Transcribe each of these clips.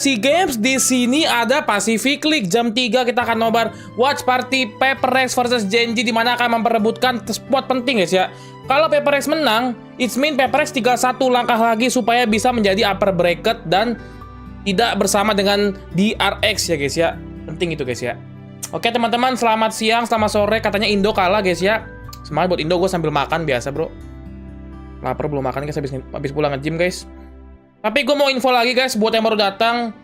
Si games di sini ada Pacific League jam 3 kita akan nobar watch party Paperrex versus GenG di mana akan memperebutkan spot penting guys ya. Kalau Paperrex menang, it's mean Paperrex tinggal satu langkah lagi supaya bisa menjadi upper bracket dan tidak bersama dengan DRX ya guys ya. Penting itu guys ya. Oke teman-teman, selamat siang, selamat sore. Katanya Indo kalah guys ya. Semangat buat Indo, gue sambil makan biasa bro. Lapar belum makan guys, habis pulang nge-gym guys. Tapi gue mau info lagi guys buat yang baru datang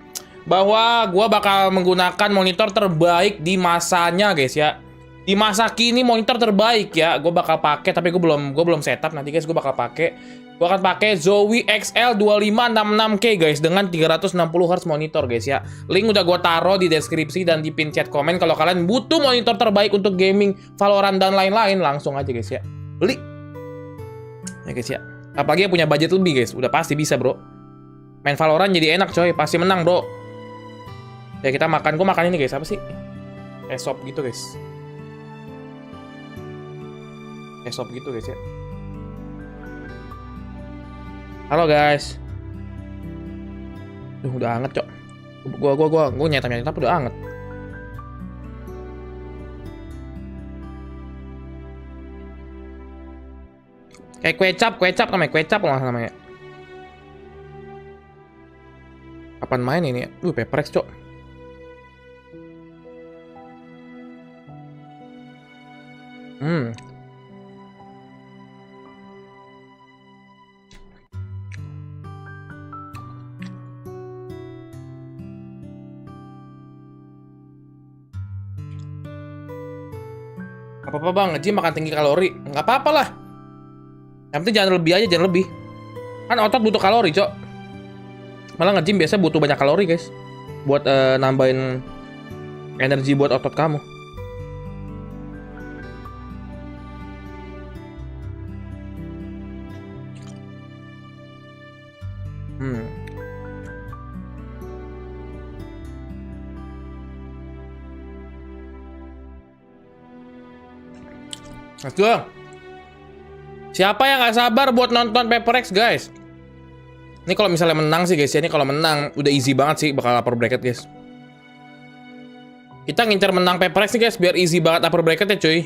bahwa gue bakal menggunakan monitor terbaik di masanya guys ya. Di masa kini monitor terbaik ya. Gue bakal pakai, tapi gue belum setup nanti guys. Gue bakal pakai. Gue akan pakai ZOWIE XL 2566K guys dengan 360 Hz monitor guys ya. Link udah gue taruh di deskripsi dan di pin chat komen. Kalau kalian butuh monitor terbaik untuk gaming, Valorant dan lain-lain, langsung aja guys ya. Beli. Ya guys ya. Apalagi yang punya budget lebih guys, udah pasti bisa bro. Main Valorant jadi enak coy, pasti menang bro. Ya kita makan, gue makan ini guys, apa sih? Sop gitu guys. Sop gitu guys ya. Halo guys. Udah anget cok. Gue nyata udah anget. Kayak kecap namanya. Kapan main ini ya? Paperrex cok. Apa-apa bang, nge-gym makan tinggi kalori. Nggak apa-apa lah. Yang penting jangan lebih aja, jangan lebih. Kan otot butuh kalori cok. Malah nge-gym biasa butuh banyak kalori guys. Buat nambahin energi buat otot kamu. Let's go. Siapa yang gak sabar buat nonton Paperrex guys? Ini kalau misalnya menang sih guys ya, ini kalau menang udah easy banget sih bakal upper bracket guys. Kita ngincer menang Paperrex nih guys biar easy banget upper bracket ya cuy.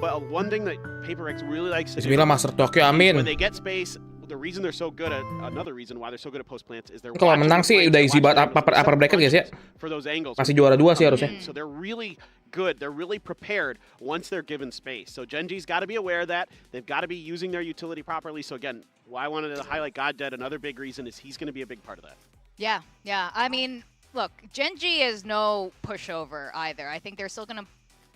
Well, one thing that Paperrex really likes to do Bismillah Master Tokyo, amin. when they get space, the reason they're so good at another reason why they're so good at post plants is they're Kalau menang sih udah easy banget upper bracket guys ya. for those angles. Masih juara 2 sih harusnya. So they're really good. They're really prepared once they're given space. So GenG's got to be aware of that. They've got to be using their utility properly. So again, why I wanted to highlight GodDead, another big reason is he's going to be a big part of that. Yeah. I mean, look, GenG is no pushover either. I think they're still going to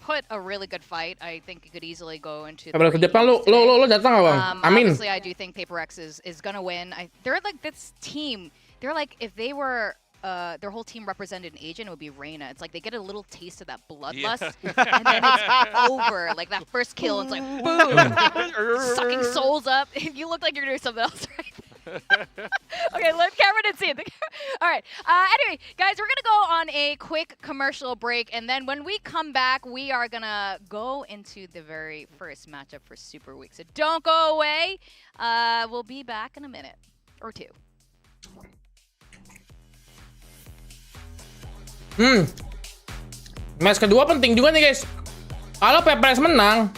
put a really good fight. I think it could easily go into the Ke depan lu datang nggak bang? Amin. Obviously, I do think Paperrex is going to win. They're like this team. They're like if they were their whole team represented an agent, it would be Reina. It's like they get a little taste of that bloodlust, and then it's over. Like that first kill, and it's like boom, sucking souls up. You look like you're doing something else, right? Okay, let Cameron and see it. All right. Anyway, guys, we're going to go on a quick commercial break. And then when we come back, we are going to go into the very first matchup for Super Week. So don't go away. We'll be back in a minute or two. Match kedua penting juga nih guys. Kalau Paperrex menang,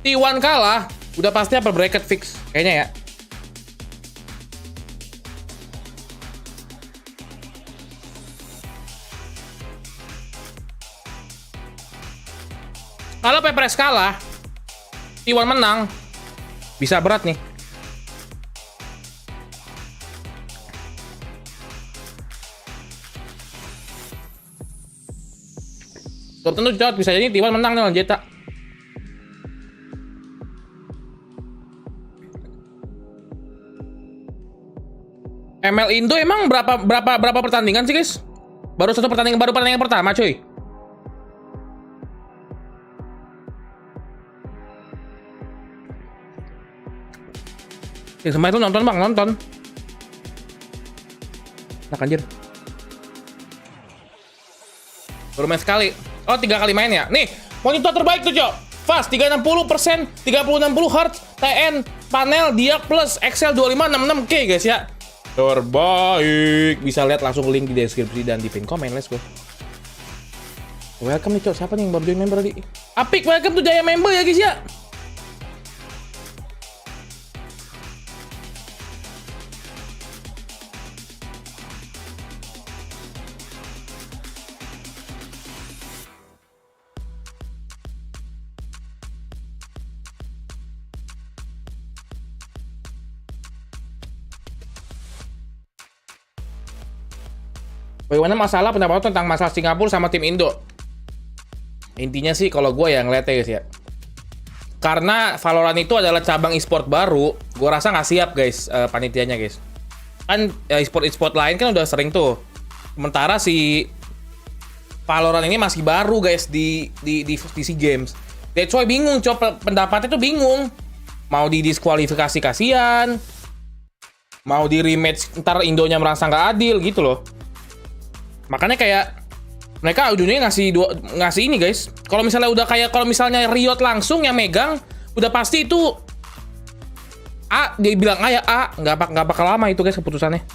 T1 kalah, udah pasti upper bracket fix kayaknya ya. Kalau Paperrex kalah, T1 menang, bisa berat nih. Tentu jauh bisa jadi T1 menang nih lawan Djaja. ML Indo emang berapa pertandingan sih guys? Baru pertandingan pertama cuy. Kemarin lu nonton bang, nonton. Nah anjir. Baru main sekali. Oh 3 kali main ya. Nih, Monitor terbaik tuh, Cok. Fast 360%, 3060 Hz, TN, panel dia plus Excel 2566K guys ya. Terbaik. Bisa lihat langsung link di deskripsi dan di pin komen. Let's go. Welcome nih, Cok. Siapa nih yang baru join member tadi? Apik, welcome to Jaya member ya guys ya. Bagaimana masalah pendapat tentang masalah Singapura sama tim Indo? Intinya sih kalau gue yang ngeliatnya guys ya. Karena Valorant itu adalah cabang e-sport baru, gue rasa nggak siap guys panitianya guys. Kan e-sport lain kan udah sering tuh. Sementara si Valorant ini masih baru guys di SEA Games. That's why bingung, coba pendapatnya tuh bingung. Mau didiskualifikasi kasihan, mau di rematch ntar Indonya merasa nggak adil gitu loh. Makanya kayak mereka ujungnya ngasih ini guys. Kalau misalnya udah kayak kalau misalnya Riot langsung yang megang, udah pasti itu A, dia bilang A ya A, nggak bakal lama itu guys keputusannya.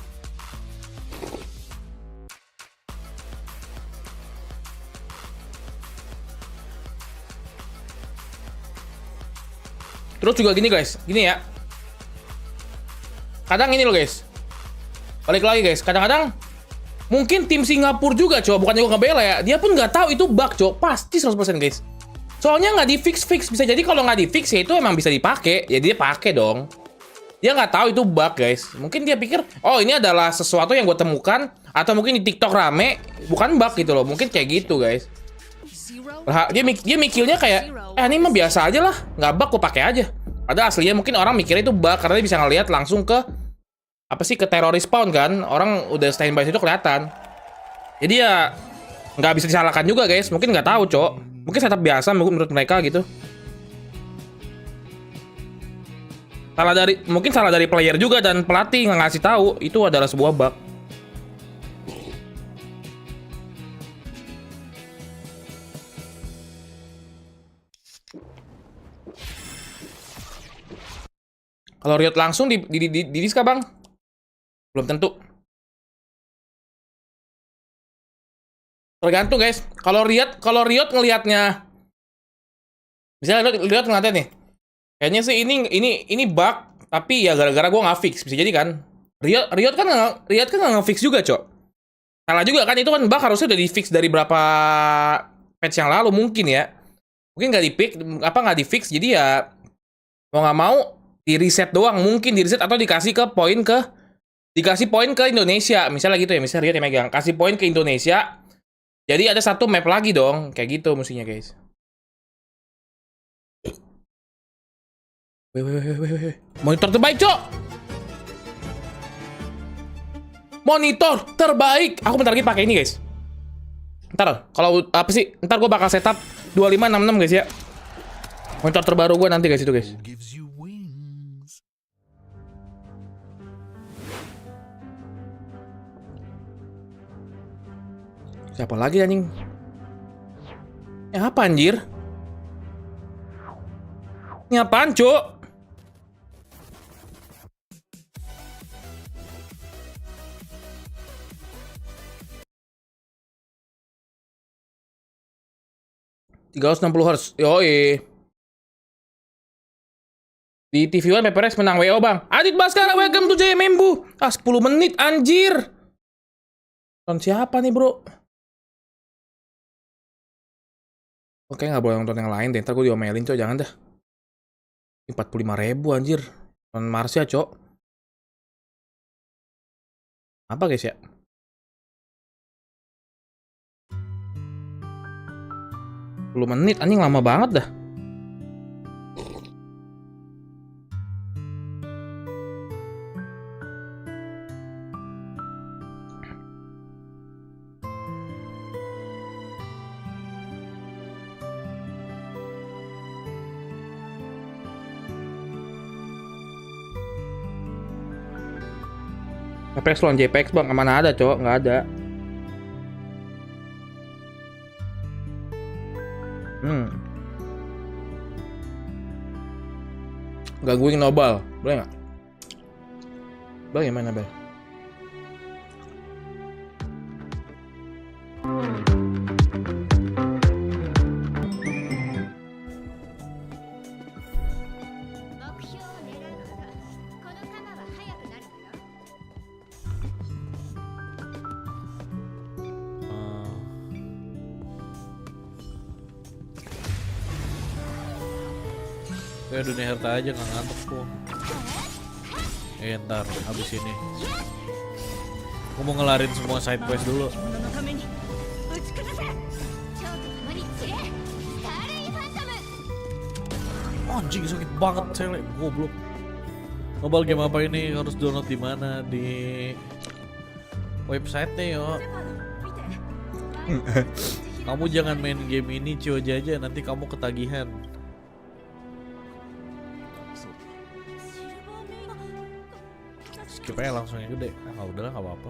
Terus juga gini guys, gini ya. Kadang ini loh guys. Balik lagi guys, kadang-kadang mungkin tim Singapura juga, coba bukannya gue ngebela ya. Dia pun nggak tahu itu bug, coba. Pasti 100% guys. Soalnya nggak di fix. Bisa jadi kalau nggak di fix ya itu emang bisa dipakai. Ya dia pakai dong. Dia nggak tahu itu bug guys. Mungkin dia pikir, oh ini adalah sesuatu yang gue temukan. Atau mungkin di TikTok rame. Bukan bug gitu loh. Mungkin kayak gitu guys. Dia mikirnya kayak, ini mah biasa aja lah. Nggak bug, gue pakai aja. Padahal aslinya mungkin orang mikirnya itu bug. Karena dia bisa ngeliat langsung ke ke teroris spawn kan, orang udah standby situ kelihatan. Jadi ya nggak bisa disalahkan juga guys, mungkin nggak tahu cok, mungkin setup biasa menurut mereka gitu. Mungkin salah dari player juga dan pelatih nggak ngasih tahu itu adalah sebuah bug. Kalau Riot langsung di diska bang? Belum tentu. Tergantung guys. Kalau Riot ngelihatnya, misalnya Riot ngeliatnya nih, kayaknya sih ini bug, tapi ya gara-gara gue nggak fix. Bisa jadi kan. Riot kan nggak nge-fix juga cok. Salah juga kan, itu kan bug harusnya udah di fix dari berapa patch yang lalu mungkin ya. Mungkin nggak di fix, jadi ya mau nggak mau di reset doang, mungkin di reset atau dikasih poin ke Indonesia, misalnya gitu ya, misalnya Riot yang megang, kasih poin ke Indonesia, jadi ada satu map lagi dong, kayak gitu mestinya guys. Weh. Monitor terbaik cok. Monitor terbaik. Aku bentar lagi pakai ini guys. Ntar kalau ntar gue bakal setup 2566 guys ya. Monitor terbaru gue nanti guys itu guys. Siapa lagi anjing? Apa anjir? Ini apaan, Cuk? Hz. Yoi. Di TV One Paperrex menang WO, Bang. Adit Baskara, welcome to Jaya Membu. 10 menit anjir. Nonton siapa nih, Bro? Oke, nggak boleh nonton yang lain deh. Ntar gue diomelin, Cok. Jangan dah. 45.000 anjir. Nonton Marsya, Cok. Apa guys ya? Puluh menit, anjing lama banget dah. HyperX lawan JPX bang, kemana ada cowok? Nggak ada. Gangguin Nobal, boleh nggak? Bagaimana, Bel? Kayak dunia harta aja nggak ngantuk gua. Ntar habis ini aku mau ngelarin semua side quest dulu. Anjing sakit banget cewek, goblok. Mobile game apa ini? Harus download di mana? Di website-nya yo. Kamu jangan main game ini Djaja, nanti kamu ketagihan. Skip aja langsung yang gede. Udahlah nggak apa-apa.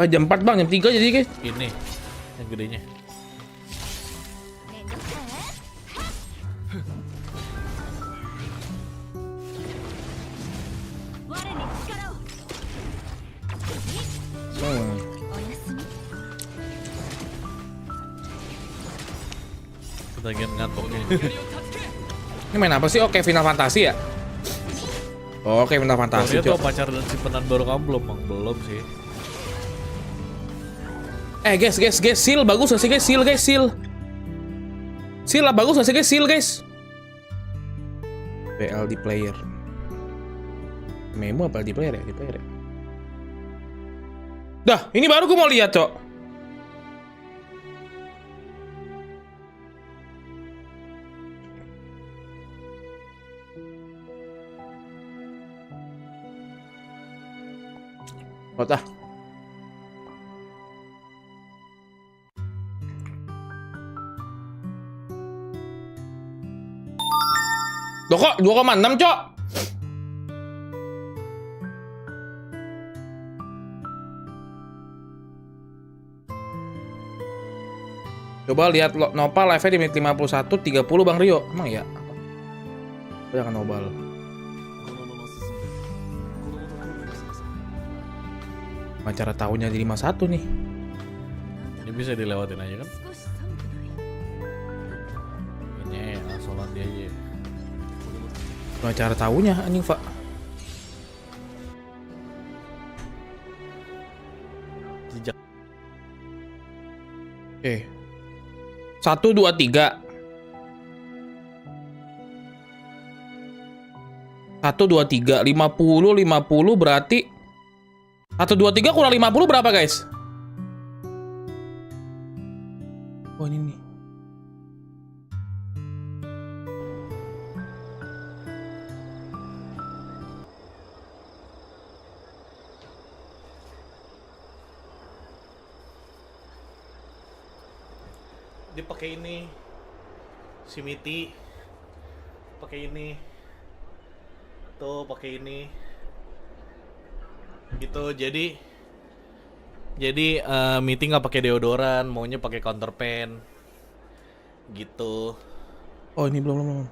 Jam 4 bang, jam 3 jadi guys. Ini yang gedenya. Ketagihan ngantuknya. Ini main apa sih? Oke, Final Fantasy ya? Oke, Final Fantasy. Dia tuh pacar dan simpenan baru kamu belum? Belum sih. Guys, seal bagus gak sih guys? Seal lah bagus gak sih guys? Seal guys. PLD player. Memo apa LD player ya? Di player ya? Dah, ini baru gue mau lihat, Cok. Kota. Loh kok 2,6 Cok? Coba lihat Nopal live-nya di menit 51 30 Bang Rio. Emang ya? Jangan Nopal. Acara tahunnya di 51 nih. Ini bisa dilewatin aja kan? Ini langsung nanti aja. Acara tahunnya anjing, Pak. Jejak. Oke. 1 2 3. 1 2 3 50 berarti 1 2 3 kurang 50 berapa, guys? Oh, ini nih. Dia pakai ini. Si Miti pakai ini. Tuh pakai ini. Gitu, jadi meeting nggak pakai deodoran, maunya pakai counterpan gitu. Oh, ini belum.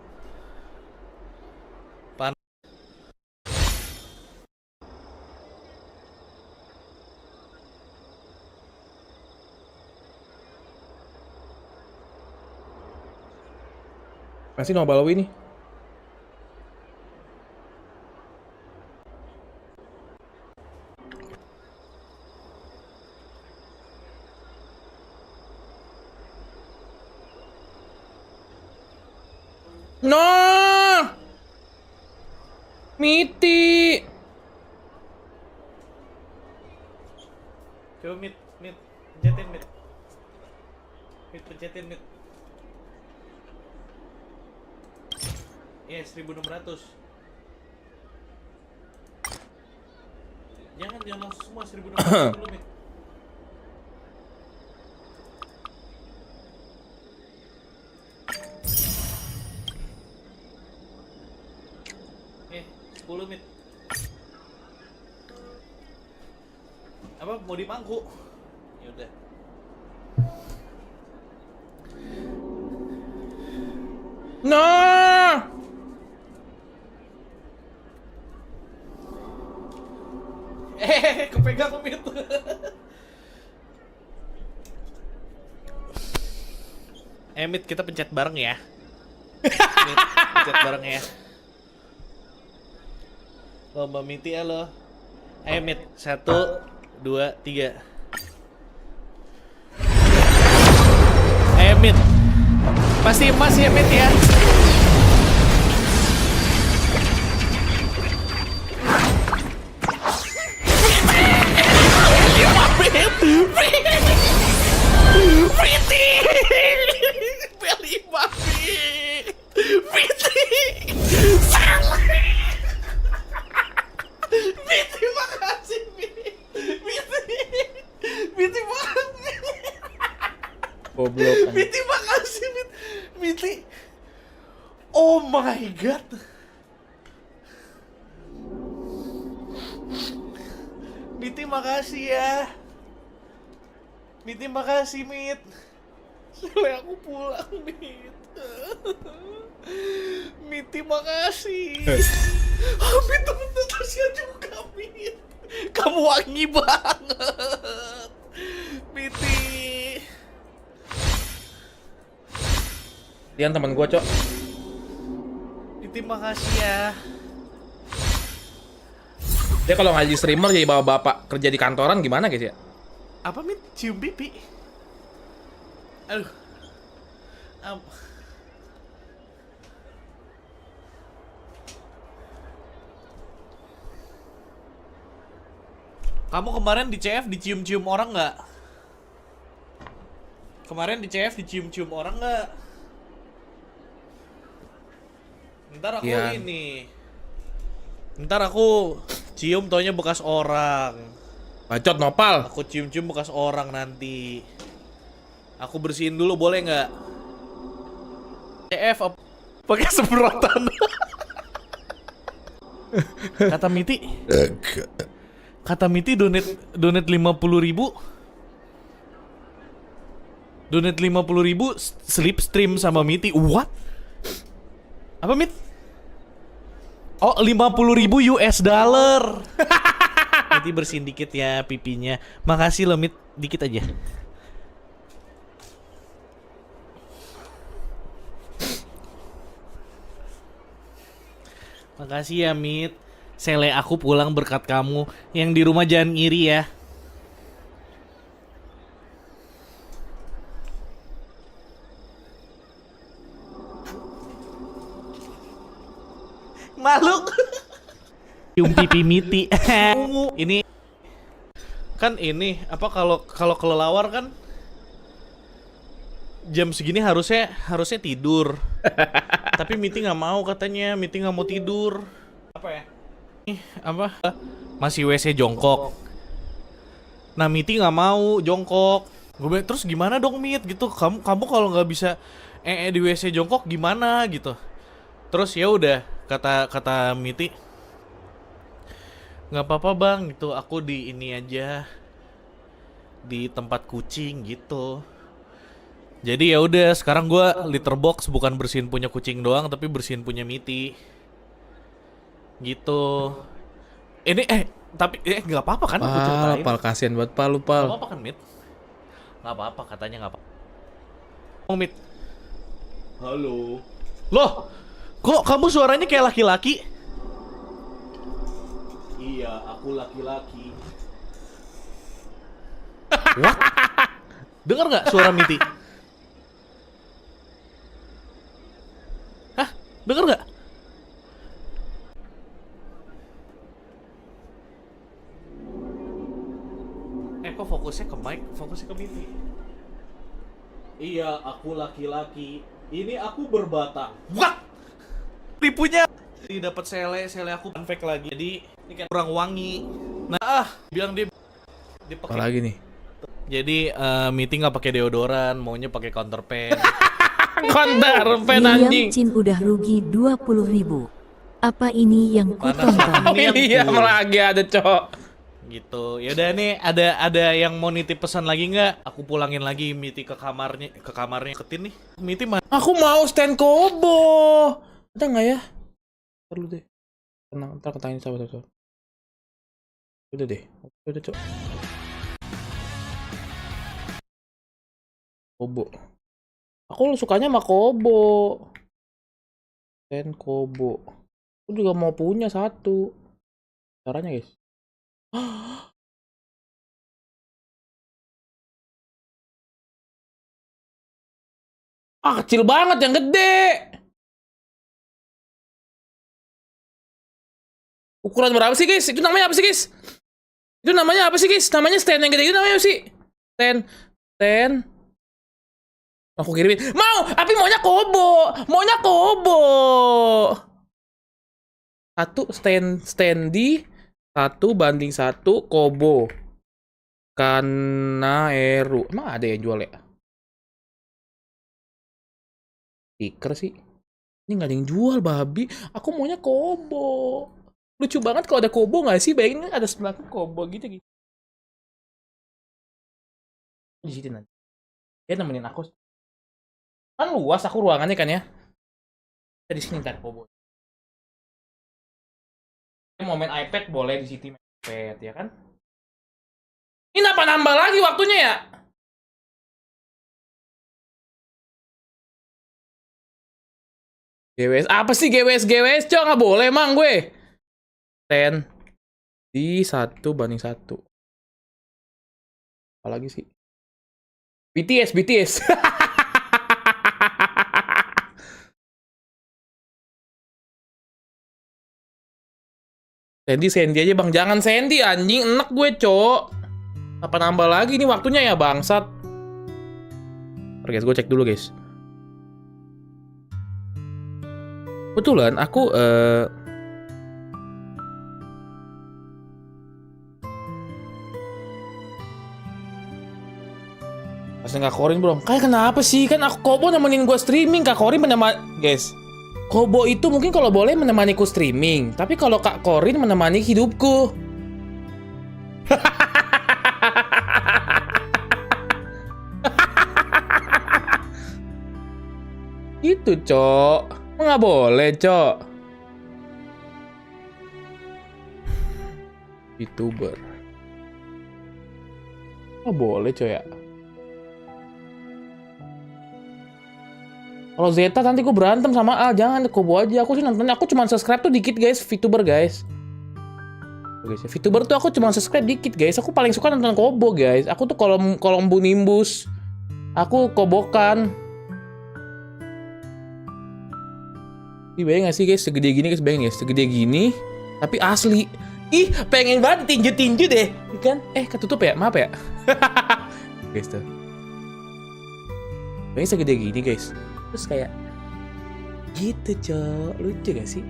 Masih nobal ini. No! Miti. Coba pencetin pencetin. Yes, 1600. Jangan langsung semua 1600 dulu, Mit. Eh, 10 Mit. Apa mau dipangku? Ya udah. Nah. Kepegang Mit. Mit, kita pencet bareng ya. Mit, pencet bareng ya. Lomba Miti ya lo. Ayo Mit, 1, 2, 3. Ayo Mit. Pasti emas ya Mit ya. Goblok. Miti makasih Miti. Oh my god. Miti makasih ya. Miti makasih Mit. Sampai aku pulang Mit. Miti makasih. Mit temen Tasya juga Mit. Kamu wangi banget Miti. Dian teman gua, Cok. Miti makasih ya. Dia kalau ngaji streamer jadi bapak-bapak kerja di kantoran gimana guys ya? Apa Mit? Cium pipi? Aduh. Kamu kemarin di CF dicium-cium orang nggak? Kemarin di CF dicium-cium orang nggak? Ntar aku ini. Ntar aku cium taunya bekas orang. Bacot nopal. Aku cium-cium bekas orang nanti. Aku bersihin dulu boleh nggak? CF pakai semprotan. Kata Miti. Kata Miti donate 50.000. Donate 50.000 slipstream sama Miti. What? Apa Mit? Oh, 50.000 US dollar. Miti bersihin dikit ya pipinya. Makasih loh Mit, dikit aja. Makasih ya Mit. Sele aku pulang berkat kamu. Yang di rumah jangan iri ya. Malu. Cium pipi Miti. Ini kan ini apa kalau kelelawar kan jam segini harusnya tidur. Tapi Miti nggak mau katanya. Miti nggak mau tidur. Apa ya? Apa? Masih WC jongkok. Nah Miti nggak mau jongkok. Gue bilang terus gimana dong Mit gitu. Kamu kalau nggak bisa di WC jongkok gimana gitu. Terus ya udah kata Miti, nggak apa-apa bang gitu. Aku di ini aja di tempat kucing gitu. Jadi ya udah sekarang gue litter box bukan bersihin punya kucing doang tapi bersihin punya Miti. Gitu. Ini tapi nggak apa-apa kan aku ceritain. Pal kasihan buat Pal lu Pal. Nggak apa-apa kan Mit? Nggak apa-apa katanya nggak apa-apa. Oh Mit. Halo. Loh, kok kamu suaranya kayak laki-laki? Iya, aku laki-laki. What? Dengar nggak suara Miti? Hah? Dengar nggak? Kok fokusnya ke mic, fokusnya ke Miti. Iya, aku laki-laki. Ini aku berbatang. What? Tipunya. Jadi dapat sele aku fake lagi. Jadi ini kan kurang wangi. Nah, bilang dia pakai. Apa lagi nih? Jadi Miti nggak pakai deodoran, maunya pakai counterpan. Counterpan anjing. Cin udah rugi 20.000. Apa ini yang ku tonton? Iya, lagi ada, Cok. gitu. Ya udah nih, ada yang mau nitip pesan lagi nggak? Aku pulangin lagi Miti ke kamarnya ketin nih. Miti mana? Aku mau stand Kobo. Ada nggak ya? Perlu deh. Tenang, ntar ketanya sahabat. Udah deh. Udah, Cok. Kobo. Aku sukanya sama Kobo. Stand Kobo. Aku juga mau punya satu. Caranya, guys. Ah, kecil banget, yang gede. Ukuran berapa sih, guys? Itu namanya apa sih, guys? Itu namanya apa sih, guys? Namanya stand yang gede itu namanya apa sih? Stand. Aku kirimin. Mau, tapi maunya Kobo. Maunya Kobo. Satu standy, 1:1 Kobo. Kanaeru. Emang ada yang jual ya? Stiker sih. Ini nggak ada yang jual, babi. Aku maunya Kobo. Lucu banget kalau ada Kobo nggak sih? Bayangin ada sebelahku Kobo gitu. Di situ nanti. Dia nemenin aku. Kan luas aku ruangannya kan ya. Kita di sini ntar Kobo. Dia mau main iPad boleh di situ main iPad ya kan? Ini apa nambah lagi waktunya ya? GWS apa sih GWS cok nggak boleh emang gue. 10 di 1:1. Apalagi sih? BTS. Sandy aja bang, jangan Sandy anjing, enak gue cok. Apa nambah lagi nih waktunya ya bangsat. Oke guys, gue cek dulu guys. Kebetulan aku pas nggak Korin bro. Kayak kenapa sih? Kan aku Kobo nemenin gue streaming, Kak Korin menemani guys. Kobo itu mungkin kalau boleh menemaniku streaming, tapi kalau Kak Korin menemani hidupku. Itu cok, nggak boleh cok. YouTuber nggak boleh cok ya. Kalau Zeta nanti gue berantem sama Al, jangan Kobo aja. Aku sih nonton, aku cuma subscribe tuh dikit guys, VTuber guys. Guys, VTuber tuh aku cuma subscribe dikit guys. Aku paling suka nonton Kobo guys. Aku tuh kolom nimbus. Aku kobokan. Ih, bayang gak sih guys, segede gini guys, bayang guys, segede gini, tapi asli. Ih, pengen banget tinju deh, kan? Ketutup ya, maaf ya. Guys tuh. Bayang segede gini guys. Terus kayak gitu cok, lucu gak sih?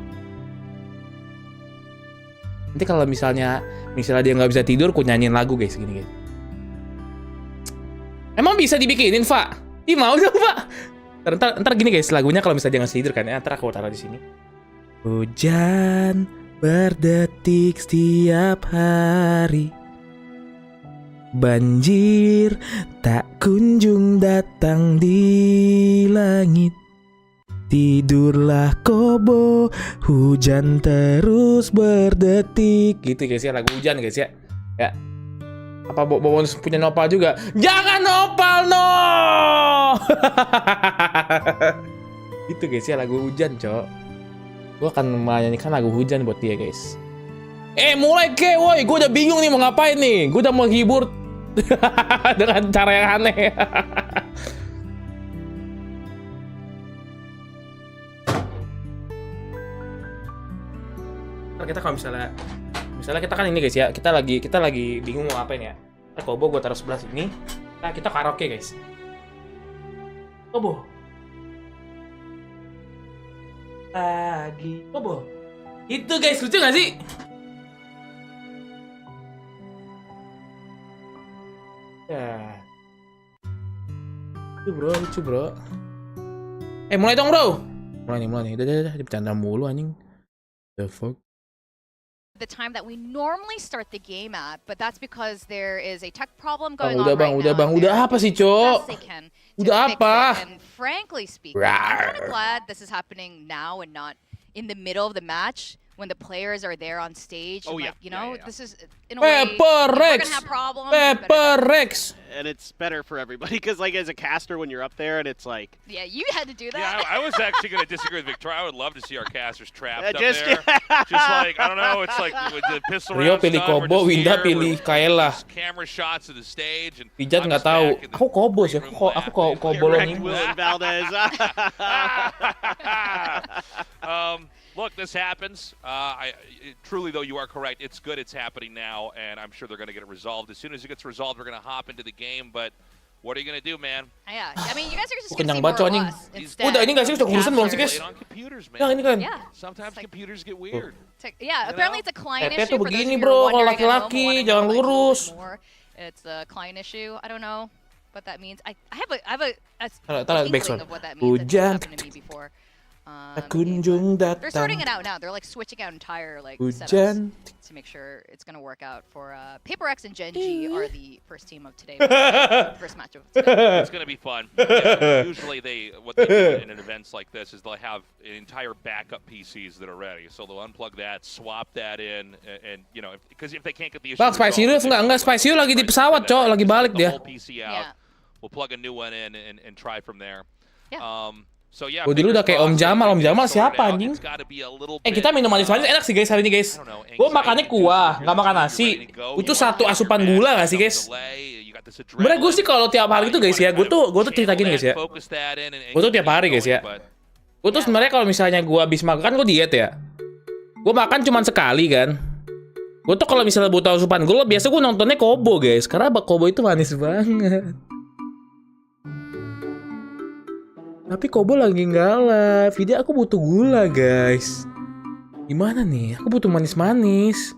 Nanti kalau misalnya dia nggak bisa tidur, ku nyanyiin lagu guys, gini guys. Emang bisa dibikinin, Pak? Ih mau dong, Pak. Ntar gini guys, lagunya kalau misalnya dia nggak tidur kan ya, ntar aku taruh di sini. Hujan berdetik setiap hari. Banjir tak kunjung datang di langit. Tidurlah Kobo, hujan terus berdetik. Gitu guys ya, lagu hujan guys ya. Ya. Apa Bobon punya nopal juga? Jangan nopal no. Gitu guys ya, lagu hujan cok. Gue akan menyanyikan lagu hujan buat dia guys. Mulai ke, woi, gue udah bingung nih mau ngapain nih. Gue udah mau hibur dengan cara yang aneh. Kita kalau misalnya kita kan ini guys ya, kita lagi bingung mau ngapain ya. Kobo gue taruh sebelah sini. Nah, kita karaoke guys. Kobo. Lagi. Kobo. Itu guys, lucu gak sih? Ya. Lucu bro. Mulai dong bro. Mulai nih. Udah. Bercanda mulu anjing. The fuck. the time that we normally start the game at, but that's because there is a tech problem going on udah right udah now. bang, udah apa sih, Cok? Best they can to Udah fix apa? it. And frankly speaking, I'm kind of glad this is happening now and not in the middle of the match when the players are there on stage. Oh, and, yeah. like, you know, Yeah. this is in a way if we're Paperrex, gonna have problems. it's better that- Paperrex. And it's better for everybody because, like, as a caster, when you're up there and it's like, Yeah, you had to do that. Yeah, I was actually going to disagree with Victoria. I would love to see our casters trapped up just there. Just like, I don't know, it's like with the pistol Rio rounds pilih done, we're Kobo, just Winda here, pilih we're Kaela. just camera shots of the stage. And Pijat I'm nggak just tahu. back in the Aku Kobo sih, green aku room Kobo correct, nih. Will and Valdez. Look, this happens. Truly, though, you are correct. It's good it's happening now, and I'm sure they're going to get it resolved. As soon as it gets resolved, we're going to hop into the game, but what are you going to do, man? Yeah, I mean, you guys are just Kenyang gonna banget, see more of anjing. us instead. Udah, ini nggak sih, udah urusan belum sih, Capture. guys? Play it on computers, man. Nah, ini kan. Yeah. Sometimes It's like- computers get weird. Yeah, apparently it's a client Tete tuh issue. For those begini, of you bro, who are kalau wondering at home, laki-laki, wanna jangan know, like, a little lurus. bit more, it's a client issue. I don't know what that means. I have a Taruh inkling backsound. of what that means. It's Hujan. happened to me before. Kunjung They're sorting datang. it out now. They're like switching out entire like Hujan. setups to make sure it's gonna work out for Paperrex and GenG are the first team of today. First match of today. It's going to be fun. Yeah, usually, what they do in events like this is they'll have entire backup PCs that are ready. So they'll unplug that, swap that in, and you know, because if they can't get the issue Bang, Spicy resolved, enggak Spicy lagi di pesawat, Cok, lagi balik the dia. whole PC out. Yeah. We'll plug a new one in and try from there. Yeah. So yeah. Gua dulu udah kayak Om Jamal. Om Jamal siapa, anjing? Kita minum manis-manis enak sih guys hari ini guys. Gua makannya kuah, nggak makan nasi. Itu satu asupan gula nggak sih guys? Sebenernya gue sih kalau tiap hari itu guys ya, gue tuh cerita gini guys ya. Gue tuh tiap hari guys ya. Gue tuh sebenarnya kalau misalnya gue habis makan, gue diet ya. Gue makan cuma sekali kan. Gue tuh kalau misalnya butuh asupan gula, biasa gue nontonnya Kobo guys. Karena Kobo itu manis banget. Tapi Kobo lagi nggak live. Jadi aku butuh gula guys. Gimana nih? Aku butuh manis-manis.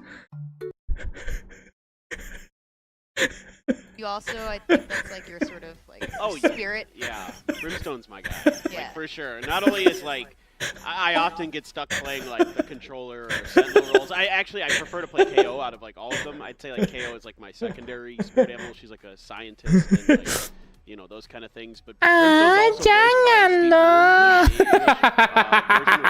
You also, I think that's like your sort of like spirit. Yeah, Brimstone's my guy. Yeah. Like, for sure. Not only is like, I often get stuck playing like the controller or Sentinel roles. I prefer to play KO out of like all of them. I'd say like KO is like my secondary spirit animal. She's like a scientist and like, you know, those kind of things. But jangan dong. Which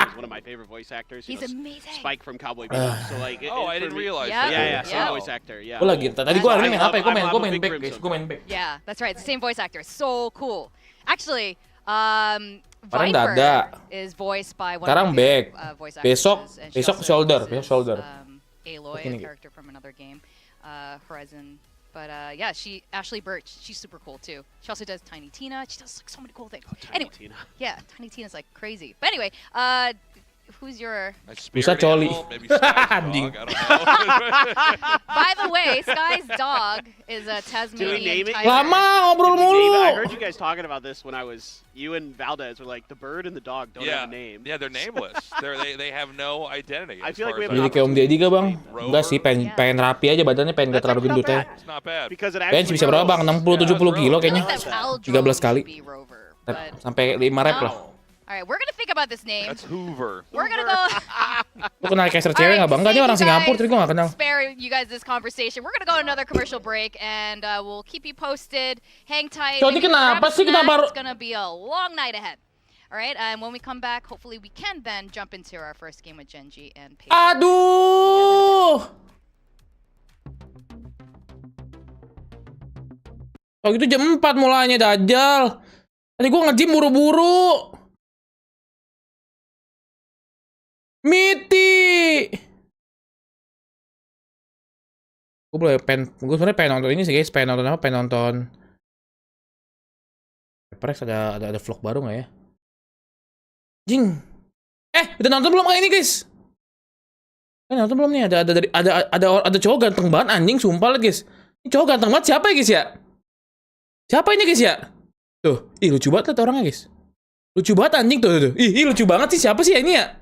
is one of my favorite voice actors. He's amazing. Spike from Cowboy Bebop. So like, I didn't realize Yeah. that. Yeah, same Yeah. voice actor. Yeah. Gue lagi tadi gue hari ini main apa ya? Gue I'm a main big back guys. Brimstone Gue main back. Yeah, that's right. It's the same voice actor. So cool. Actually, Sekarang Viper dada. is voiced by one Sekarang of my back. favorite, voice actors. and she Besok also shoulder, voices, shoulder. Aloy, Begini. a character from another game, Horizon. But yeah, Ashley Birch, she's super cool too. She also does Tiny Tina. She does like so many cool things. Tiny Anyway, Tina. yeah, Tiny Tina's like crazy. But anyway, who's your? A spirit Bisa coli. animal, maybe Sky's Anjing. dog, I don't know. By the way, Sky's dog is a Do we name Tasmanian it? tiger. Lama ngobrol I mulu. heard you guys talking about this when you and Valdez were like, the bird and the dog don't have a name. Yeah, they're nameless. They have no identity. I as feel like far we as have Jadi I kayak Om know. Deddy gak bang? Enggak sih, pengen rapi aja badannya, pengen gak terlalu gendut ya. It's not bad. Because it Bench actually bisa berapa bang? 60-70 kilo I feel kayaknya. like that Al 13 Drone kali. should be Rover. But Sampai 5 rep lah. all right, we're gonna think about this name. That's Hoover. We're gonna go. Lu kenal caster cewek gak bang? Enggak, dia orang Singapura, tapi gue gak kenal. Spare you guys this conversation. We're gonna go another commercial break, and we'll keep you posted. Hang tight. Cok, ini Maybe grab kenapa a sih kita snack. baru- It's gonna be a long night ahead. All right, and when we come back, hopefully we can then jump into our first game with GenG and Paperrex. Aduh. Oh gitu jam 4 mulainya Dajjal. Tadi gue nge-gym buru-buru. Miti. Gue sebenarnya pengen nonton ini sih guys, pengen nonton apa? Pengen nonton HyperX ada vlog baru nggak ya? Jing. Udah nonton belum kayak ini guys? Nonton belum nih? Ada cowok ganteng banget anjing, sumpah lah guys. Ini cowok ganteng banget, siapa ya guys ya? Siapa ini guys ya? Tuh, lucu banget liat orangnya guys. Lucu banget anjing tuh. Ih, lucu banget sih, siapa sih ya ini ya?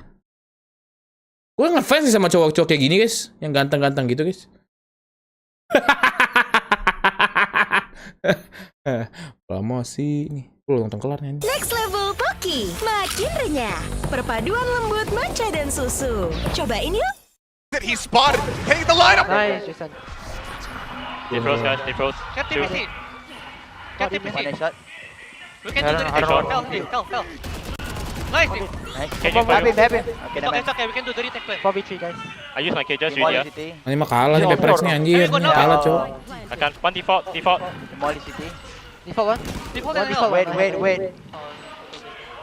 Gue ngefans sih sama cowok-cowok kayak gini guys, yang ganteng-ganteng gitu guys. Promosi nih, belum nonton kelar nih. Next level Poki, makin renyah. Perpaduan lembut matcha dan susu. Cobain yuk. that he spotted, hitting the lineup. Nice, Jason. They froze, guys. They froze. Captain PC. Captain PC. One shot. We can do the retake. Fell. Nice. Can you Have him, have him. Okay, It's never mind. okay. We can do the retake plan. 4v3 guys. I use my cages, Demolish Ryuji. city. Ini mah kalah nih PaperX nih anjir. Ini kalah, Cok. I can't. One default. Demolish city. Default One and default. hell. Wait.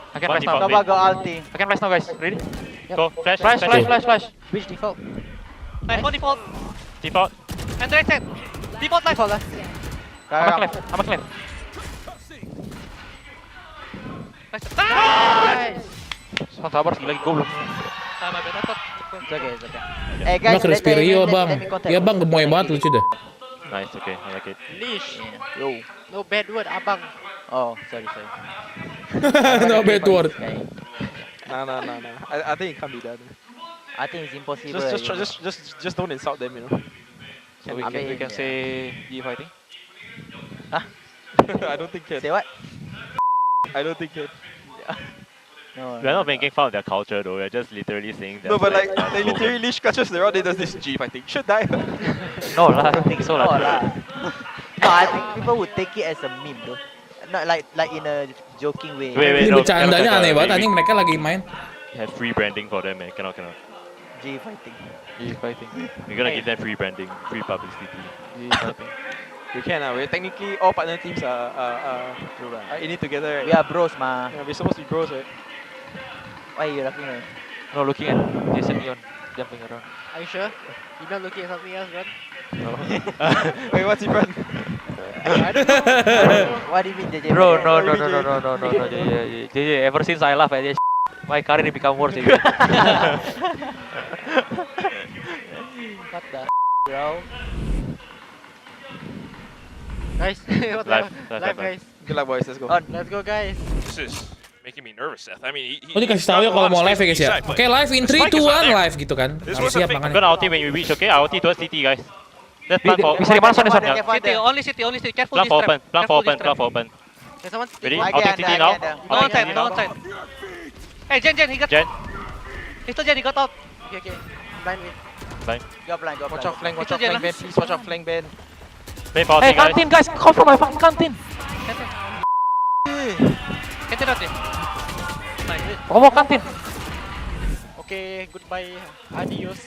I can flash now. Nova go ulti. I can flash now, guys. Ready? Yep. Go. Flash. Which default? Nice. One default. Default. And right side. Default life. Default lah. I'm a clef. Nice. Sabar, lagi goblok. My bad. I thought. It's okay. Nah, Guys, crispy Rio, Bang. Ya, Bang, gemoy banget lucu dah. Nice, okay. I like it. Leash. Yo. No bad word, abang. Oh, sorry. No bad word. Nah. I think it can't be done. I think it's impossible. Just don't insult them, you know. So I mean, we can say Yi fighting. I don't think can. Say what? I don't think can. No. We're not making fun of their culture though. We're just literally saying that. No, but like they literally leash catches the rod. They does this G fighting. Should die. No lah, I don't think so No lah. lah. No, I think people would take it as a meme though. Not like in a joking way. Wait, Ini no, bercandanya cannot. aneh banget anjing, mereka lagi main. Have free branding for them, man. Cannot. G fighting. Yi fighting. We're gonna give them free branding, free publicity. G fighting. We can. We're technically all partner teams are in it together. Right? We are bros, ma. Yeah, we're supposed to be bros, right? Why are you laughing? Right? No, looking at Jason Leon jumping around. Are you sure? You're not looking at something else, Ron? No. Wait, what's in front? I don't know. What do you mean, JJ? Bro, no. JJ, ever since I laugh at this, my career become worse. What the bro? Guys, what the Live, guys. Good luck, boys. Let's go. On. Let's go, guys. This is making me nervous, Seth. I mean, Oh, dikasih tahu ya kalau mau live ya guys ya. Oke, live in 3, 2, 1 live gitu kan. Harus siap I'm makanya. gonna ulti when we reach, okay? I ulti towards CT, guys. Let's plan for. Bisa di mana sana? City, only city. Careful Plan this for trap. open. Careful this trap. Plan for open. There's someone. Ready? I Ulti get CT that, now. I get that. No one side, no one side. Hey, Jen, he got. Jen, He's still Jen, he got out. Okay. Blind me. fine. Go blind. Watch out flank, Watch out flank, Ben. Please watch out flank, Ben. Play for ulti, guys. guys, come from my fucking canteen. Get it out there. Nice. Come canteen. Okay, goodbye. Adios.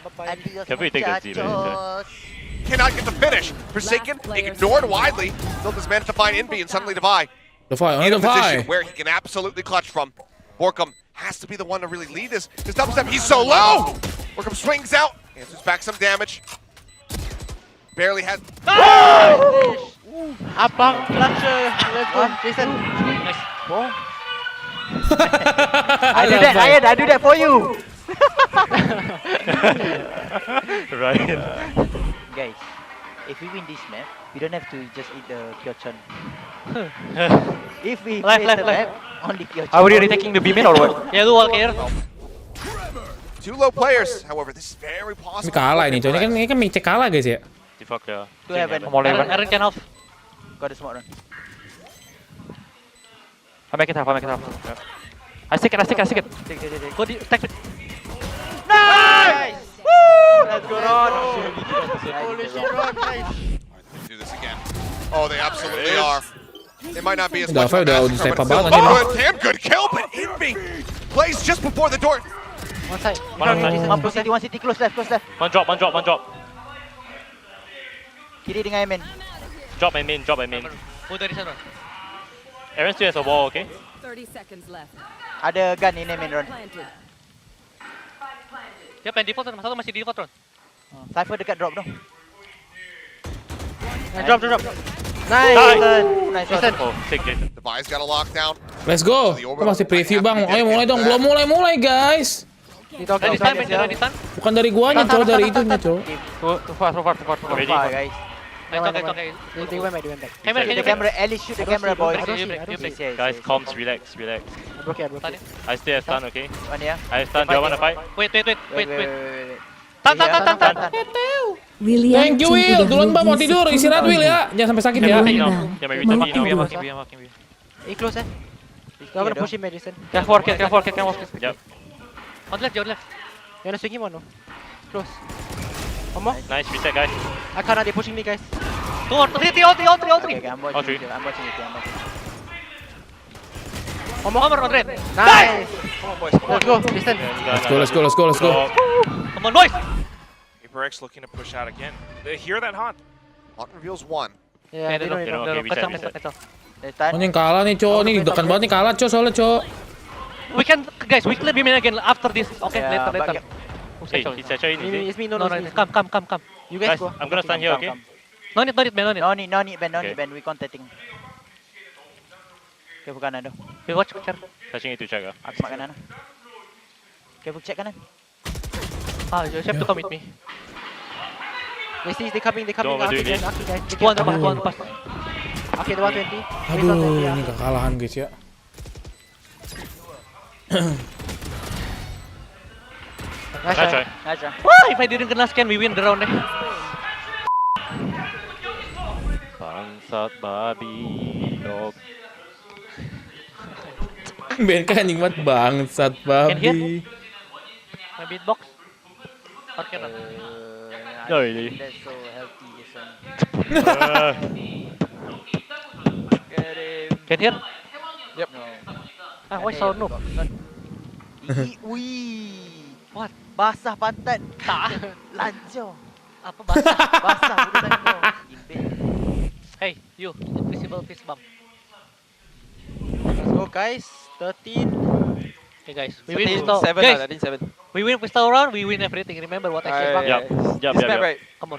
Bye-bye. Adios, Can we take a Z, man? muchachos. Cannot get the finish. Forsaken, ignored widely. Still just managed to find Envy and suddenly Divide The fight, only in a the position fight. where he can absolutely clutch from. Borkum has to be the one to really lead this. His double step, he's so low! Borkum swings out, answers back some damage. Barely has. Abang clutcher. Let's go, Jason. Nice. I do that, Ryan. I do that for you. Right. Guys, if we win this map, we don't have to just eat the Kyochon. If we Left, face left, the left. map, only Kyochon. Are we retaking the B main or what? Yeah, do walk here. Two low players, however, this is very Ini possible. kalah ini, coy. Ini kan micek kalah guys ya. Default clear. To heaven. Aaron can help. Got the smoke run. I make it half. Yeah. I stick it. Take. Go attack it. Nice! Woo! Let's go, Ron. Holy shit, Ron. Nice. Do this again. Oh, they absolutely are. They might not be as Udah, much of a udah massacre, step but up still banget nih. good, damn good kill, but Envy plays just before the door. One side. One outside. One city, close left. One drop. Kiri dengan Emin. Drop and main. Go dari sana. Aaron still has a wall, okay? 30 seconds left. Ada gun ini Emin, Ron. Planted. Dia pengen default, satu masih di default, Ron. Cypher dekat drop dong. Drop. Nice. Nice. Jason. Oh, sick, Jason. Devi's got a lockdown. Let's go. Kok masih preview bang? Ayo mulai dong. Belum mulai guys. Di stun, di stun. Bukan dari guanya, coy. Dari itunya, coy. Too far. Ready? Far, guys. Nice. They went back. Camera, Shoot the camera. Ellie, shoot the camera, boys. You Guys, comms, relax. Tadi. I still have stun, okay? One here. I have stun. Do you wanna fight? Wait. Wait. Tan. Thank you, Will. Duluan bang, mau tidur. Istirahat, Will ya. Jangan sampai sakit ya. Yeah, maybe talking now. We are marking. Close eh. You're gonna push him, Madison. Can walk. Yep. On left. You wanna swing him or no? close. One more. Nice reset, guys. I can't, they're pushing me, guys. 2 or 3, all 3. Okay, I'm Oh, watching three. it. I'm watching it. One more. Over on red. Nice. Come on, boys. Let's go. Listen. Let's go. Come on, boys. HyperX looking to push out again. They hear that haunt. Haunt reveals one. Yeah, they don't know. Okay, reset. Oh, ini yang kalah nih, Cok. Nih dekan banget nih kalah, Cok, soalnya, Cok. We can, guys, we clear B main again after this. Okay, Yeah, later. but- Hey, it's actually It's me, no, No, it's me. come. You guys Guys, go. I'm gonna stand here, okay? Come. No need, man. No need, Ben. No Okay. need, Ben. We contacting. Careful kanan tu. We watch, check. Touching it to check. Aku mak kanan. Careful check kanan. You have to come with me. They coming. Don't overdo Arcade, it. guys. One pass. Okay, the 120. Aduh, ini kekalahan, guys ya. Nice Nice try. try. Nice ah. Wah, if I didn't kena scan, we win the round eh. Bangsat babi dog. Ben kan anjing banget bangsat Can hear? babi. My beatbox. Or cannot? I No, don't really. think that's so healthy, isn't Can hear? Yep. No. Why so noob? Wih. What? Basah pantat. Tak. Lancor. Apa basah? Basah budak lancor. Imbit. Hey, you, invisible fist bump. Let's go, guys. 13. Okay, guys, we win 13, pistol. 7. Guys, 13, 7. we win pistol round. We win everything. Remember what I said? Alright. Bang? This map, right? Come on.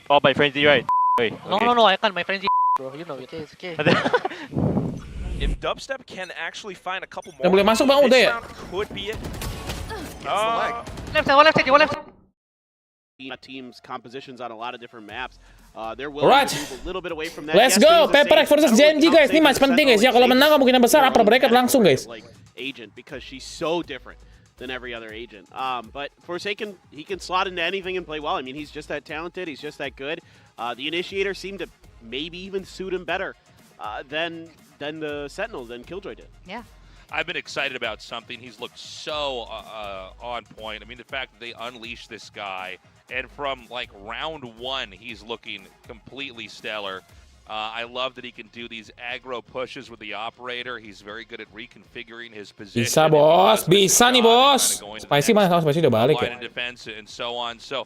Oh, by frenzy, right? Wait. No, I can't. My friend's bro. You know it. Okay, it's okay. If Dubstep can actually find a couple more, Yang boleh masuk, Bang, udah this ya? round could be it. Left side, one left. Teams compositions on a lot of different maps. They're willing Alright. to move a little bit away from that. Let's Yes, go, things are Paperrex safe. versus I don't GenG, really guys. Ini count match penting, guys. Ya, Sentinel kalau like menang safe. kemungkinan besar Their upper own bracket langsung, guys. like agent because she's so different than every other agent. But Forsaken, he can slot into anything and play well. I mean, he's just that talented. He's just that good. The Initiator seemed to maybe even suit him better than the Sentinel, than Killjoy did. Yeah. I've been excited about something. He's looked so on point. I mean, the fact that they unleashed this guy, and from like round 1, he's looking completely stellar. I love that he can do these aggro pushes with the operator. He's very good at reconfiguring his position. Bisa, bos. Bisa nih, bos. Spicy mana? Spicy udah balik ya. Line of defense and so on. So,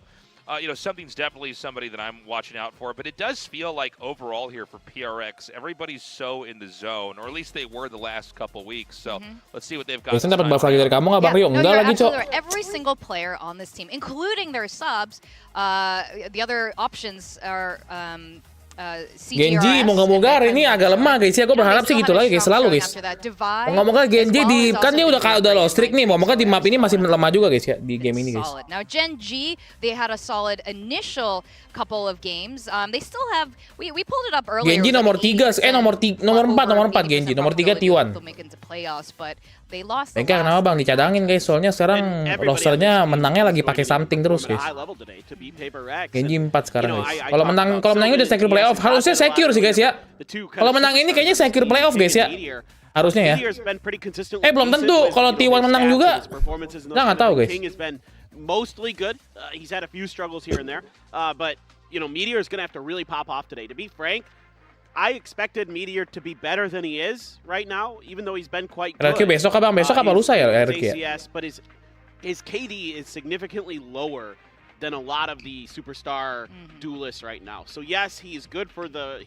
something's definitely somebody that I'm watching out for. But it does feel like overall here for PRX, everybody's so in the zone, or at least they were the last couple weeks. So let's see what they've got. Biasanya dapat buff lagi dari kamu nggak, Bang Rio? No, Enggak you're lagi, Cok. absolutely right. Every single player on this team, including their subs, the other options are GenG moga-moga hari ini agak lemah, guys ya. Gue berharap sih gitu lagi, guys. Selalu, guys. Moga-moga GenG kan dia udah low streak nih. Moga-moga di map ini masih lemah juga, guys ya, di game ini, guys. Now GenG, they had a solid initial couple of games. They still have we pulled it up earlier. GenG nomor 3, nomor 4 GenG, nomor 3 T1. Bengkel kenapa, Bang, dicadangin, guys? Soalnya sekarang rosternya menangnya lagi pakai something terus, guys. GenG 4 sekarang, guys. Kalau menang ini udah secure playoff. Harusnya secure sih, guys ya. Kalau menang ini kayaknya secure playoff, guys ya. Harusnya ya. Belum tentu. Kalau T1 menang juga, nggak tahu, guys. Mostly good. He's had a few struggles here and there, but Meteor is going to have to really pop off today. To be frank, I expected Meteor to be better than he is right now, even though he's been quite good. RQ besok apa, Bang? Besok apa lusa ya, RQ ya? ACS, but his KD is significantly lower than a lot of the superstar duelists right now. So yes, he's good for the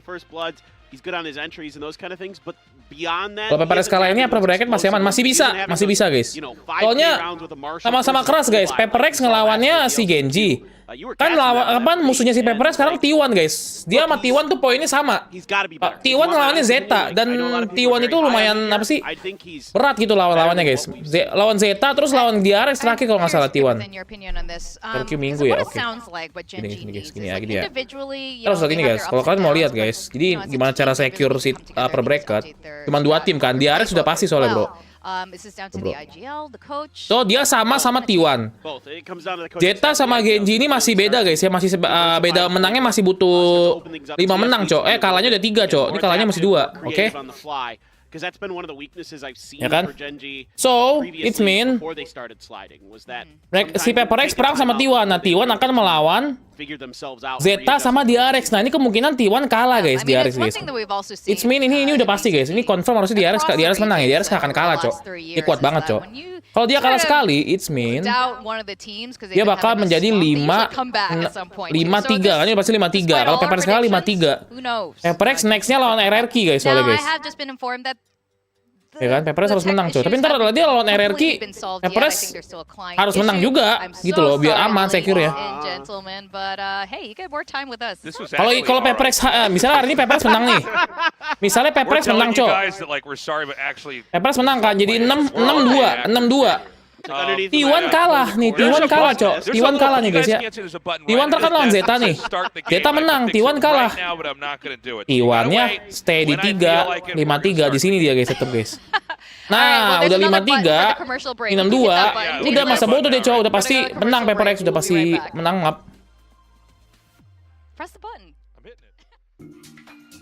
first bloods. He's good on his entries and those kind of things, but beyond that, kalau PPRX kali ini upper bracket masih aman, masih bisa, guys. Soalnya sama-sama keras, guys. PPRX ngelawannya si GenG. Kan musuhnya si PPRX sekarang T1, guys. Dia sama T1 tuh poinnya sama. T1 ngelawannya Zeta, dan T1 itu lumayan berat gitu lawannya, guys. Lawan Zeta terus lawan DRX terakhir kalau nggak salah T1. RQ minggu ya, oke. Gini ya. Terus ini, guys, kalau kalian mau lihat, guys, jadi gimana cara secure si upper bracket? Cuma 2 tim kan, DRX sudah pasti soalnya, bro. So dia sama T1. Zeta sama GenG ini masih beda, guys ya, masih beda menangnya, masih butuh 5 menang, Cok. Kalahnya udah 3, Cok. Ini kalahnya masih 2, oke? Because that's been one of the weaknesses I've seen Ya kan? for GenG So, it previously mean before they started sliding was that si Paperrex perang sama T1. Nah, T1 akan melawan figure themselves out. Zeta sama DRX. Nah, ini kemungkinan T1 kalah guys, I mean, DRX it's one guys. thing that we've also seen, It's mean ini udah pasti guys. Ini confirm harusnya DRX menang ya. DRX nggak akan kalah, Cok. Dia kuat banget, Cok. Kalau dia kalah sekali, it's mean dia bakal menjadi 5-3 kan, ini pasti 5-3. Kalau Paperrex kalah 5-3. Paperrex next-nya lawan RRQ guys, soalnya guys. Ya kan, Paperrex harus menang, Cok. Tapi ntar dia lawan RRQ, Paperrex harus menang juga, gitu loh, biar aman, secure ya. Kalau Paperrex, misalnya hari ini Paperrex menang nih. Misalnya Paperrex menang, Cok. Paperrex menang kan, jadi 6-2. T1 kalah nih, T1 kalah, Cok. T1 kalah nih guys ya. T1 terkan lawan Zeta nih. Zeta menang, T1 kalah. T1-nya stay di 3, 5-3 di sini dia guys, tetap guys. Nah, udah 5-3, 6-2, udah masa bodoh deh, Cok. Udah pasti menang Paperrex, udah pasti menang ngap.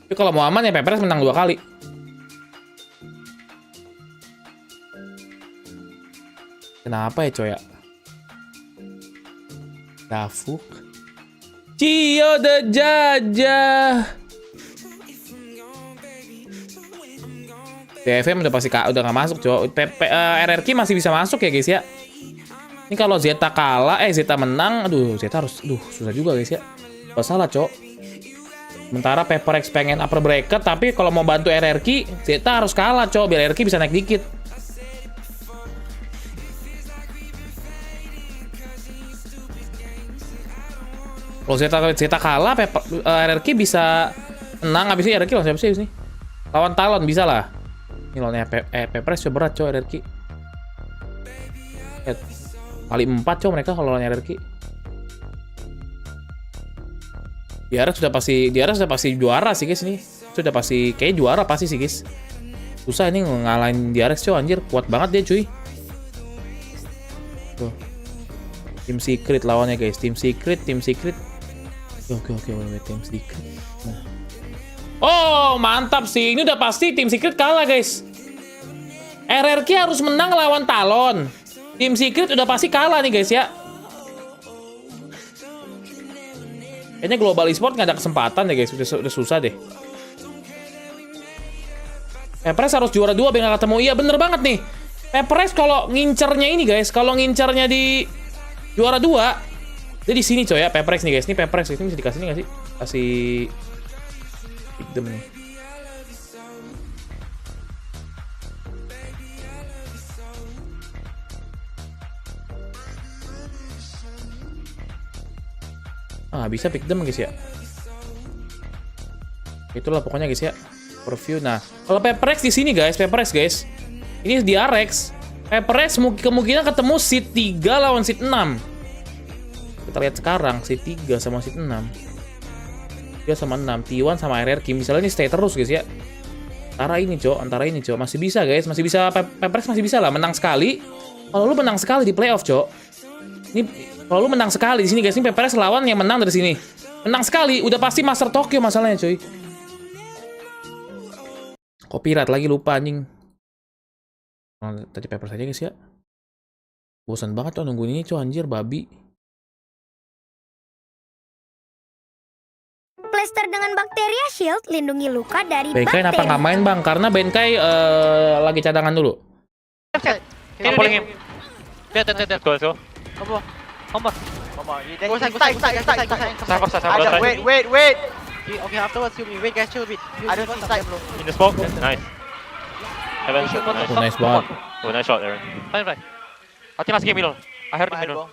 Tapi kalau mau aman ya Paperrex menang 2 kali. Kenapa ya, Coy ya? Dafuk. Cio de Djaja. DFM udah pasti udah nggak masuk, Cok. RRQ masih bisa masuk ya, guys ya. Ini kalau Zeta kalah, Zeta menang, aduh, Zeta harus, susah juga, guys ya. Gak salah, Cok. Sementara Paperrex pengen upper bracket, tapi kalau mau bantu RRQ, Zeta harus kalah, Cok, biar RRQ bisa naik dikit. Kalau Zeta kalah, RRQ bisa menang. Abis ini RRQ lawan siapa sih abis ini? Lawan Talon bisa lah. Ini lawannya Paperrex berat, Cok, RRQ. Kali 4, Cok, mereka kalau lawan RRQ. DRX sudah pasti juara sih, guys, ini. Sudah pasti kayak juara pasti sih, guys. Susah ini ngalahin DRX, Cok, anjir. Kuat banget dia, cuy. Tuh. Tim Secret lawannya, guys. Tim Secret. Oke, Tim Secret. Nah. Oh, mantap sih. Ini udah pasti Tim Secret kalah, guys. RRQ harus menang lawan Talon. Tim Secret udah pasti kalah nih, guys, ya. Kayaknya Global Esport nggak ada kesempatan deh, guys. Udah susah deh. Paperrex harus juara 2 biar nggak ketemu. Iya, bener banget nih. Paperrex kalau ngincernya ini, guys. Kalau ngincernya di juara 2, dia di sini, coy ya. Paperrex nih, guys. Ini Paperrex ini bisa dikasih nih nggak sih? Kasih victim nih. Bisa pick them, guys ya. Itulah pokoknya, guys ya. Review. Nah, kalau Paperrex di sini, guys, guys. Ini DRX. Paperrex kemungkinan ketemu seed 3 lawan seed 6. Kita lihat sekarang seed 3 sama seed 6. 3 sama 6, T1 sama RRQ. Misalnya ini stay terus, guys ya. Antara ini, Cok. Masih bisa, guys. Masih bisa, Paperrex masih bisa lah menang sekali. Kalau lu menang sekali di playoff, Cok. Ini kalau lu menang sekali di sini, guys, ini Paperrex lawan yang menang dari sini. Menang sekali, udah pasti Master Tokyo masalahnya, cuy. Copyright lagi lupa, anjing. Tadi Paperrex aja, guys ya. Bosan banget, Cok, nungguin ini, Cok, anjir, babi. Plester dengan Bacteria Shield lindungi luka dari Benkai bakteri. kenapa nggak main, Bang? Karena Benkai lagi cadangan dulu. I'm pulling him. Dead. Go. Come on. Go side. Wait. Okay, afterwards heal me. Wait, guys, chill a bit. I don't see side, bro. In the smoke. Nice. Heaven. Nice banget. Oh, nice shot, Aaron. Fine. I think last game middle. I heard middle.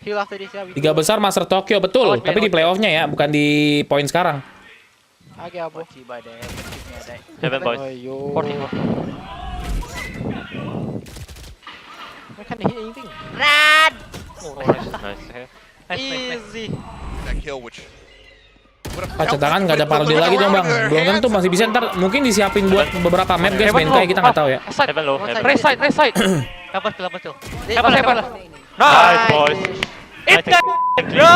Heal after this, ya. 3 besar Master Tokyo, betul. Tapi di playoffnya ya, bukan di poin sekarang. Okay, bro. Heaven, boys. 14. I can't hit anything. Rad. Nice. Easy. That kill, which Cadangan nggak ada parodi lagi dong, Bang. Belum tentu, masih bisa ntar mungkin disiapin buat beberapa map, guys. Benkai kita nggak tahu ya. Heaven low. Race side. Cover still. Heaven. Nice, boys. It's that. Yo.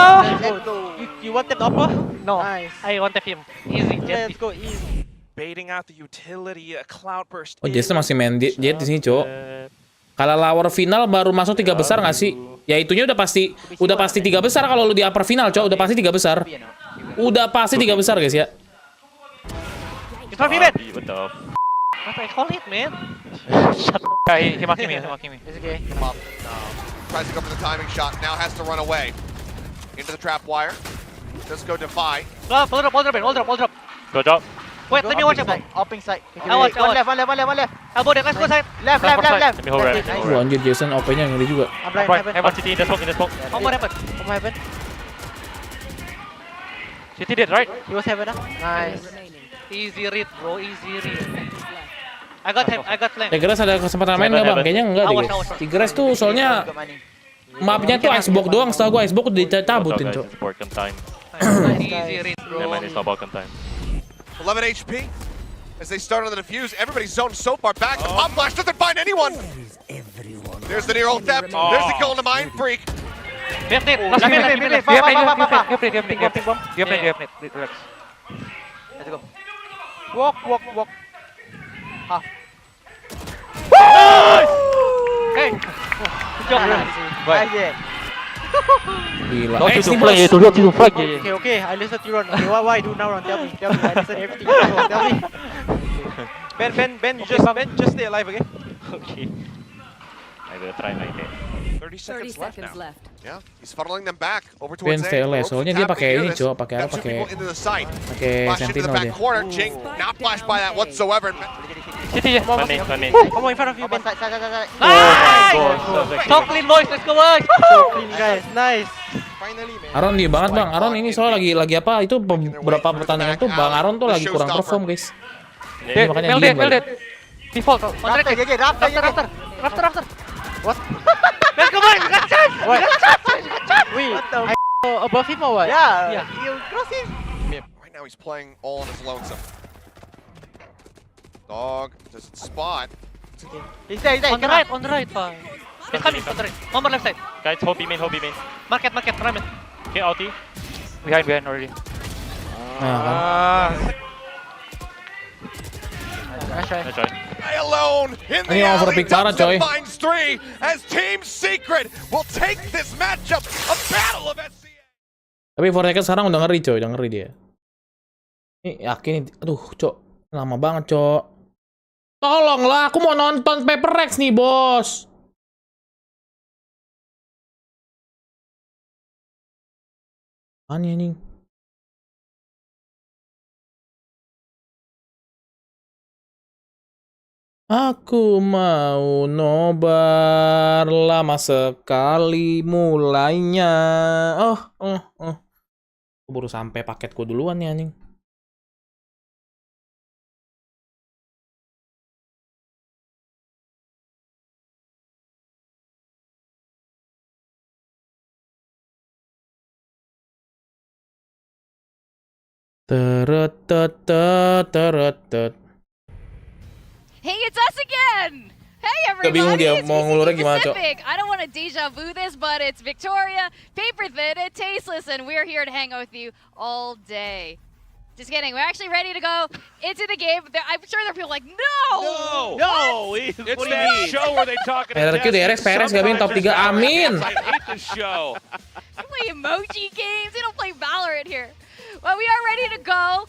You want that upper? No. Nice. I want him. Easy. Let's go easy. baiting out the utility, a cloudburst. Oh, Jester masih main Jet di sini, Cok. Kalau lower final baru masuk 3 besar nggak sih? Ya itunya udah pasti 3 besar kalau lu di upper final, Cok. Udah pasti 3 besar. Udah pasti 3 besar, guys ya. It's for me, man. What the What I call it, man? Shut up. He mocking me, It's okay. Tries to go for the timing shot. Now has to run away. Into the trap wire. Let's go defy. Wall drop, wall drop. Go drop. Wait, let me watch elbow. Opening side. I watch. One left. Elbow there, let's go side. Left. Let me hold right. Wah, anjir Jason OP-nya ngeri juga. I'm blind. Right, have one CT in the smoke, One more heaven. CT dead, right? He was heaven. Nice. Easy read, bro. Easy read. I got flank. Tigres ada kesempatan main nggak, Bang? Kayaknya enggak deh, guys. Tigres tuh soalnya mapnya tuh icebox doang. Setelah gua icebox udah dicabutin, Cok. It's Balkan time. Easy read, bro. Never mind, it's not Balkan time. 11 HP. As they start on the defuse, everybody's zoned so far back. The pop flash doesn't find anyone. There's the near ult depth. There's the kill on the Mind Freak. We have net. Last Left, minute. left. You have net, relax. Let's go. Walk. Half. Hey. Good job. Yeah. Gila. Don't X you nih, flag, bos. don't you flag, yeah. Okay. I listen to you, Ron. Okay, what I do now, Ron? Tell me. I listen everything. Tell me. Ben, just stay alive, okay? Okay. I will try my best. 30 seconds left now. Yeah, he's funneling them back over Ben towards stay A. alive. Ropes Soalnya are dia tapping pakai near ini, this. Cok. Pakai apa? Capture people into the side. Pakai Flash into the sentinel back dia. corner. Jing not flashed by that whatsoever. CT, yeah. One main. Come on, in front of you, Ben. Side. Nice! Top clean, boys. Let's go, boys. Clean, guys. Nice. Finally, man. Aron dia banget, Bang. Aron ini soal lagi apa? Itu beberapa pertandingan tuh Bang Aron tuh lagi kurang perform, guys. Dead, makanya Mel diem dead. Default. Rafter, JJ, Rafter. What? Let's go, boys. We got chance. Wait, above him or what? Yeah. You cross him. Right now he's playing all on his lonesome. Dog doesn't spot. He's there. On the right, pa. He's coming on the right. One more left side. Guys, hold B main. Market, ramen. Okay, ulti. Behind already. Nah, kan. Nice try. Play alone in the Ini alley. overpick parah, coy. Dubstep finds 3 as Team Secret will take this matchup, a battle of SCA. Tapi Forsaken sekarang udah ngeri, coy. Udah ngeri dia. Ini yakin nih. Aduh, Cok. Lama banget, Cok. Tolonglah, aku mau nonton Paperrex nih, bos. Aneh nih. Aku mau nobar lama sekali mulainya. Oh. Aku baru sampai paketku duluan nih anjing. Teret. Hey, it's us again! Hey bingung everybody, dia it's mau ngulurnya gimana, Cok. Pacific. I don't want to deja vu this, but it's Victoria, paper thin, and tasteless, and we're here to hang out with you all day. Just kidding, we're actually ready to go into the game. I'm sure there are people like, no! It's that show where they talking to Perez gak main top 3, amin! I hate this show. They play emoji games, they don't play Valorant here. Well, we are ready to go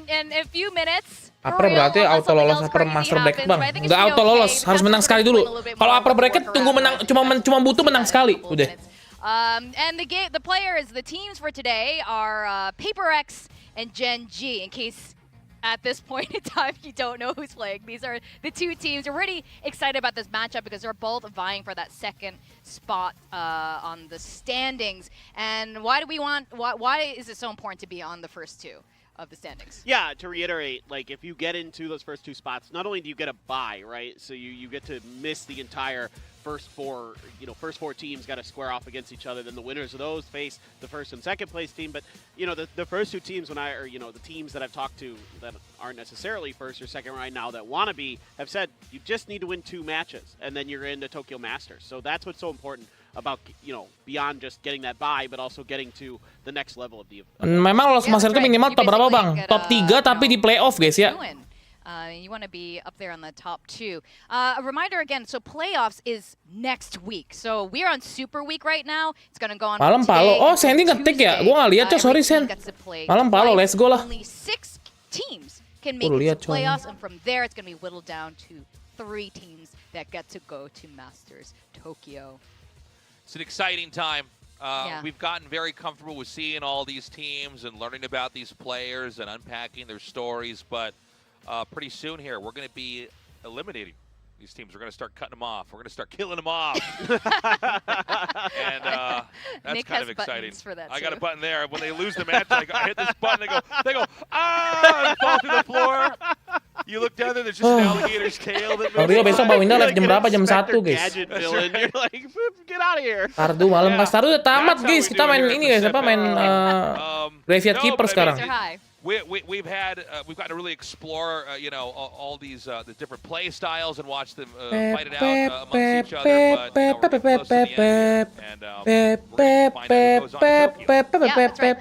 in a few minutes. Upper berarti auto lolos upper master bracket, Bang. Nggak auto lolos, harus menang sekali dulu. Kalau upper bracket tunggu menang, cuma butuh menang sekali, udah. And the players, the teams for today are Paperrex and GenG. In case at this point in time you don't know who's playing, these are the two teams. We're really excited about this matchup because they're both vying for that second spot on the standings. And why is it so important to be on the first two of the standings? Yeah, to reiterate, like if you get into those first 2 spots, not only do you get a bye, right? So you get to miss the entire first four teams got to square off against each other. Then the winners of those face the first and second place team. But the first 2 teams the teams that I've talked to that aren't necessarily first or second right now that want to be have said you just need to win 2 matches and then you're into Tokyo Masters. So that's what's so important about beyond just getting that buy, but also getting to the next level of the. Memang lolos master itu minimal top berapa bang? Top 3 tapi di playoff guys ya. You want to be up there on the top 2. A reminder again, so playoffs is next week. So we're on Super Week right now. It's going to go on Malam Palo. Oh, Sandy ngetik ya? Gua nggak lihat, Cok. Sorry, Sen. Malam Palo, let's go lah. Only 6 teams can make it to playoffs, and from there it's going to be whittled down to 3 teams that get to go to Masters Tokyo. It's an exciting time. We've gotten very comfortable with seeing all these teams and learning about these players and unpacking their stories, but pretty soon here, we're going to be eliminating these teams. We're going to start cutting them off. We're going to start killing them off. And that's Nick kind has of exciting. For that I got a too. button there. When they lose the match, I hit this button. They go, ah! And fall to the floor. You look down there, there's just an alligator's tail. That Rio besok Bang Winda live jam berapa? Jam 1 guys. Gadget villain. You're like, get out of here. Kardu malam pas Kardu udah tamat guys. Kita main ini guys, apa main Graveyard Keeper sekarang. We've gotten to really explore, all these the different play styles and watch them fight it out amongst each other. But we're close to the end here, and we're going to find out what goes on in Tokyo. Yeah, that's right.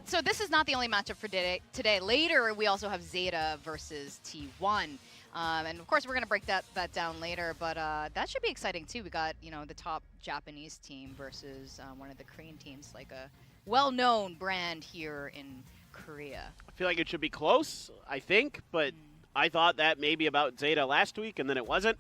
So this is not the only matchup for today. Later, we also have Zeta versus T1. And of course, we're going to break that down later, but that should be exciting too. We got, the top Japanese team versus one of the Korean teams, like a well-known brand here in Korea. I feel like it should be close, I think, but I thought that maybe about Zeta last week, and then it wasn't.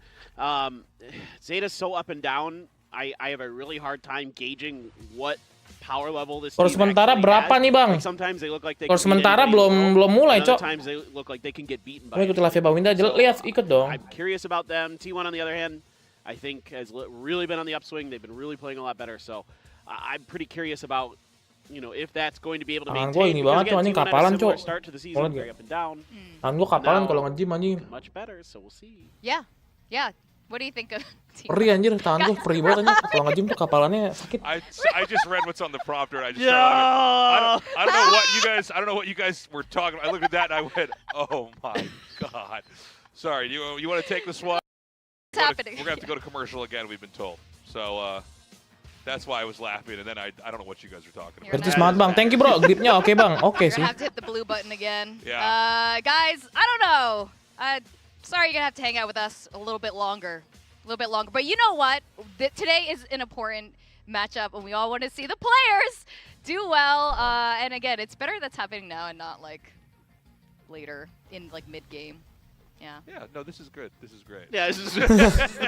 Zeta's so up and down. I have a really hard time gauging what power level this team sementara berapa has. nih bang? Like sometimes they look like they sementara belum mulai, Cok. Sometimes they look like they can get beaten by. Ikut live Bang Winda, lihat ikut dong. I'm curious about them. T1 on the other hand, I think has really been on the upswing. They've been really playing a lot better. So I'm pretty curious about if that's going to be able to maintain. Ini banget tuh anjing kapalan, Cok. Start to the season, very up and down. Gua kapalan kalau nge-gym anjing. Much better, so we'll see. Yeah. What do you think of Free anjir, tangan gua free banget anjing. Kalau nge-gym tuh kapalannya sakit. I just read what's on the prompter. I just I don't know what you guys were talking about. I looked at that and I went, oh my god. Sorry, you want to take this one? What's happening? We're gonna have to go to commercial again. We've been told. So that's why I was laughing, and then I don't know what you guys were talking about. Berarti semangat bang, thank you bro, gripnya oke bang, oke You're sih. gonna have to hit the blue button again. Yeah. Guys, I don't know. Sorry, you're gonna have to hang out with us a little bit longer. But you know what? Today is an important matchup, and we all want to see the players do well. And again, it's better that's happening now and not like later in like mid game. Yeah. Yeah, no, this is good. This is great. Yeah, this is the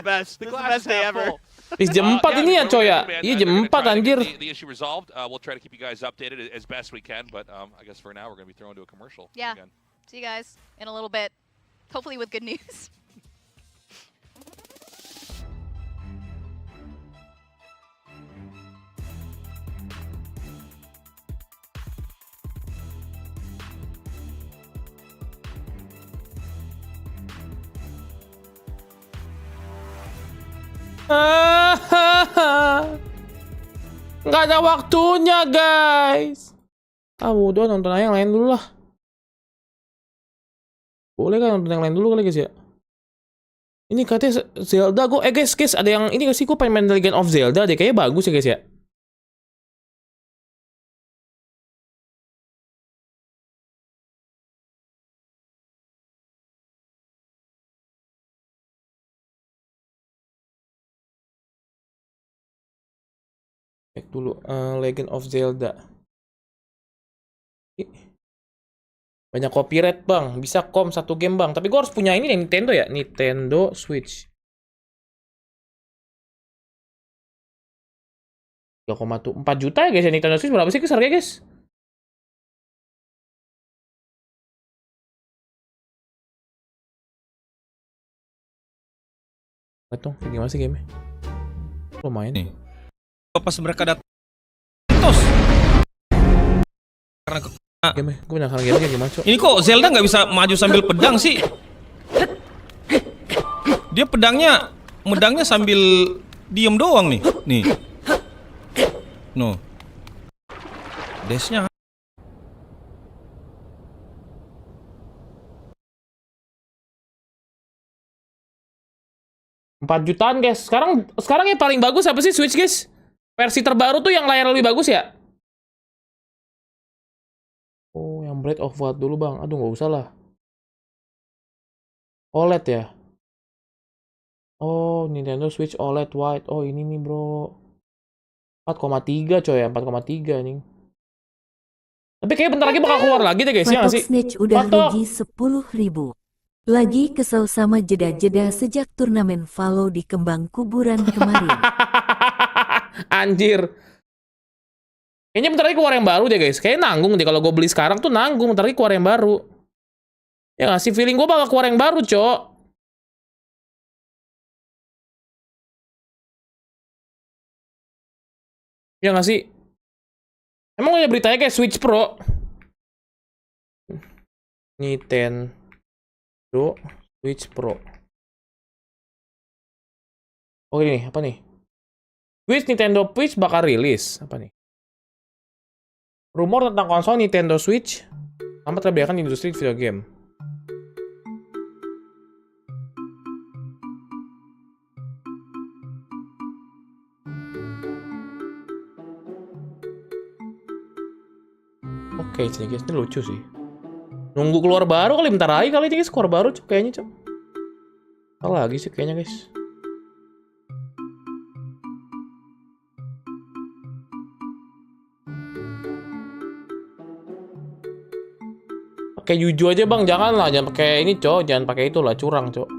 best. This is the best day ever. Jam 4 ini ya, coy ya. Iya jam 4 anjir. The issue resolved. We'll try to keep you guys updated as best we can, but I guess for now we're going to be thrown to a commercial. Yeah. Again. See you guys in a little bit. Hopefully with good news. Nggak ada waktunya guys. Udah nonton aja yang lain dulu lah. Boleh kan nonton yang lain dulu kali guys ya. Ini katanya Zelda gue, guys ada yang ini gak sih, gue pengen main Legend of Zelda deh, kayaknya bagus ya guys ya. Cek dulu Legend of Zelda. Banyak copyright bang, bisa satu game bang. Tapi gue harus punya ini Nintendo ya, Nintendo Switch. 3,4 juta ya guys ya, Nintendo Switch berapa sih guys harganya guys? Betul, gimana sih game-nya? Lumayan nih. Pas mereka datang terus karena game gue punya hal game gimana cok? Ini kok Zelda nggak bisa maju sambil pedang sih? Dia medangnya sambil diem doang nih. No. Dashnya 4 jutaan guys. Sekarang yang paling bagus apa sih Switch guys? Versi terbaru tuh yang layar lebih bagus ya? Oh, yang Breath of Wild dulu bang. Aduh, nggak usah lah. OLED ya? Oh, Nintendo Switch OLED White. Oh, ini nih bro. 4,3 coy ya, 4,3 nih. Tapi kayak bentar lagi bakal keluar lagi deh guys, ya nggak sih? Snatch udah rugi 10.000. Lagi kesel sama jeda-jeda sejak turnamen follow di kembang kuburan kemarin. Anjir. Kayaknya bentar lagi keluar yang baru deh guys. Kayaknya nanggung deh kalau gue beli sekarang tuh nanggung. Bentar lagi keluar yang baru. Ya nggak sih, feeling gue bakal keluar yang baru, cok. Ya nggak sih? Emang ada beritanya kayak Switch Pro? Nintendo Switch Pro. Oh ini apa nih? Nintendo Switch bakal rilis. Apa nih? Rumor tentang konsol Nintendo Switch amat terbiakan di industri video game. Oke, ini guys, ini lucu sih. Nunggu keluar baru kali, bentar lagi kali ini guys, keluar baru kayaknya, cok. Salah lagi sih kayaknya guys. Pakai Yuju aja bang, jangan lah, jangan pakai ini cok, jangan pakai itu lah, curang cok.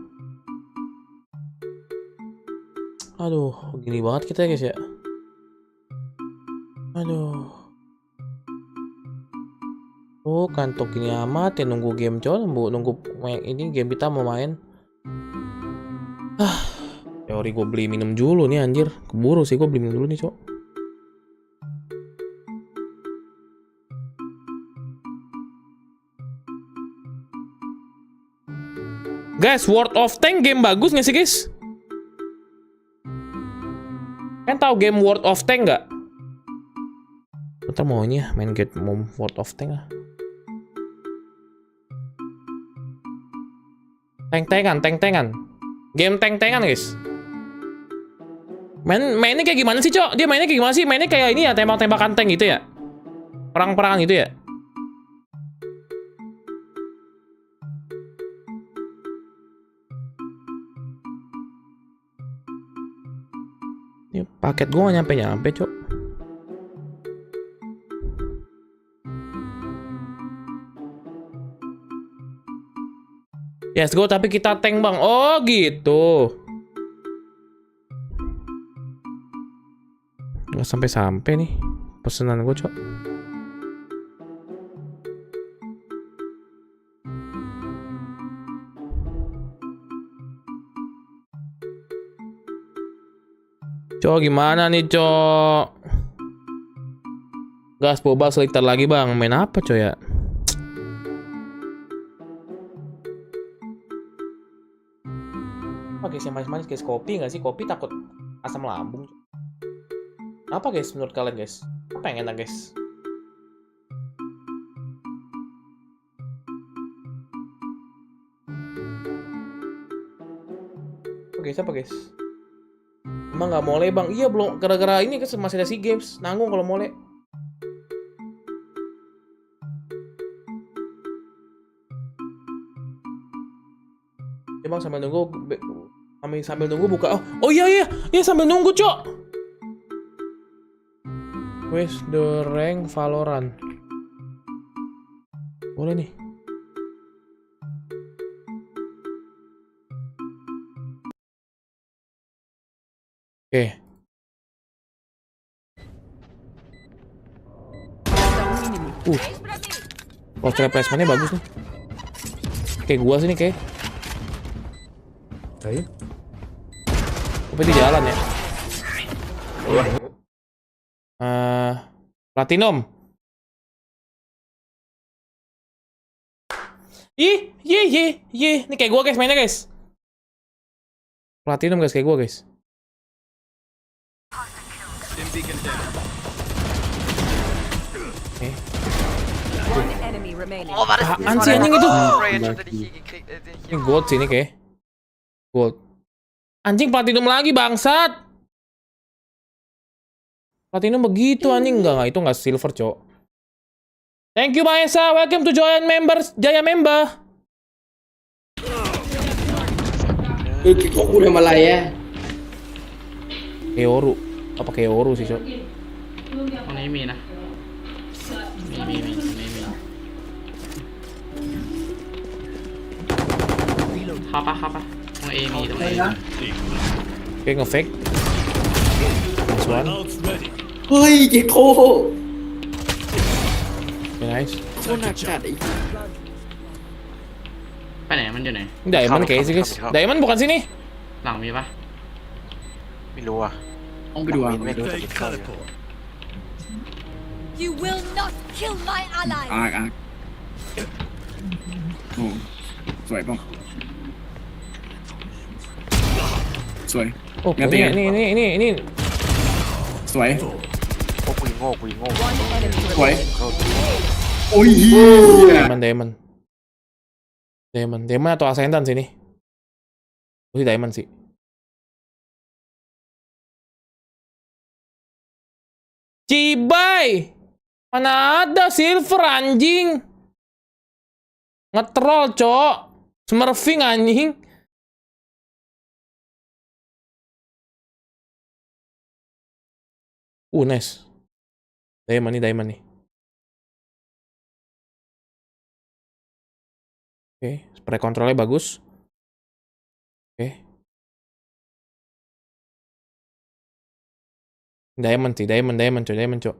Aduh, gini banget kita guys ya. Aduh. Oh, kantuk ini amat ya, nunggu game cok, nunggu main ini game kita mau main. Teori gue beli minum dulu nih anjir, keburu sih gue beli minum dulu nih cok. Guys, World of Tank game bagus nggak sih guys? Kan tahu game World of Tank nggak? Bentar mau ini ya, main game World of Tank lah. Tank-tankan. Game tank-tankan guys. Mainnya kayak gimana sih cok? Dia mainnya kayak gimana sih? Mainnya kayak ini ya, tembak-tembakan tank gitu ya? Perang-perangan gitu ya? Ini paket gue gak nyampe-nyampe cok. Yes go, tapi kita tank bang. Oh gitu. Gak sampai-sampai nih pesanan gue cok. Cok gimana nih cok? Gas boba seliter lagi bang. Main apa cok ya? Apa guys yang manis-manis guys? Kopi nggak sih? Kopi takut asam lambung. Apa guys menurut kalian guys? Apa yang enak guys? Apa guys? Emang nggak mole bang? Iya belum, gara-gara ini kan masih ada SEA Games. Nanggung kalau mole. Ya bang sambil nunggu buka. Oh iya sambil nunggu cok. Where's the rank Valorant? Boleh nih. Oke. Poster placementnya bagus nih. Kayak gua sih nih kayak. Ayo. Tapi di jalan ya. Platinum. Ih, ye. Ini kayak gua guys mainnya guys. Platinum guys kayak gua guys. Apaan sih anjing itu? Ini gold sih ini kayak. Gold. Anjing platinum lagi bangsat. Platinum begitu anjing. Enggak, itu enggak silver, Cok. Thank you, Maesa. Welcome to join members, Jaya member. Kok udah malah ya? Keoru. Apa Keoru sih, Cok? Ini nah. Ini. Apa? Ini. Oke, nge-fake. Nice one. Ôi, cái cô. Okay, nice. Cô nạc chặt ý. Phảiมันอยู่ไหน Diamond kayak sih, guys. Diamond bukan sini. หลังมีปะ ไม่รู้อ่ะ ต้องไปดูอ่ะ ไม่รู้จะกินข้าวอยู่ You will not kill my ally อ่ะโอ้สวยป่ะสวย Oh, ini. สวย โอ้กูยิงโง่ สวยโอ้ยเหี้ย Diamond atau Ascendant sini? Oh, Diamond sih. Cibai! Mana ada silver anjing? Ngetrol, Cok. Smurfing anjing. Nice. Diamond nih. Oke, spray kontrolnya bagus. Oke. Diamond, Cok.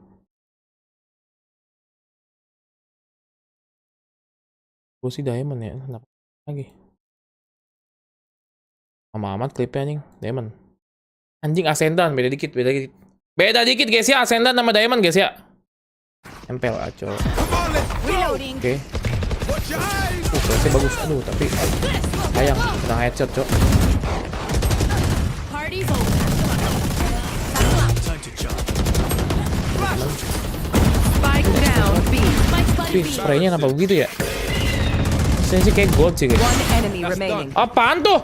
Gue sih Diamond ya, kenapa lagi? Amat klipnya anjing, Diamond. Anjing Ascendant, beda dikit. Beda dikit guys ya, Ascendant sama Diamond guys ya. Tempel aja. Oke. Flashnya bagus, aduh tapi sayang, kena headshot, Cok. Tapi spraynya kenapa begitu ya? Saya sih kayak gold sih guys. Apaan tuh?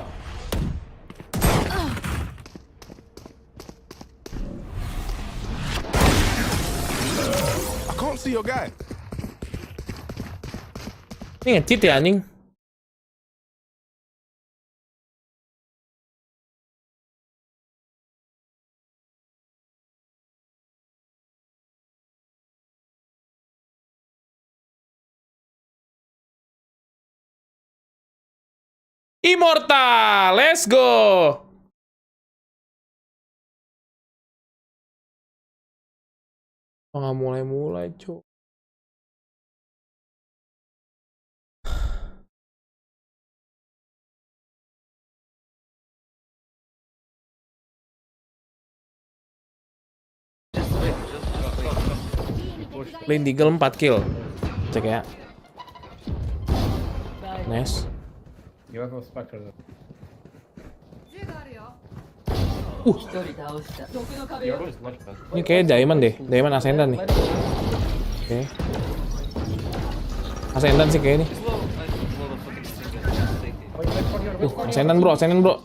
Ini nge-cheat ya anjing. Immortal, let's go. Nggak mulai-mulai, Cuk. Lane Deagle 4 kill. Cek ya. Nice. Ini kayak Diamond deh. Diamond Ascendant nih. Oke. Ascendant sih kayak ini. Ascendant bro. Ascendant.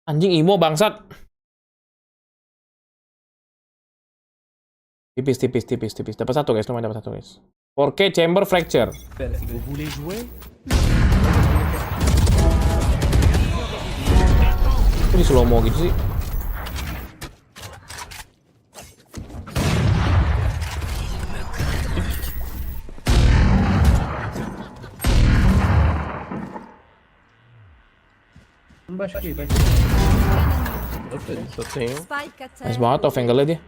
Anjing Imo bangsat. Tipis. Dapat satu guys, lumayan dapat satu guys. 4K chamber fracture. Kok di slow mo gitu sih? Nice banget off angle-nya dia.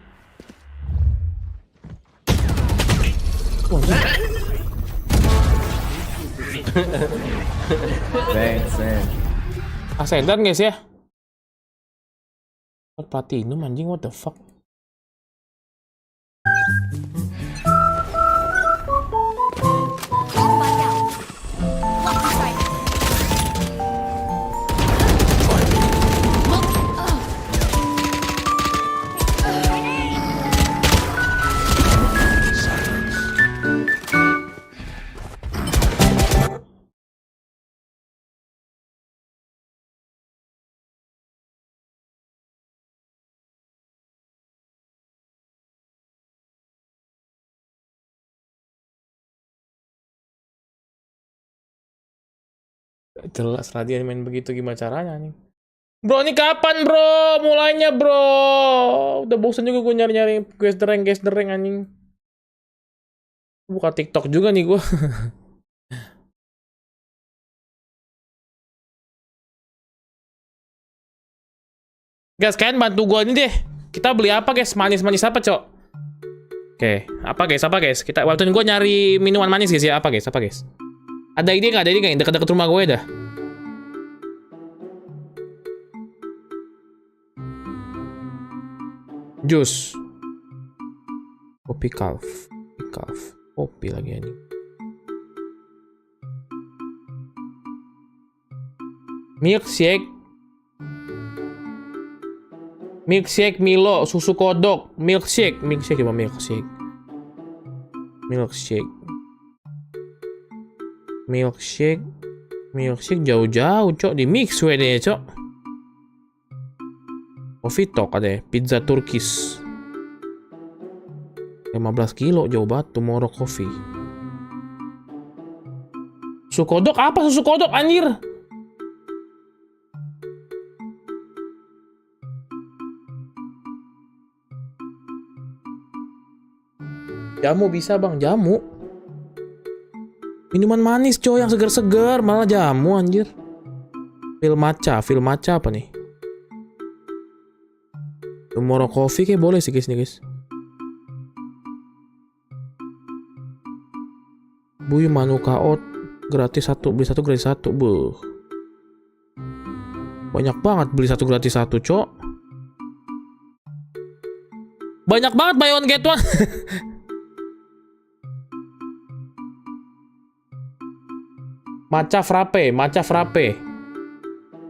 Ascendant guys ya. Platinum anjing, what the fuck. Gak jelas Radian main begitu gimana caranya nih. Bro, ini kapan bro? Mulainya bro. Udah bosan juga gue nyari-nyari guys dereng anjing. Buka TikTok juga nih gue. Guys, kalian bantu gue ini deh. Kita beli apa guys? Manis-manis apa cok? Oke, apa guys? Kita waktu gue nyari minuman manis guys ya. Apa guys? Ada ide nggak? Yang dekat-dekat rumah gue dah. Jus. Kopi calf. Kopi lagi ini. Milkshake Milo, susu kodok, milkshake jauh-jauh cok, di mix deh cok. Coffee talk ada, pizza Turkish 15 kilo, jauh banget, tomorrow coffee. Susu kodok apa susu kodok anjir? Jamu bisa bang, jamu. Minuman manis coy yang segar-segar, malah jamu anjir. Feel matcha apa nih? Tomorrow coffee kayak boleh sih guys nih guys. Buy Manuka Oat gratis 1, beli 1 gratis 1. Buh. Banyak banget beli 1 gratis 1 cok. Banyak banget buy one get one. Matcha frappe.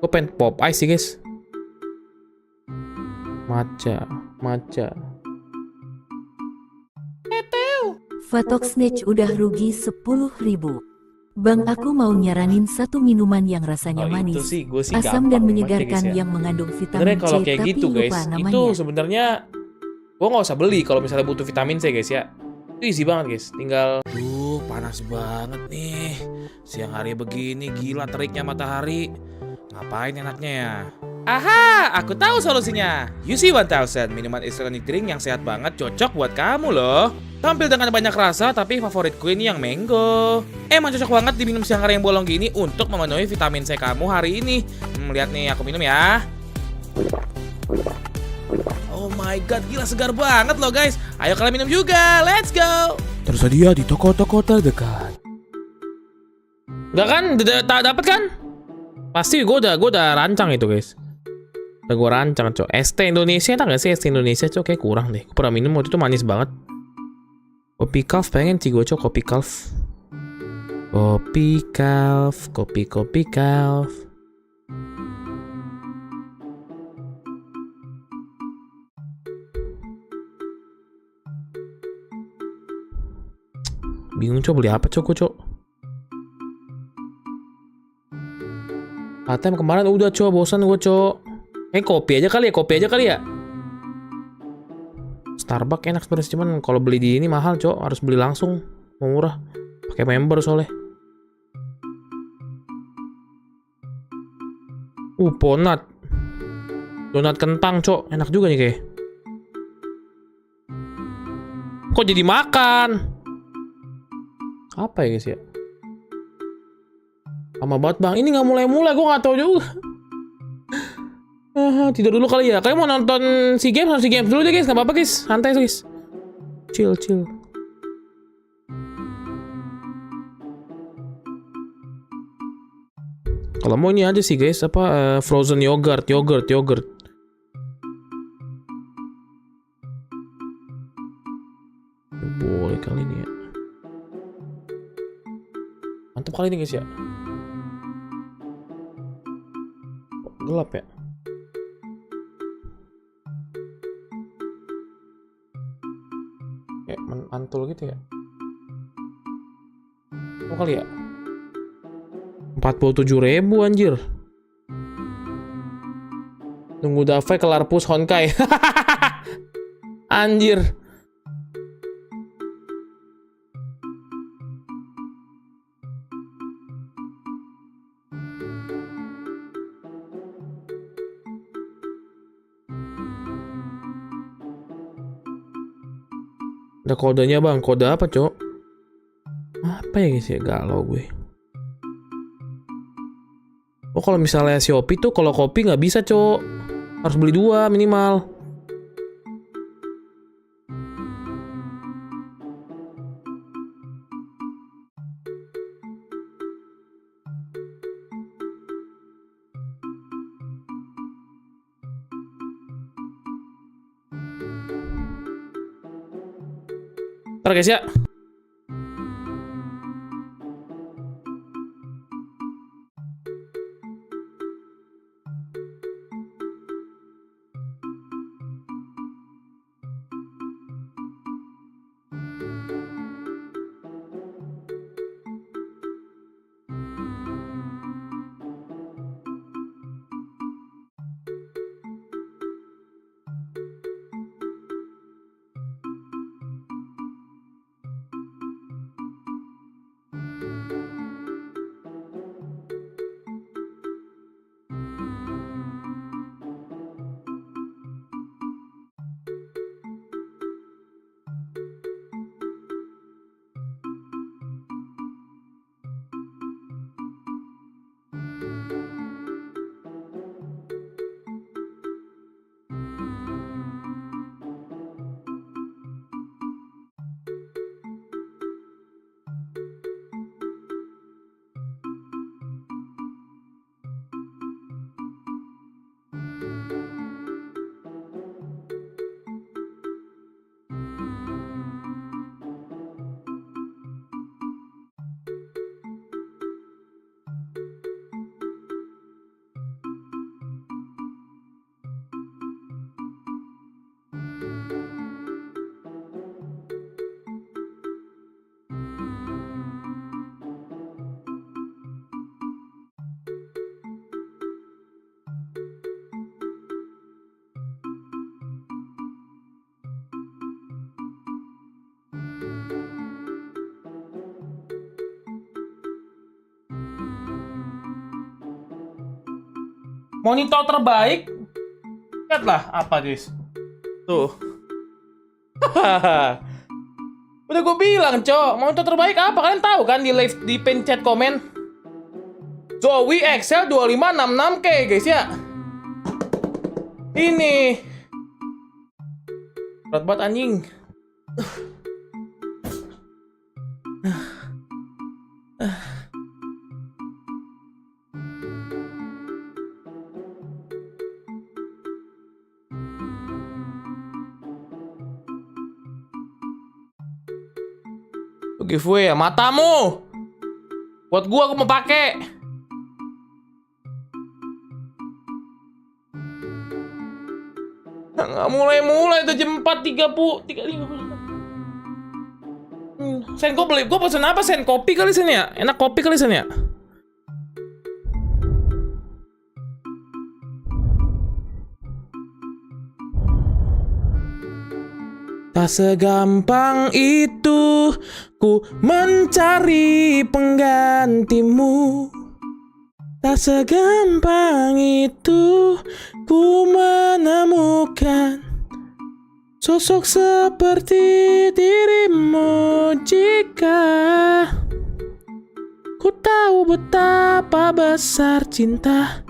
Gue pengen pop ice sih guys. Matcha. Fatok Snatch udah rugi 10.000. Bang, aku mau nyaranin satu minuman yang rasanya manis, asam dan menyegarkan ya. yang mengandung Sebenarnya vitamin C, kalau kayak tapi gitu guys, lupa namanya. itu sebenarnya gue nggak usah beli kalau misalnya butuh vitamin C guys ya. Itu easy banget guys, tinggal. Panas banget nih. Siang hari begini gila teriknya matahari. Ngapain enaknya ya? Aha, aku tahu solusinya. UC 1000, minuman islamic drink yang sehat banget, cocok buat kamu loh. Tampil dengan banyak rasa, tapi favoritku ini yang mango. Emang cocok banget diminum siang hari yang bolong gini untuk memenuhi vitamin C kamu hari ini. Lihat nih, aku minum ya. Oh my god, gila segar banget loh guys. Ayo kalian minum juga, let's go. Tersedia di toko-toko terdekat. Udah kan? Dapat kan? Pasti gue udah rancang itu guys. Udah gue rancang cok. ST Indonesia tak gak sih ST Indonesia cok? Kayak kurang deh. Gue pernah minum waktu itu manis banget. Kopi calf pengen sih gue cok. Kopi calf. Kopi calf. Bingung cok beli apa cok gue cok. ATM kemarin udah cok, bosan gue cok. Kopi aja kali ya. Starbucks enak sebenarnya, cuman kalau beli di ini mahal cok, harus beli langsung, mau murah. Pakai member soalnya. Ponat. Donat kentang cok, enak juga nih kayak. Kok jadi makan? Apa ya guys ya? Lama banget bang, ini nggak mulai-mulai, gue nggak tahu juga. Tidur dulu kali ya. Kalian mau nonton SEA Games dulu deh guys, nggak apa-apa guys, santai guys. Chill. Kalau mau ini aja sih guys, apa frozen yogurt. Boleh kali ini ya. Mantap kali ini guys ya. Gelap ya. Kayak mantul gitu ya. Oh kali ya. 47.000 anjir. Nunggu Dave kelar push Honkai. Anjir. Ada kodenya bang, kode apa cok? Apa ya guys ya, galau gue. Oh kalau misalnya Shopee tuh kalau kopi nggak bisa cok, harus beli 2 minimal. Ntar guys ya. Monitor terbaik? Lihatlah apa guys. Tuh. Udah gue bilang cok, monitor terbaik apa? Kalian tahu kan di live di pin chat komen. ZOWIE XL 2566K guys ya. Ini. Berat banget anjing. Giveaway ya, matamu. Buat gua mau pakai. Nggak mulai itu jam 4.30. Sen gua beli, gua pesen apa sen? Kopi kali sen ya? Enak kopi kali sen ya? Tak segampang itu ku mencari penggantimu. Tak segampang itu ku menemukan sosok seperti dirimu. Jika ku tahu betapa besar cinta.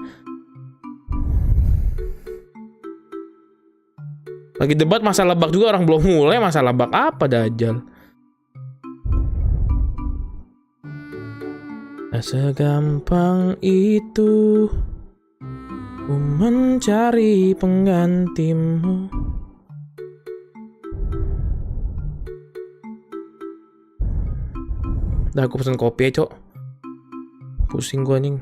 Lagi debat masa lebak juga, orang belum mulai, masa lebak apa Dajjal. Tak segampang itu ku mencari penggantimu. Dah aku pesen kopi ya cok. Pusing gua anjing.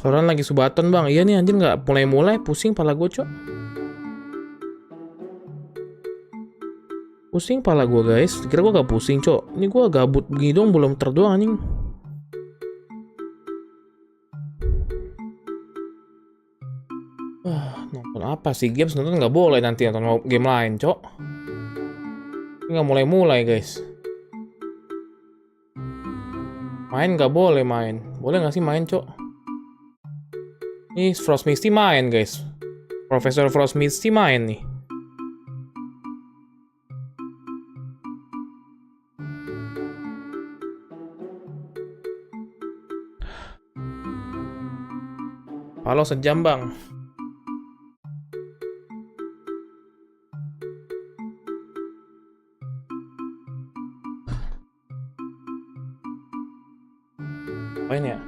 Orang lagi subaton bang. Iya nih anjir nggak mulai-mulai, pusing pala gue cok. Pusing pala gue guys. Kira gue gak pusing cok. Ini gue gabut begini dong, belum terdoang anjing. Nonton apa sih games? Nonton nggak boleh nanti nonton game lain cok. Nggak mulai-mulai guys. Main nggak boleh main. Boleh nggak sih main, Cok? Ini Frost Misty main guys. Profesor Frost Misty main nih. Halo sejam bang. Apain ya?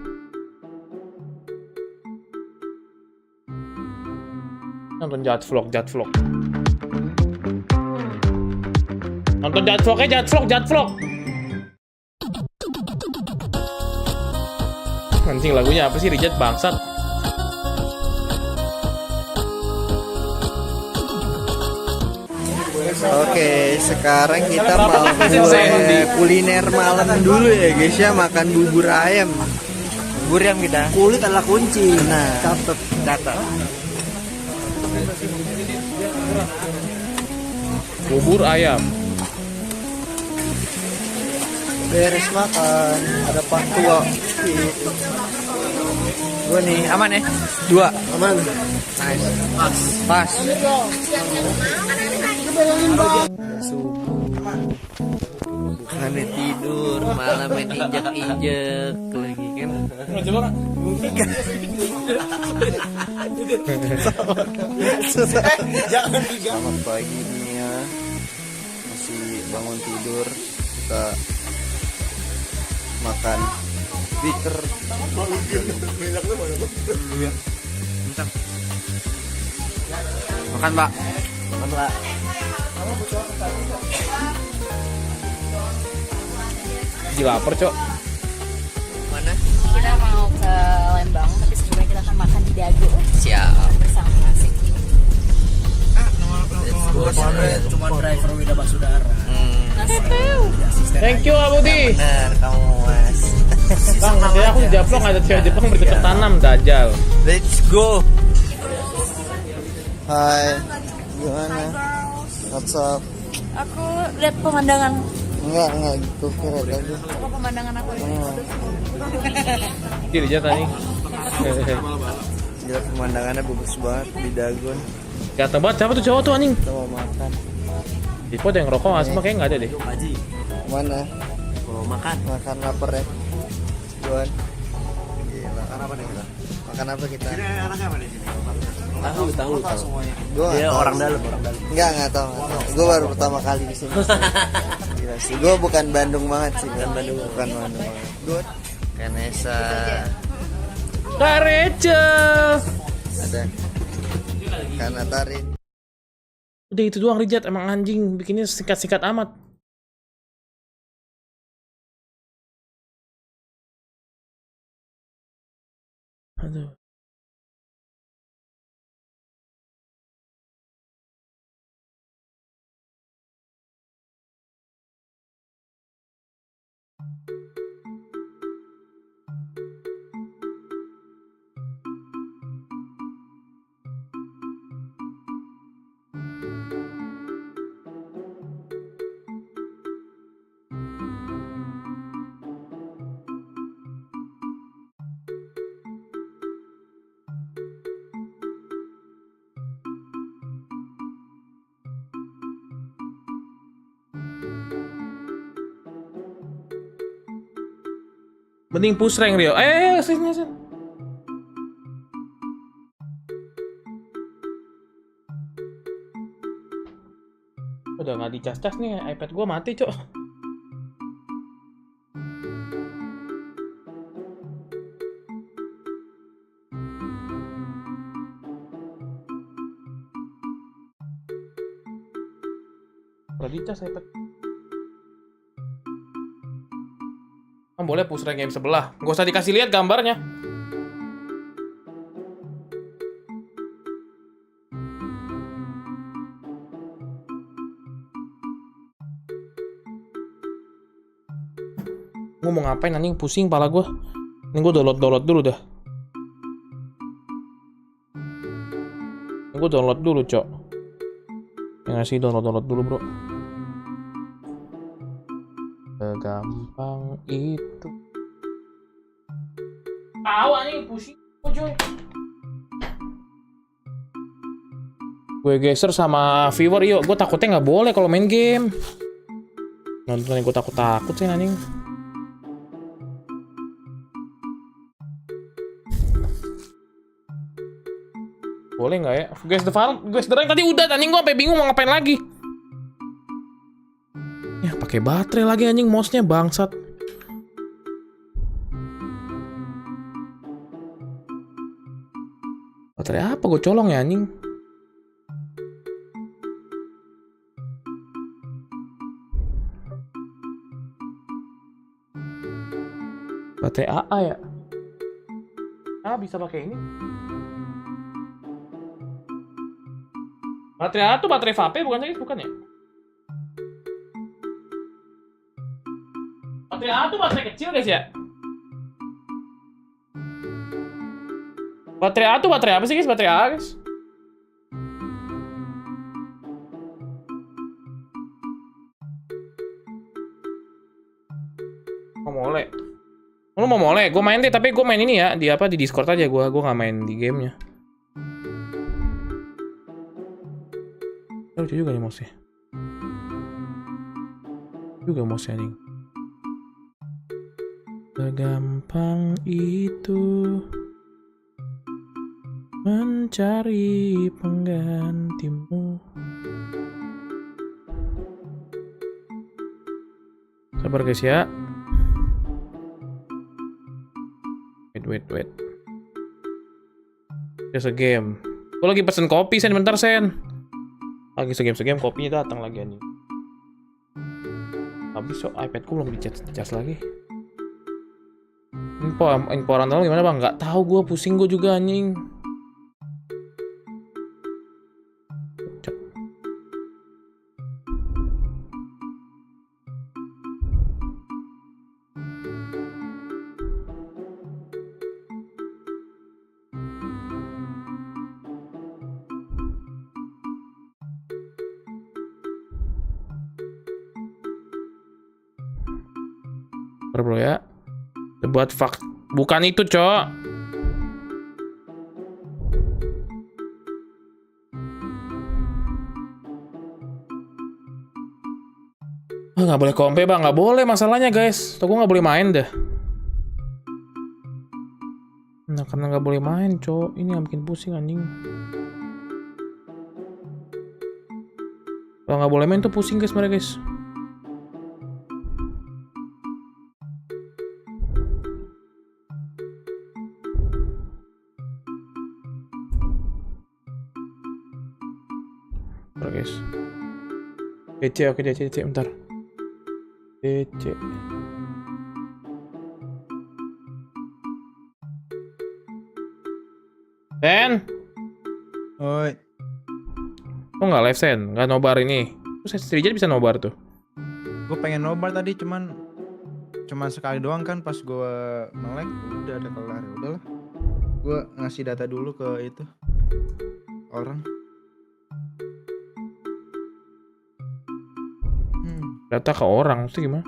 Nonton Jat Vlog. Nonton Jat Vlog. Anjing lagunya apa sih Rijat bangsat? Oke, sekarang kita mau kuliner malam dulu ya guys ya, makan bubur ayam. Bubur ayam kita. Kulit adalah kunci. Nah, catat. Bubur ayam. Beres makan, ada Pak Tua. Gua nih, aman ya? 2. Aman. Nice. Pas. Bukannya tidur, malah main injek lagi kan. Selamat pagi nih ya. Masih bangun tidur, kita makan bitter. Makan Pak. Gila lapar, Cok. Mana? Kita mau ke Lembang, tapi sebelumnya kita akan makan di Dago. Siap. Bersama nasi. Cuma driver Wida Basudara. Thank you Abudi. Benar kamu Mas. Bang, nanti aku di Japlo nggak ada cewek Jepang bercocok tanam, Dajjal. Let's go. Hai, gimana? What's up? Aku lihat pemandangan. Enggak gitu kira tadi. Coba pemandangan aku. Jadi jatah nih. Gila pemandangannya bagus banget di Dagon. Ganteng banget, siapa tuh cowok tuh anjing? Kita mau makan. Di pot yang rokok asma kayaknya nggak ada deh. Mana? Mau makan lapar ya. Juan. Gila. Makan apa nih kita? Makan apa kita? Ini anaknya apa nih? Tahu semuanya. Dia orang dalam. Enggak tahu. Gue baru pertama kali di sini. Gila sih. Gue bukan Bandung banget sih. Bukan Bandung banget. Gue Kanesa. Kareca. Ada Kanatarin. Udah itu doang Rijat, emang anjing bikinnya singkat-singkat amat. Aduh. Mending push rank Rio. Sini. Udah nggak dicas-cas nih, iPad gua mati, Cok. Udah dicas iPad. Boleh push rank game sebelah. Gak usah dikasih lihat gambarnya. Gue mau ngapain anjing, pusing pala gue. Ini gue download dulu dah. Gue download dulu, Cok. Ya nggak sih, download dulu, bro. itu. Tahu anjing pusing coy. Gue geser sama viewer yuk. Gue takutnya nggak boleh kalau main game. Nontonnya gue takut sih anjing. Boleh nggak ya? Guys the farm, guys the rank tadi udah anjing, gue sampai bingung mau ngapain lagi. Ya pakai baterai lagi anjing, mouse-nya bangsat. Baterai apa gue colong ya anjing? Baterai AA ya? Ah bisa pakai ini. Baterai A tuh baterai vape bukan sih? Bukan ya? Baterai A tuh baterai kecil guys ya? Baterai A tuh baterai apa sih guys? Baterai A guys? Mau mole? Lu mau mole? Gue main deh, tapi gue main ini ya. Di apa? Di Discord aja gue nggak main di gamenya. Lucu juga nih mouse-nya. Juga mouse-nya anjing. Segampang itu mencari penggantimu. Sabar guys ya. Wait. Just a game. Gue lagi pesen kopi Sen, bentar Sen. Lagi segame kopinya datang lagi anjing. Habis so iPadku belum dicas lagi. Info orang dalam gimana bang? Nggak tahu gue, pusing gue juga anjing. Bro ya. Buat fak bukan itu, Cok. Nggak boleh kompe bang, nggak boleh masalahnya guys. Tuh gue nggak boleh main dah. Nah karena nggak boleh main, Cok. Ini yang bikin pusing anjing. Kalau nggak boleh main tuh pusing guys mereka guys. Guys. DC oke DC bentar. DC. Sen. Oi. Kok nggak live Sen? Nggak nobar ini. Terus Ryuji bisa nobar tuh. Gue pengen nobar tadi cuman sekali doang kan, pas gue nge-lag udah ada kelar, ya udahlah. Gue ngasih data dulu ke itu orang. Data ke orang, itu gimana?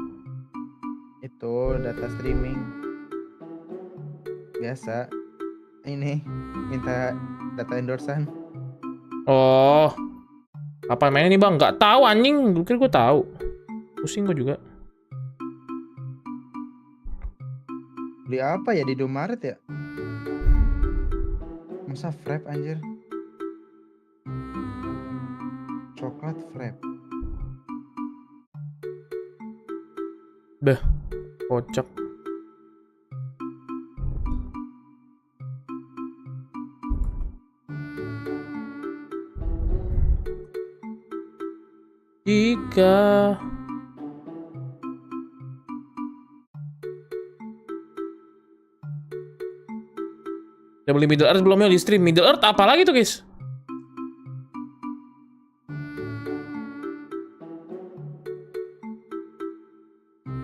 Itu data streaming. Biasa. Ini minta data endorsan. Oh. Kapan mainnya nih bang? Nggak tahu anjing. Gue kira gue tahu. Pusing gue juga. Beli apa ya di Indomaret ya? Masa frap anjir? Coklat frap. Beh, kocak. Jika udah beli Middle Earth belum ya di stream? Middle Earth apa lagi tuh guys?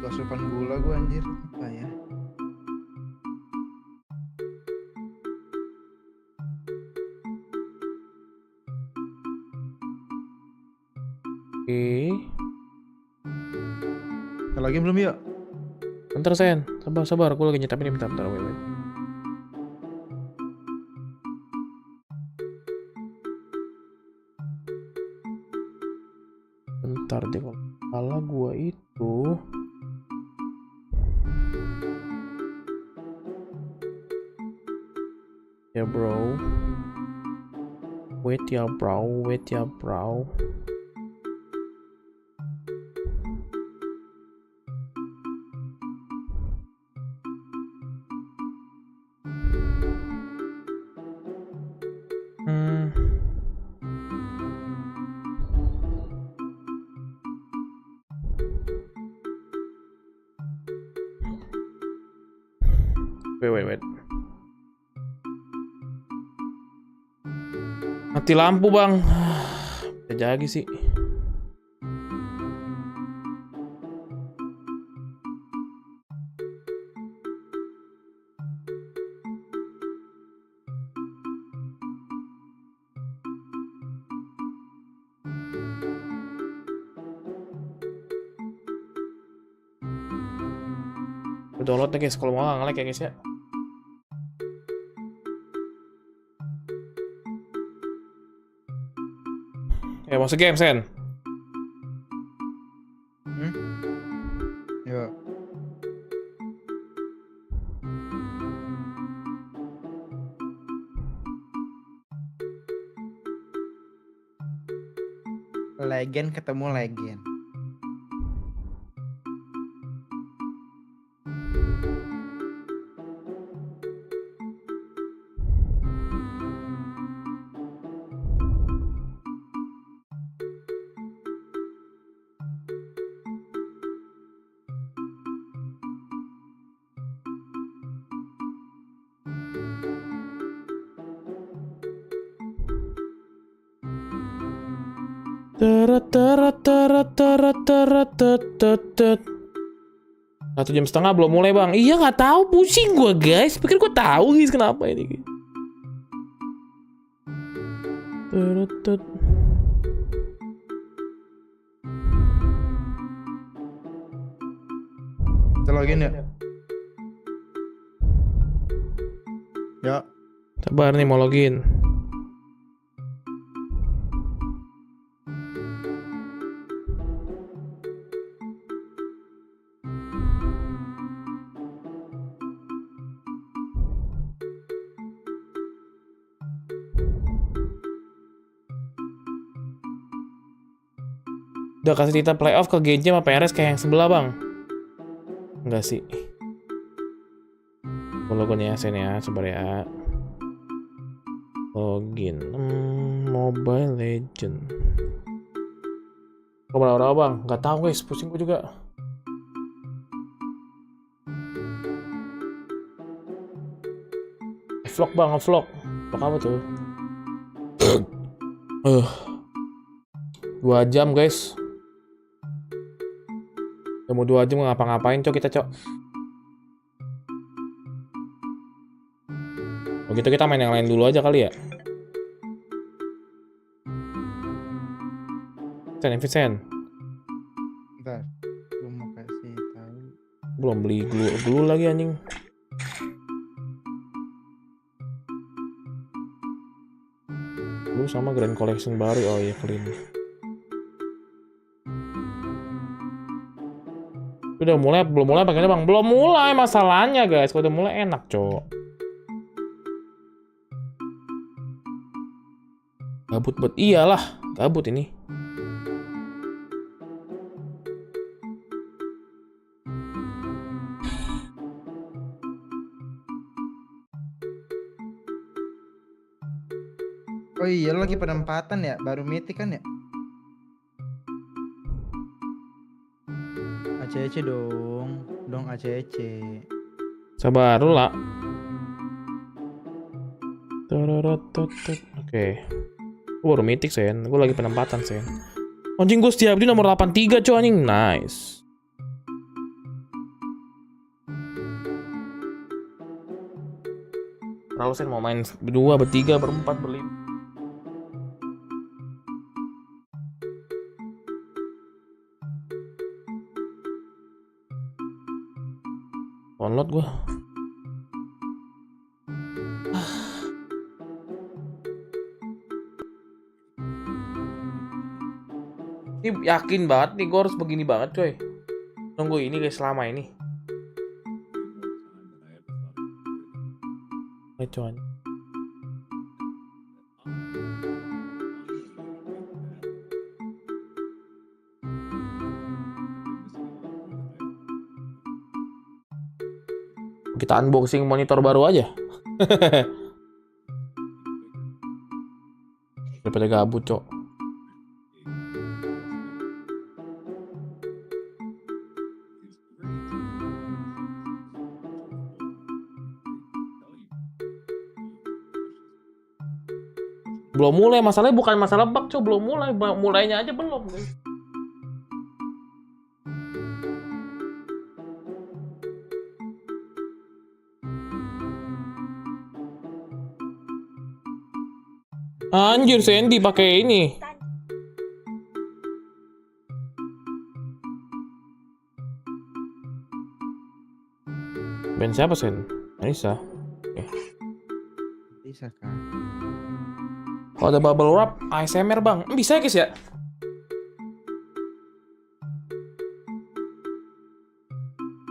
Asupan gula gue anjir. Apa ya? Oke. Lagi belum yuk? Bentar Sen, sabar, gue lagi nyetap ini, bentar, wait. Bentar deh, kalau gua itu ya bro, wait ya bro. Wait. Mati lampu bang. Bisa jadi sih. Download nih guys, kalau mau nge-lag ya guys ya. Ya masuk game Sen. Yuk. Legend ketemu legend. Satu jam setengah belum mulai bang. Iya nggak tahu, pusing gue guys. Pikir gue tahu guys kenapa ini. Kita login ya. Ya. Sabar nih mau login. Udah kasih kita playoff ke GenG sama PRS kayak yang sebelah bang. Enggak sih. Login ya Sen ya, sabar ya. Login Mobile Legend. Kau berapa bang? Nggak tahu guys, pusing gue juga. Vlog bang, vlog. Vlog apa tuh? 2 jam guys. Udah mau 2 jam ngapa-ngapain cok kita cok. Oh gitu kita main yang lain dulu aja kali ya. Sen. Bentar. Gue mau kasih tahu. Belum beli glue lagi anjing. Glue sama Grand Collection baru. Oh iya clean. Udah mulai belum mulai pakainya bang? Belum mulai masalahnya guys. Kalau udah mulai enak cok. Gabut buat iyalah, gabut ini. Oh iya lagi penempatan ya, baru mythic kan ya? ACC dong ACC. Sabar lu lah. Oke. Gue baru mythic Sen, gue lagi penempatan Sen. Anjing gue setiap di nomor 83 coy anjing, nice. Lalu Sen mau main 2, 3, 4, 5. banget gua. Ini yakin banget nih gue harus begini banget coy. Nunggu ini guys selama ini. Coy. Kita unboxing monitor baru aja. Daripada gabut cok. Belum mulai, masalahnya bukan masalah bug cok, belum mulai, mulainya aja belum. Anjir, Sandy pakai ini. Band siapa Sen? Bisa. Bisa kan? Kalau ada bubble wrap, ASMR bang, bisa ya guys ya?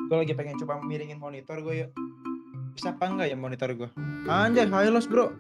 Gue lagi pengen coba miringin monitor gue yuk. Bisa apa enggak ya monitor gue? Anjay, high loss bro.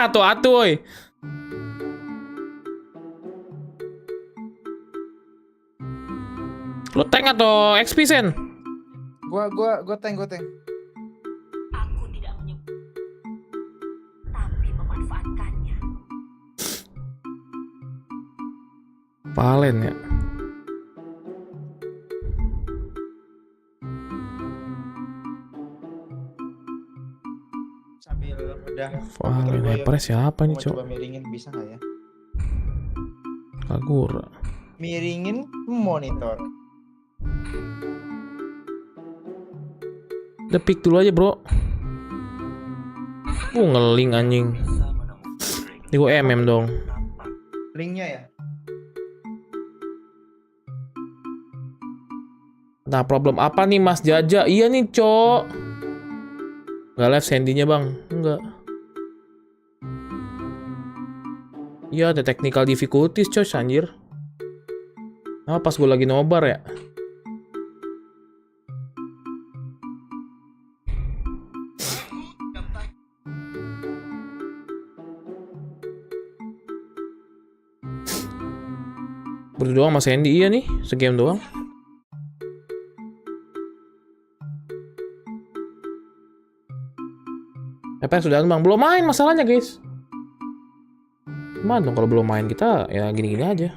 Atu-atu woy. Lo tank atau XP Sen? Gua tank. Aku tidak menyebut, tapi memanfaatkannya. Palen ya. Sambil udah. Palen HyperX siapa nih cok? Coba miringin bisa nggak ya? Kagura. Miringin monitor. Udah pick dulu aja bro. Ngeling anjing. Ini gue MM dong. Linknya ya? Nah problem apa nih Mas Djaja? Iya nih cok. Gak live Sandy-nya bang? Enggak. Iya ada technical difficulties coy anjir. Nah pas gue lagi nobar ya. Berdua sama Sandy iya nih, segame doang. Apa sudah bang? Belum main masalahnya guys. Gimana dong kalau belum main kita ya gini-gini aja.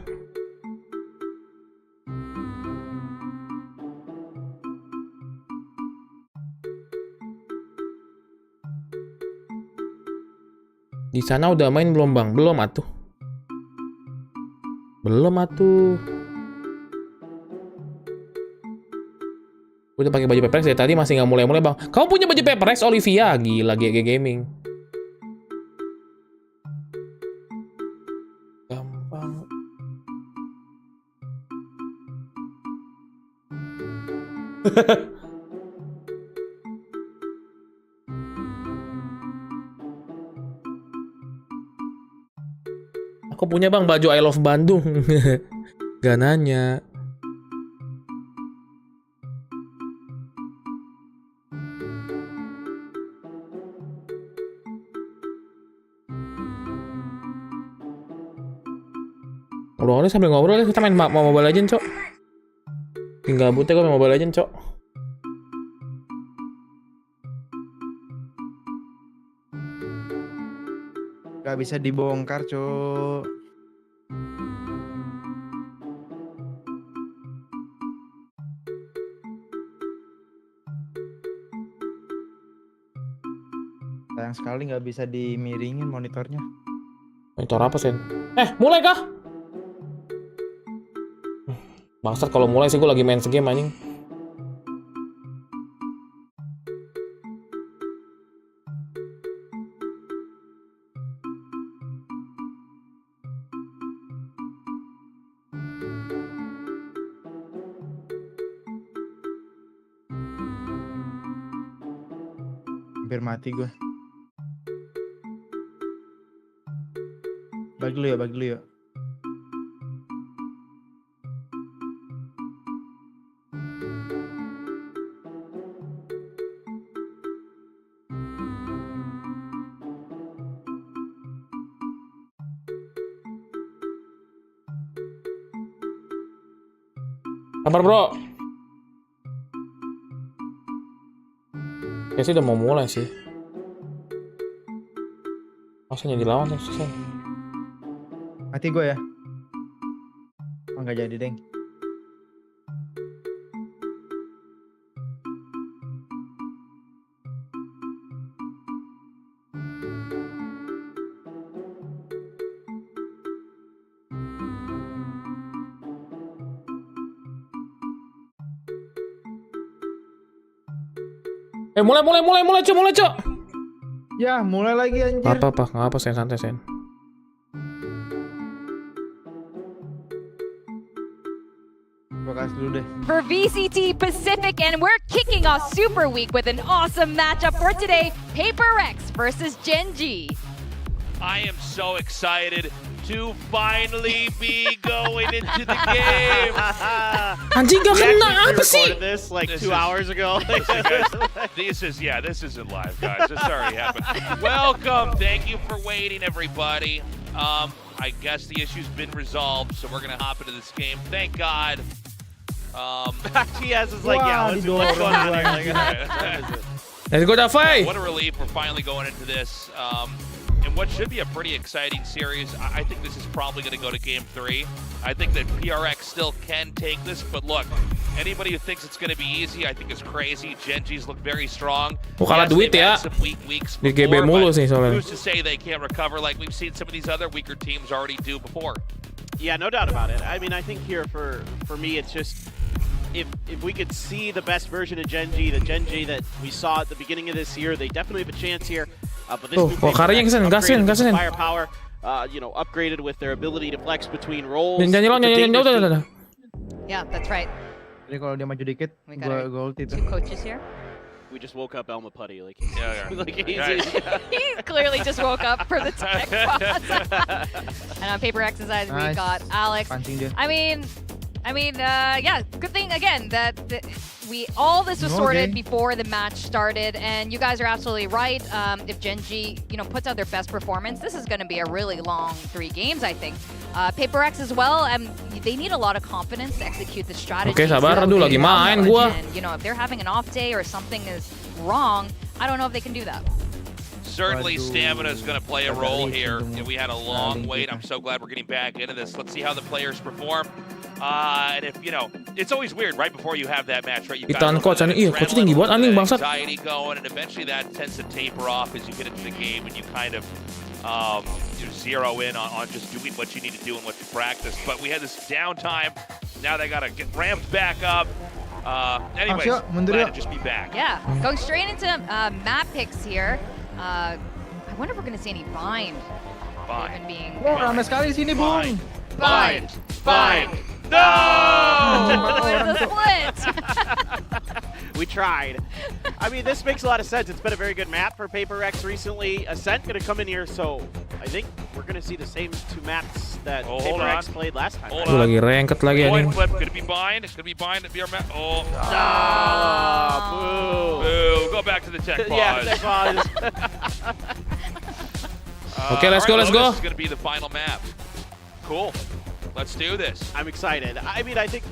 Di sana udah main belum bang? Belum atuh. Belum atuh. Udah pakai baju Paperrex dari tadi masih nggak mulai-mulai bang. Kamu punya baju Paperrex Olivia? Gila GG Gaming. Gampang. Aku punya bang baju I Love Bandung. Gak nanya. Ngobrol sambil ngobrol kita main Mobile Legends cok. Tinggal butnya gue main Mobile Legends cok. Gak bisa dibongkar cok. Sayang sekali nggak bisa dimiringin monitornya. Monitor apa, Sen? Mulai kah? Bangsat kalau mulai sih gue lagi main segame anjing. Hampir mati gue. Bagi dulu ya. Sabar bro. Kayaknya sih udah mau mulai sih. Masa jadi lawan sih. Mati gue ya. Oh, nggak jadi deng. Mulai, Cok. Ya, mulai lagi anjir. Apa, Sen, santai, Sen. Gua kasih dulu deh. For VCT Pacific, and we're kicking off Super Week with an awesome matchup for today, Paperrex versus GenG. I am so excited to finally be going into the game. Anjing gak kena apa sih? This like 2 hours ago. This isn't live, guys. This already happened. Welcome. Thank you for waiting, everybody. I guess the issue's been resolved, so we're gonna hop into this game. Thank God. TS is like, yeah, what's going on here? Let's go, Dafai. What a relief. We're finally going into this. And what should be a pretty exciting series. I think this is probably going to go to Game 3. I think that PRX still can take this, but look, anybody who thinks it's going to be easy, I think is crazy. GenG's look very strong. Kalah duit ya. Di GB mulu sih soalnya. Who's to say they can't recover like we've seen some of these other weaker teams already do before? Yeah, no doubt about it. I mean, I think here for me, it's just if we could see the best version of GenG, the GenG that we saw at the beginning of this year, they definitely have a chance here. But this firepower, upgraded with their ability to flex between roles. Yeah, that's right. Jadi kalau dia maju dikit, gua ulti tuh. Two coaches here. We just woke up Elma Putty, like He clearly just woke up for the tech boss. And on Paperrex's side, we've got Alex. I mean, yeah, good thing again that all this was sorted before the match started, and you guys are absolutely right. If GenG, puts out their best performance, this is going to be a really long 3 games, I think. Paperrex as well, they need a lot of confidence to execute the strategy. Oke, sabar, aduh lagi main gua. If they're having an off day or something is wrong, I don't know if they can do that. Certainly stamina is going to play a role here. We had a long wait. I'm so glad we're getting back into this. Let's see how the players perform. And if, it's always weird right before you have that match, right? You've got coach tinggi buat anjing bangsat. Anxiety going, and eventually that tends to taper off as you get into the game and you kind of zero in on just doing what you need to do and what you practice. But we had this downtime. Now they got to get ramped back up. Anyways, glad to just be back. Yeah, going straight into map picks here. I wonder if we're going to see any bind. Even being rame sekali di sini, Bung. Bind. No! The split. We tried. I mean, this makes a lot of sense. It's been a very good map for Paperrex recently. Ascent going to come in here, so I think we're going to see the same 2 maps that Paperrex played last time. Hold on. Lagi ranked lagi anjing. Could it be bind? Could it be bind at BR map? Oh. Boo. Boo. Go back to the tech pause. Yeah, tech pause. Okay, let's go. This is going to be the final map. Cool. Let's do this. I'm excited. I mean, I think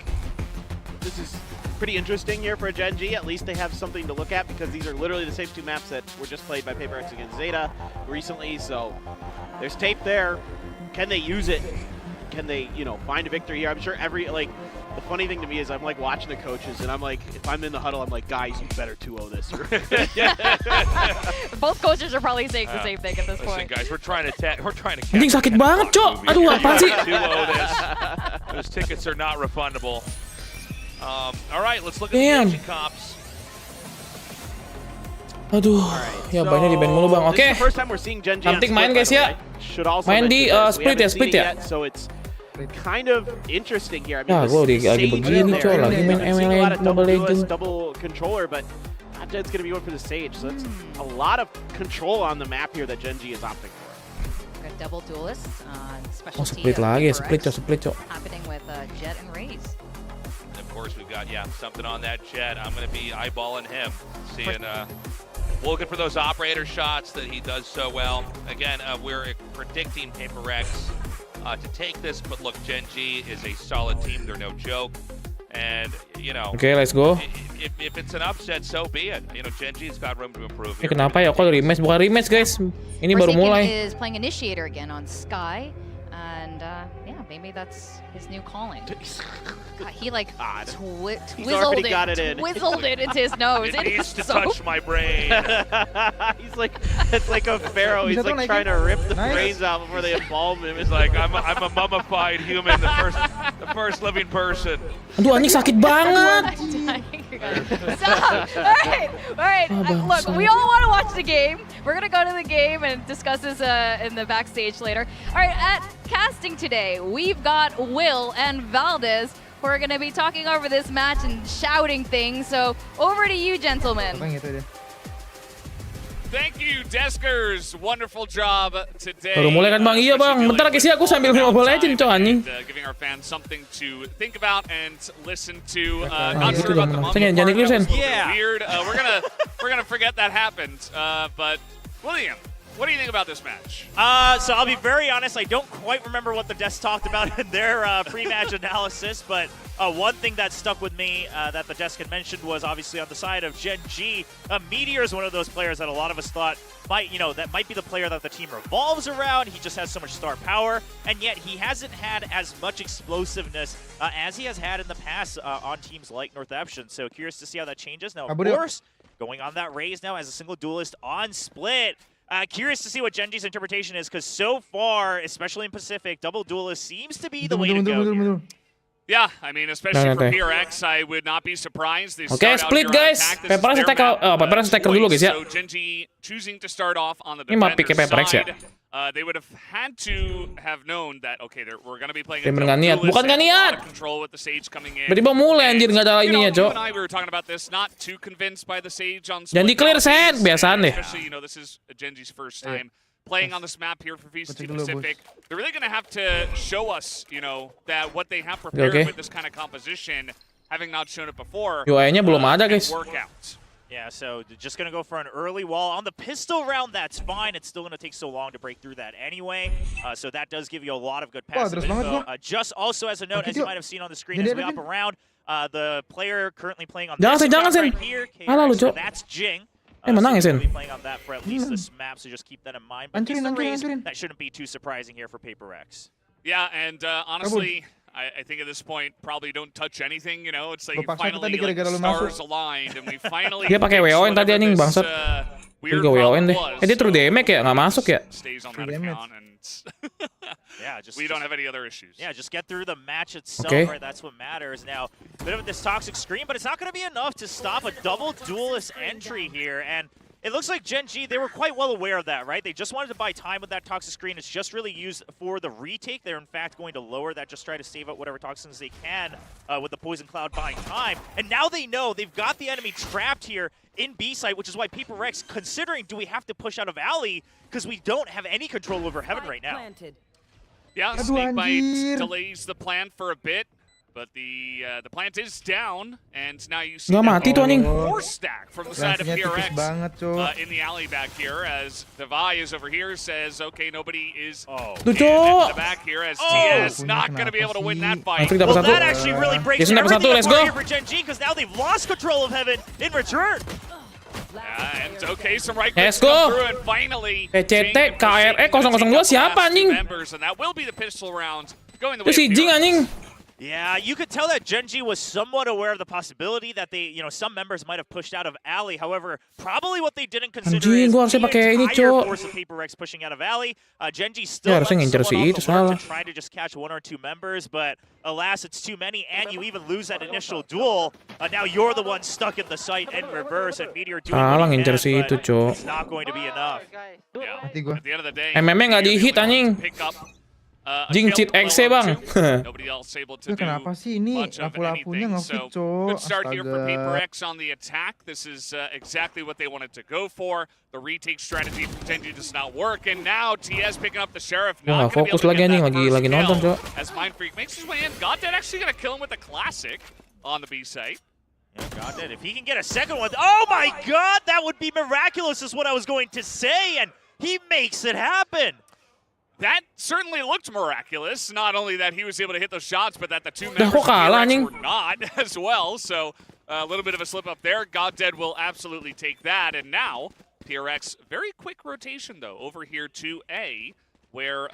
this is pretty interesting here for GenG. At least they have something to look at because these are literally the same 2 maps that were just played by Paperrex against Zeta recently. So there's tape there. Can they use it? Can they, find a victory here? I'm sure the funny thing to me is I'm like watching the coaches and I'm like, if I'm in the huddle, I'm like, guys, you better 2-0 this. Both coaches are probably saying the same thing at this Listen, point. guys, we're trying to Anjing sakit banget, Cok. Aduh, apaan sih? 2-0 this. Those tickets are not refundable. All right, let's look at Damn. the GenG comps. Aduh, ya banyak di ban mulu bang. Oke. Nanti main guys ya. Main di split ya, split ya. So it's kind of interesting here. I mean, Ya, gue lagi begini coy, lagi main ML Mobile Legends. Double controller, but It's going to be going for the Sage. So that's a lot of control on the map here that GenG is opting for. Got double duelists on Oh, specialty. split lagi, split cok. Happening with Jet and Raze. And of course, we've got, something on that Jet. I'm going to be eyeballing him, seeing, looking for those operator shots that he does so well. Again, we're predicting Paperrex to take this, but look, GenG is a solid team. They're no joke. And, Okay, let's go. If it's an upset, so be it. GenG's got room to improve Ini here. kenapa ya? Kok rematch? Bukan rematch, guys. Ini baru mulai. Is playing Initiator again on Sky. And, maybe that's his new calling. God, he twizzled it into his nose. It needs to touch my brain. He's like, it's like a pharaoh. He's like trying to rip the brains out before they embalm him. It's like I'm a mummified human, the first living person. Aduh, anjing sakit banget. Stop! Alright, look, we all want to watch the game. We're gonna go to the game and discuss this in the backstage later. Alright, at casting today, we've got Will and Valdez who are gonna be talking over this match and shouting things. So over to you, gentlemen. Thank you, Deskers. Wonderful job today. Baru mulai kan bang? Iya bang. Bentar lagi sih aku sambil Mobile Legends coy anjing. Giving our fans something to think about and listen to. Not sure about the mom Jangan part. diklusin. That was a little weird. We're gonna forget that happened. But William, what do you think about this match? So I'll be very honest, I don't quite remember what the devs talked about in their pre-match analysis, but one thing that stuck with me that the desk had mentioned was obviously on the side of GenG, Meteor is one of those players that a lot of us thought might be the player that the team revolves around. He just has so much star power, and yet he hasn't had as much explosiveness as he has had in the past on teams like Northampton. So curious to see how that changes. Now, of course, going on that Raze now as a single duelist on Split. Curious to see what GenG's interpretation is, because so far, especially in Pacific, double duelist seems to be the way to go here. Yeah, I mean, especially for PRX, I would not be surprised. They Okay, split guys. Paperrex attacker dulu guys ya. So GenG choosing to start off on the Ini map pick Paperrex ya. side. They would have had to have known that we're going to be playing a Bukan nggak niat. control with the Sage coming in. Tiba-tiba mulai anjir nggak ada ininya, You Cok. and I, we were talking about this, not too convinced by the Sage on Jangan di clear set, biasaan deh. Especially, this is GenG's first time playing on this map here for VCT Pacific. They're really going to have to show us, that what they have prepared with this kind of composition, having not shown it before. UI-nya belum ada, guys. Work out. Yeah, so just going to go for an early wall. On the pistol round, that's fine. It's still going to take so long to break through that anyway. So that does give you a lot of good passive info. Just also as a note, as you might have seen on the screen as we hop around, the player currently playing on this map right here, that's Jing. Menang ya, Sen? We'll be playing on that for at least this map, so just keep that in mind. But that shouldn't be too surprising here for Paperrex. Yeah, and honestly, I think at this point, probably don't touch anything, It's like finally the stars aligned, and we finally Dia pakai WON tadi anjing bangsat. Dia WON deh. Dia true damage ya? Nggak masuk ya? Stays on that account, and we don't have any other issues. Yeah, just get through the match itself, right? That's what matters. Now, a bit of this toxic screen, but it's not going to be enough to stop a double duelist entry here. And it looks like GenG, they were quite well aware of that, right? They just wanted to buy time with that toxic screen. It's just really used for the retake. They're, in fact, going to lower that, just try to save out whatever toxins they can with the Poison Cloud buying time. And now they know they've got the enemy trapped here in B site, which is why Paperrex, considering do we have to push out of Alley, because we don't have any control over Heaven right now. Yeah, Snakebite delays the plan for a bit, but the plant is down, and now you see more stack from the side of PRX in the alley back here, as ZOWIE is over here, says, okay, nobody is in the back here, as TS not going to be able to win that fight. Well, that actually really breaks everything apart here for GenG, because now they've lost control of Heaven in return. And okay, some right clicks come through, and finally PCT KRE 002 siapa anjing? members, and that will be the pistol round going the way Itu si Jing anjing. Yeah, you could tell that GenG was somewhat aware of the possibility that they, some members might have pushed out of Alley. However, probably what they didn't consider is the entire force of Paperrex pushing out of Alley. GenG still left someone off the alert to try to just catch 1 or 2 members, but alas, it's too many, and you even lose that initial duel. Now you're the one stuck in the site in reverse, and Meteor doing what he can, but it's not going to be enough. Yeah. At the end of the day, MM-nya nggak di-hit anjing. Jing cheat X bang. Nobody else able to do Kenapa sih ini much of lampu-lampunya anything. nge-fit, So Cok? good start here for Astaga. Paperrex on the attack. This is exactly what they wanted to go for. The retake strategy from GenG does not work, and now TS picking up the Sheriff. Wah, Not gonna be fokus able to lagi get anjing, that lagi first nonton, kill Cok. as Mindfreak makes his way in. Goddead actually gonna kill him with a classic on the B site. Yeah, Goddead, if he can get a second one, oh my God, that would be miraculous, is what I was going to say, and he makes it happen. That certainly looked miraculous. Not only that he was able to hit those shots, but that the 2 Dah, members kok of kalah, PRX anjing? were not as well. So a little bit of a slip up there. Goddead will absolutely take that. And now PRX, very quick rotation though, over here to A, where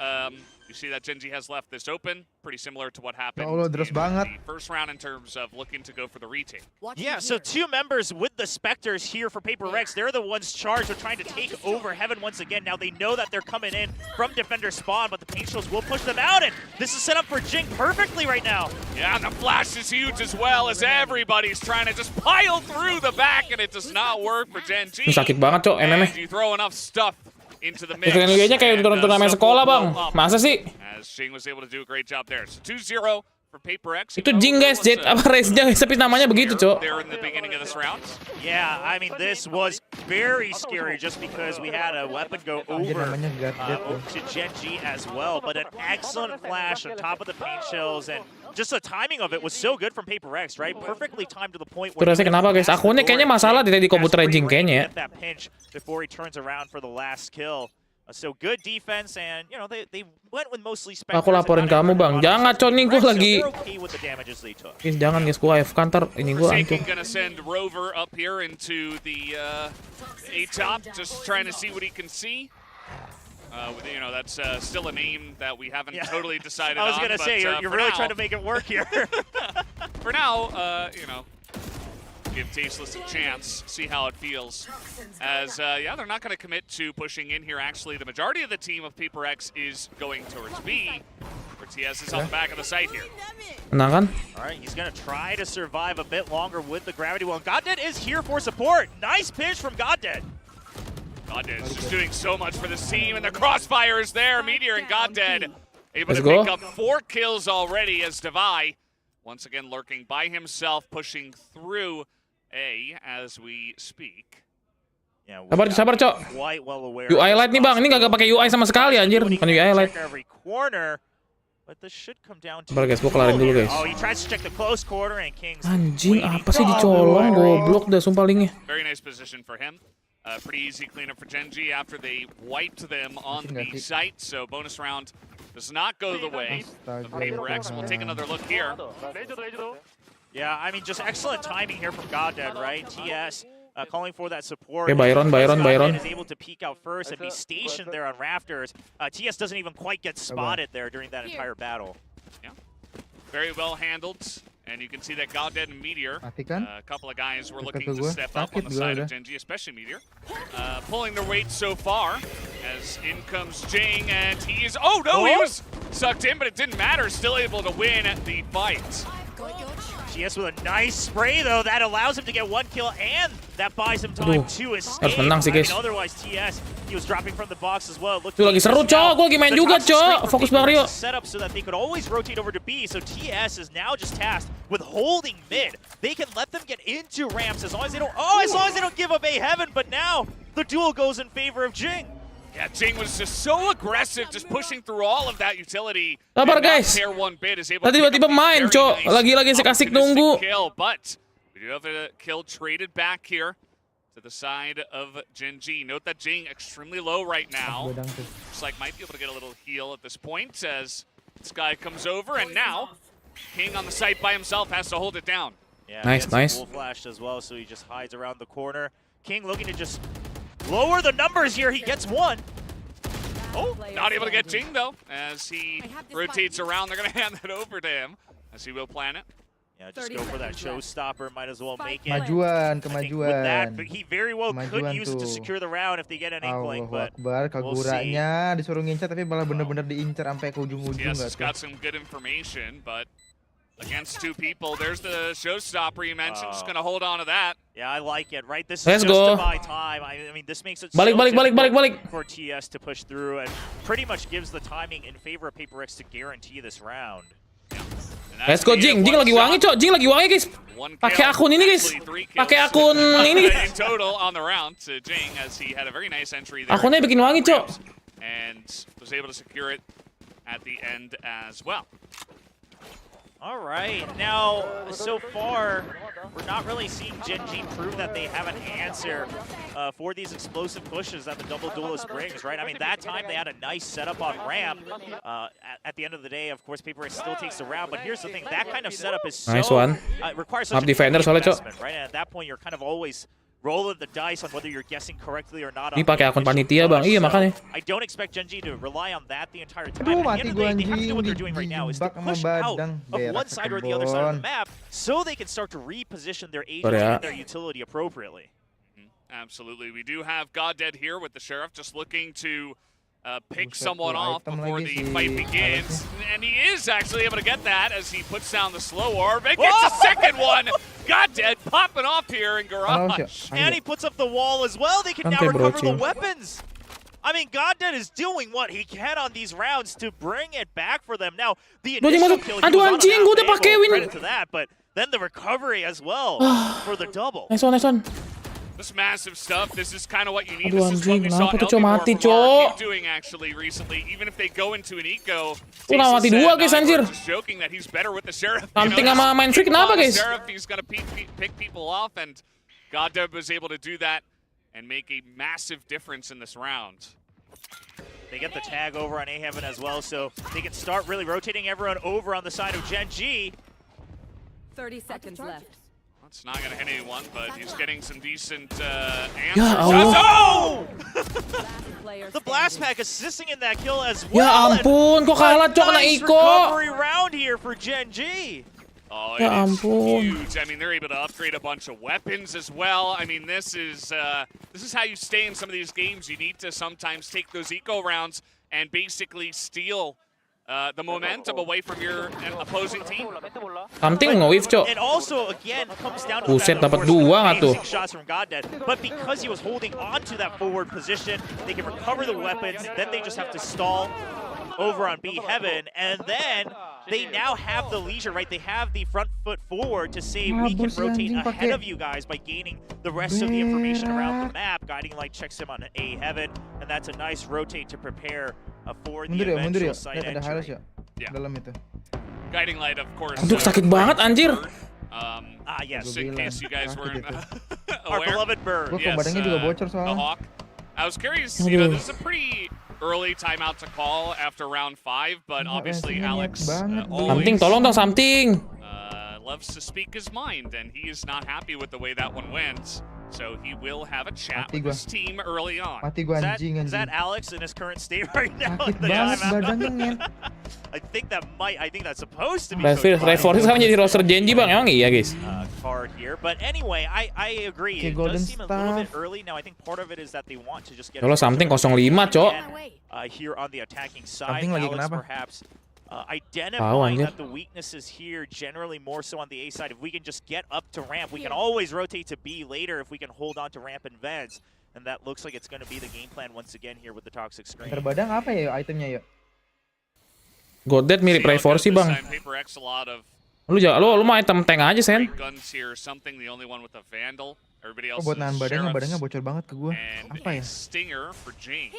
you see that GenG has left this open. Pretty similar to what happened Allah, in deras the banget. first round in terms of looking to go for the retake. Yeah, so 2 members with the Spectres here for Paperrex. They're the ones charged with trying to take over Heaven once again. Now they know that they're coming in from Defender spawn, but the Paint Shells will push them out, and this is set up for Jing perfectly right now. Yeah, and the flash is huge as well, as everybody's trying to just pile through the back, and it does not work for GenG. Ini sakit banget, Cok, MM-nya. And you throw enough stuff into the mix. Keren nya kayak turnamen sekolah, Bang. Masa sih? As Jing was able to do a great job there. So 2-0 for Paperrex. Itu Jing guys, Jet apa race-nya guys, tapi namanya begitu, Cok. There in the beginning of this round. Yeah, I mean, this was very scary just because we had a weapon go over to GenG as well, but an excellent flash on top of the Paint Shells, and just the timing of it was so good from Paperrex, right? Perfectly timed to the point where... Terus kenapa guys? Akunnya kayaknya masalah di komputer Jing kayaknya. That pinch before he turns around for the last kill. So good defense, and they went with mostly Spectres. Aku laporin kamu, Bang. Jangan, Cok, nih gue lagi. Guys, jangan guys, gue AFK ntar ini gue hancur. Gonna send Rover up here into the A top, just trying to see what he can see. That's still a name that we haven't totally decided on. I was gonna say, you're really trying to make it work here. For now, give Tasteless a chance, see how it feels. As, they're not going to commit to pushing in here. Actually, the majority of the team of Paperrex is going towards B, where TS is on the back of the site here. Menang kan? All right, he's going to try to survive a bit longer with the gravity well. Goddead is here for support. Nice pinch from Goddead. Goddead is just doing so much for this team, and the crossfire is there. Meteor and Goddead able to Let's go. pick up 4 kills already as ZOWIE, once again lurking by himself, pushing through A as we speak. Yeah, sabar, Cok. UI light nih, Bang. Ini nggak pakai UI sama sekali, anjir. Bukan UI light. Sabar guys, gue kelarin dulu guys. Anjing, apa sih dicolong? Goblok dah, sumpah linknya. Very nice position for him. Pretty easy cleanup for GenG after they wiped them on the site. So bonus round does not go the way of Paperrex. We'll take another look here. Yeah, I mean, just excellent timing here from Goddead, right? TS calling for that support. Okay, Byron. Is able to peek out first and be stationed there on rafters. TS doesn't even quite get spotted there during that entire battle. Yeah, very well handled. And you can see that Goddead and Meteor, a couple of guys were looking to step up on the side of GenG, especially Meteor. Pulling their weight so far, as in comes Jing, and he is... Oh, no, he was sucked in, but it didn't matter. Still able to win the fight. TS with a nice spray, though. That allows him to get 1 kill, and that buys him time to escape. Harus menang sih, guys. Otherwise, TS, he was dropping from the box as well. Tuh lagi seru, Cok. Gue lagi main juga, Cok. Fokus Bang Rio. Set up so that they could always rotate over to B, so TS is now just tasked with holding mid. They can let them get into ramps as long as they don't give up A Heaven, but now the duel goes in favor of Jing. Yeah, Jing was just so aggressive, just pushing through all of that utility. Sabar guys. Tadi tiba-tiba main, Cok. Lagi-lagi asik nunggu. But we do have a kill traded back here to the side of GenG. Note that Jing extremely low right now. Looks like might be able to get a little heal at this point as this guy comes over, and now King on the site by himself has to hold it down. Yeah, nice. Full flashed as well, so he just hides around the corner. King looking to just lower the numbers here. He gets 1. Oh, not able to get Jing though, as he rotates around. They're going to hand that over to him. as he will plan it. Yeah, just go for that showstopper. Might as well make it. Kemajuan, With that, kemajuan. he very well could Kemajuan use it to tuh. secure the round if they get an inkling, Allahu but Akbar, we'll see. Kaguranya disuruh ngincar tapi malah bener-bener diincar sampai ke ujung-ujung Yes, nggak it's tuh. got some good information, but against two people, there's the showstopper you mentioned. Just gonna hold on to that. Yeah, I like it, right? This Let's is just go. to buy time. I mean, this makes it Balik, so balik, balik, balik, balik. difficult for TS to push through and pretty much gives the timing in favor of Paperrex to guarantee this round. Let's go Jing. Jing lagi wangi, Cok. Jing lagi wangi, guys. Pakai akun ini, guys. Pakai akun ini. In total on the round to Jing, as he had a very nice entry there. Akunnya bikin wangi, Cok. And was able to secure it at the end as well. All right, now, so far, we're not really seeing GenG prove that they have an answer for these explosive pushes that the double duelist brings, right? I mean, that time they had a nice setup on ramp. At the end of the day, of course, Paperrex still takes the round, but here's the thing, that kind of setup is so... Nice one. Requires such a Defender soalnya, Cok. investment, right? And at that point, you're kind of always rolling the dice on whether you're guessing correctly or not. Ini pakai akun panitia, Bang. Iya, makanya. I don't expect GenG to rely on that the entire time. Aduh, At the end mati of the gua day, they have to do what anjing, they're doing right now is to dijebak sama push out badang. of Berak one ke side or the other side of the kebon. map so they can start to reposition their agents Sorry, and their utility appropriately. Absolutely. We do have Goddead here with the Sheriff just looking to pick Buset, someone full off item before lagi the si fight begins. Alexnya. And he is actually able to get that as he puts down the slow orb and gets a second one. Goddead popping off here in Garage. And he puts up the wall as well. They can now Santai, bro, recover the chill. weapons. I mean, Goddead is doing what he can on these rounds to bring it back for them. Now, the Duh, initial masuk. kill, he Aduh, was on a anjing, gua udah map pakai table, win. credit to that, but then the recovery as well for the double. Nice one, nice one. This massive stuff, this is kind of what you need. Aduh, This is what anjing, we saw kenapa tuh, Cok? Elgin Mati, from our Cok. keep doing actually recently. Even if they go into an eco, Udah mati dua, guys, anjir. just joking that he's better with the Sheriff. Something sama main freak kenapa, guys? Sheriff, he's gonna pick people off, and Goddead was able to do that and make a massive difference in this round. They get the tag over on A Heaven as well, so they can start really rotating everyone over on the side of GenG. 30 seconds left. It's not gonna hit anyone, but he's getting some decent answers. Ya Allah. The blast pack assisting in that kill as Ya well. ampun, kok kalah, Cok, kena Nice Iko. recovery round here for GenG. Oh, Ya it is ampun. huge. I mean, they're able to upgrade a bunch of weapons as well. I mean, this is how you stay in some of these games. You need to sometimes take those eco rounds and basically steal the momentum away from your opposing team. Something nge-wave, Cok. It also, again, comes down to Buset, the fact that, dapat of course, dua nggak tuh? amazing shots from Goddead. But because he was holding on to that forward position, they can recover the weapons. Then they just have to stall over on B Heaven, and then they now have the leisure, right? They have the front foot forward to say we can rotate ahead of you guys by gaining the rest of the information around the map. Guiding Light checks him on A Heaven, and that's a nice rotate to prepare for the Mundur ya, eventual site Lihat ada Halos entry. ya. Dalam itu. Guiding Light, of course. Aduh, sakit banget, anjir. Yes. In case you guys weren't Our aware. beloved bird. Gua kok badannya juga bocor The soalnya. Hawk. I was curious, you know, Aduh. this is a pretty early timeout to call after round 5, but obviously rasanya Alex banget, Bro. Something, tolong dong, something. loves to speak his mind, and he is not happy with the way that one went. So he will have a chat Mati with gua. his team early on. Mati gua anjing, Is that anjing. Alex in his current state right now? Sakit in the banget timeout? badannya, men. I think that's supposed to be Reforce sekarang jadi roster GenG, Bang. Emang iya, guys? card here. But anyway, I agree. Okay, It golden does seem a little bit staff. early. Now I think part of it is that they want to just get Kalau something 05, Cok. here on the attacking side. Something lagi Alex kenapa? perhaps Tahu, identifying anjir. that the weaknesses here generally more so on the A side. If we can just get up to ramp, we can always rotate to B later if we can hold on to ramp and vents. And that looks like it's going to be the game plan once again here with the toxic screen. Terbadang apa ya itemnya ya? Goddead mirip Reforce sih, Bang. Paperrex, a lot of Lu mau item tank aja, Sen. great guns here. Something, the only one with a Vandal. Everybody Oh, else buat nahan is badannya, Sheriffs. badannya bocor banget ke gua. And Apa a ya? Stinger for Jing.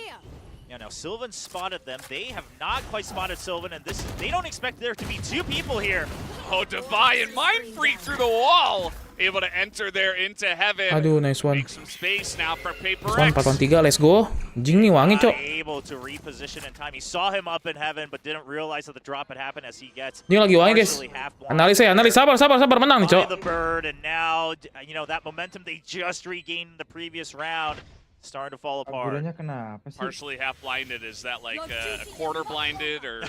Yeah, now Sylvan spotted them. They have not quite spotted Sylvan, and they don't expect there to be two people here. Oh, Defy and Mind Freak through the wall. Able to enter there into heaven. Aduh, nice one. Make some space now for Nice Paperrex. one, 4-3, let's go. Jing nih wangi, Cok. Able to reposition in time. He saw him up in heaven, but didn't realize that the drop had happened as he gets Jing lagi wangi, guys. partially half-blind Analis ya, analis. Sabar, menang nih, by Cok. the bird, and now that momentum they just regained in the previous round starting to fall apart. Bulannya kenapa sih? Partially half blinded. Is that like a quarter blinded or?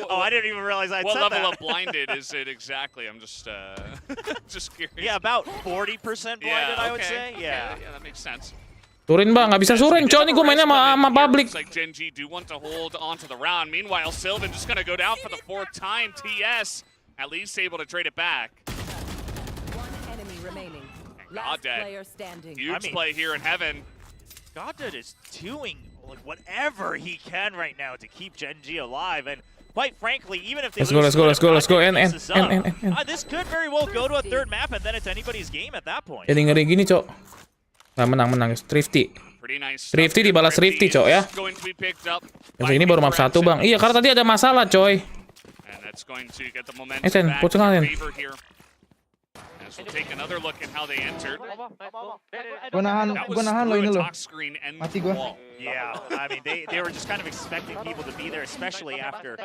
Oh, I didn't even realize I What said level that. of blinded is it exactly? I'm just just curious. Yeah, about 40% blinded, Yeah, I would okay, say. Yeah. Yeah, that makes sense. Turin bang, nggak bisa suring, cok. Nih gue mainnya sama public. Looks like GenG do want to hold onto the round. Meanwhile, Sylvan just gonna go down for the 4th time. TS at least able to trade it back. One enemy remaining. God dead. Huge play here in heaven. Goddard is doing like whatever he can right now to keep GenG alive, and quite frankly, even if they Let's go. And. This could very well go to a 3rd map, and then it's anybody's game at that point. Jadi ngeri gini, cok. Nah, menang guys. Thrifty. Pretty nice. Thrifty dibalas Thrifty, cok ya. Going to be picked up. Yang ini baru map 1, bang. Iya, karena tadi ada masalah, coy. And that's going to get the momentum back in favor here. As we'll take another look at how they entered. Gue nahan lo ini lo. Mati gue. Yeah, I mean, they were just kind of expecting people to be there, especially after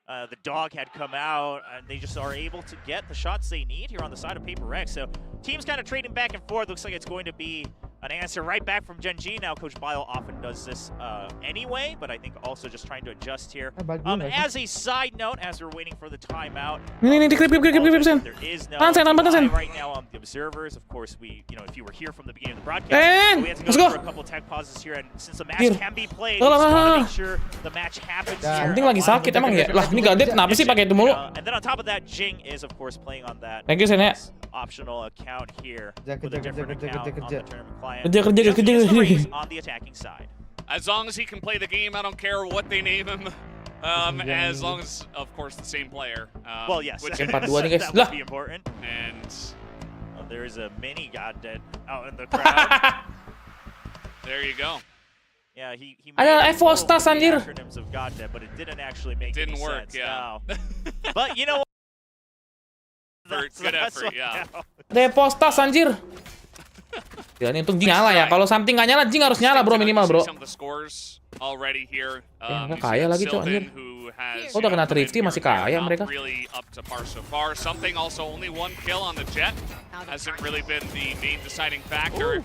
the dog had come out, and they just are able to get the shots they need here on the side of Paperrex. So teams kind of trading back and forth. Looks like it's going to be an answer right back from GenG. Now, Coach Bile often does this anyway, but I think also just trying to adjust here. As a side note, as we're waiting for the timeout, Ini klip. there is no Pansen. right now on the observers. Of course, if you were here from the beginning of the broadcast, we had to go through a couple tech pauses here, and since the match can be played, we just want to make sure the match happens here. Something lagi sakit emang ya. Lah, ini Gadet kenapa sih pakai itu mulu? And then on top of that, Jing is of course playing on that. Thank you, Sen ya. Optional account here with Kerja. a different account on the tournament client. Kerja. On the attacking side. As long as he can play the game, I don't care what they name him. As long as, of course, the same player. Well, yes. Which Empat dua nih, guys. That would be important. And there is a mini Godded out in the crowd. there you go. Yeah, he Ada Evostas anjir. acronyms of Godded, but it didn't actually make Didn't any work, sense. yeah. No. But you know what? Good effort, yeah. Depostas anjir. Ya ini untung Jing nyala ya. Kalau something nggak nyala, Jing harus nyala bro minimal bro. Some of the scores already here. Nggak kaya lagi cok anjir. Oh udah kena Thrifty masih kaya mereka. Really up to par so far. Something also only 1 kill on the Jet hasn't really been the main deciding factor.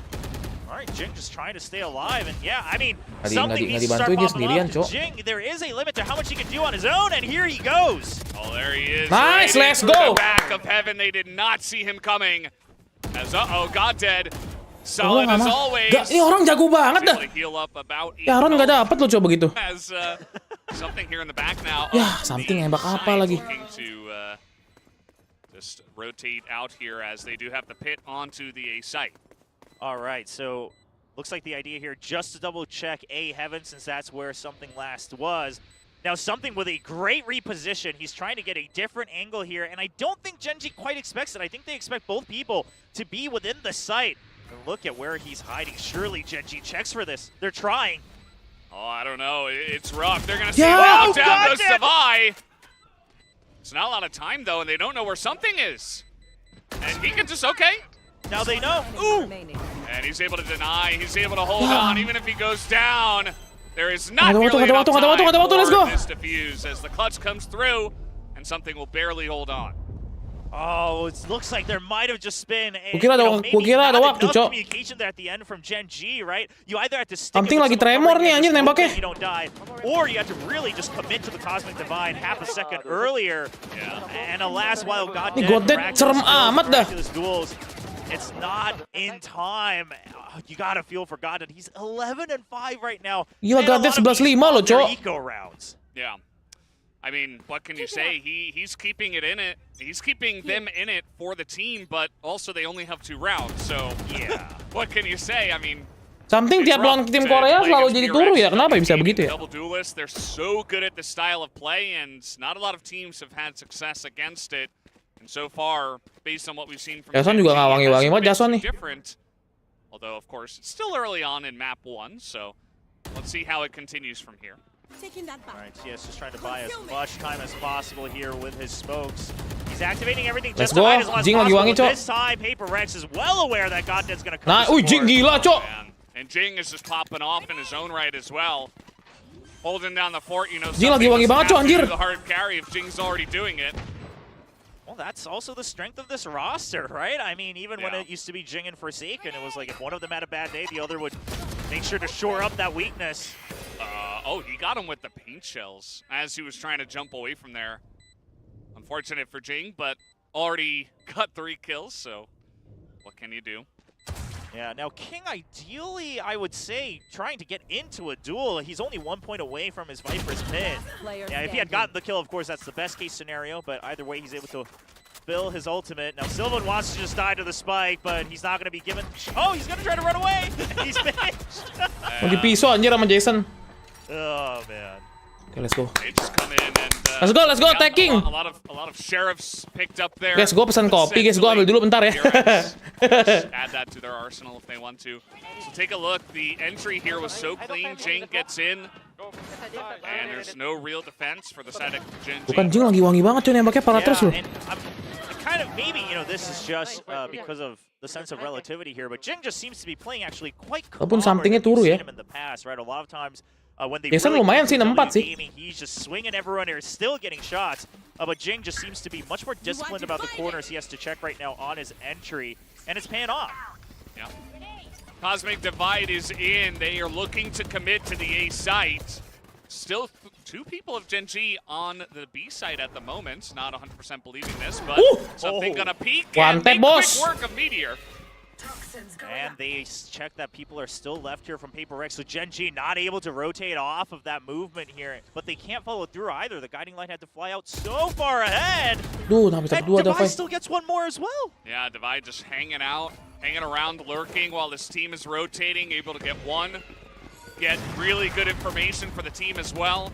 All right, Jing just trying to stay alive, and yeah, I mean, Nggak something needs to start dibantuin dia popping sendirian, off. Cok. Jing, there is a limit to how much he can do on his own, and here he goes. Oh, there he is. Nice, right let's into go. The back of heaven. They did not see him coming. As God dead. Solid as always. Ini orang jago banget dah. Heal up about Ya Ron nggak dapet lo coba gitu. Has something here in the back now. Ya, something nembak apa lagi? Looking to just rotate out here as they do have the pit onto the A site. All right, so looks like the idea here just to double check A heaven, since that's where something last was. Now something with a great reposition. He's trying to get a different angle here, and I don't think GenG quite expects it. I think they expect both people to be within the site. And look at where he's hiding. Surely GenG checks for this. They're trying. Oh, I don't know. It's rough. They're going to see down goes ZOWIE. It's not a lot of time, though, and they don't know where something is. And he can just, okay. Now they know. Ooh. And he's able to deny. He's able to hold on, even if he goes down. There is not nearly enough time for this defuse as the clutch comes through, and something will barely hold on. Oh, it looks like there might have just been a, communication there at the end from GenG, right? You either have to stick something lagi tremor nih anjir nembaknya. You don't die, or you have to really just commit to the Cosmic Divide half a second earlier. Yeah. And alas, while God serem amat dah. It's not in time. You gotta feel for God. He's 11-5 right now. Gila Gadet 11-5 loh, Cok. Yeah. I mean, what can you say? He's keeping it in it. He's keeping them in it for the team, but also they only have 2 rounds. So, yeah. What can you say? I mean, something tiap lawan tim Korea selalu jadi turu ya. Kenapa bisa begitu ya? Double duelists, they're so good at this style of play, and not a lot of teams have had success against it. And so far, based on what we've seen from Jason juga nggak wangi-wangi banget Jason nih. Different. Although, of course, it's still early on in map 1, so let's see how it continues from here. All right, TS just trying to buy as much time as possible here with his smokes. He's activating everything just to hide as much as possible. This time, Paperrex is well aware that Goddead's going to come. Nah, Jing gila, Cok. And Jing is just popping off in his own right as well. Holding down the fort, you know, Jing lagi wangi banget, Cok, anjir. The hard carry if Jing's already doing it. Well, that's also the strength of this roster, right? I mean, even when it used to be Jing and Forsaken, it was like if one of them had a bad day, the other would make sure to shore up that weakness. Oh, he got him with the paint shells as he was trying to jump away from there. Unfortunate for Jing, but already got 3 kills, so what can you do? Yeah, now King, ideally, I would say, trying to get into a duel. He's only 1 point away from his Viper's pit. Yeah, if he had gotten the kill, of course, that's the best case scenario, but either way, he's able to fill his ultimate. Now, Sylvan wants to just die to the spike, but he's not going to be given... Oh, he's going to try to run away! He's finished! Mau dipiso anjir sama Jason. Oh, man. Okay, let's go. They just come in and... Let's go, attacking! A lot of sheriffs picked up there. Guys, gue pesan kopi, guys. Gue ambil dulu bentar ya. Add that to their arsenal if they want to. So take a look. The entry here was so clean. Jing gets in. And there's no real defense for the side of GenG. Bukan Jing lagi wangi banget cuy nembaknya parah terus loh. Kind of, maybe, you know, this is just because of the sense of relativity here, but Jing just seems to be playing actually quite calmer Walaupun somethingnya than we've turu seen ya. him in the past, right? A lot of times when they Jason really lumayan sih, get 4 sih. gaming, he's just swinging everyone here, still getting shots. But Jing just seems to be much more disciplined about the corners he has to check right now on his entry, and it's paying off. Yeah. Cosmic Divide is in. They are looking to commit to the A site. Still 2 people of GenG on the B site at the moment. Not 100% believing this, but something gonna peek and make quick work of Meteor. And they check that people are still left here from Paperrex, so GenG not able to rotate off of that movement here, but they can't follow through either. The guiding light had to fly out so far ahead. And Divide still gets 1 more as well. Yeah, Divide just hanging out, hanging around, lurking while this team is rotating, able to get 1. Get really good information for the team as well.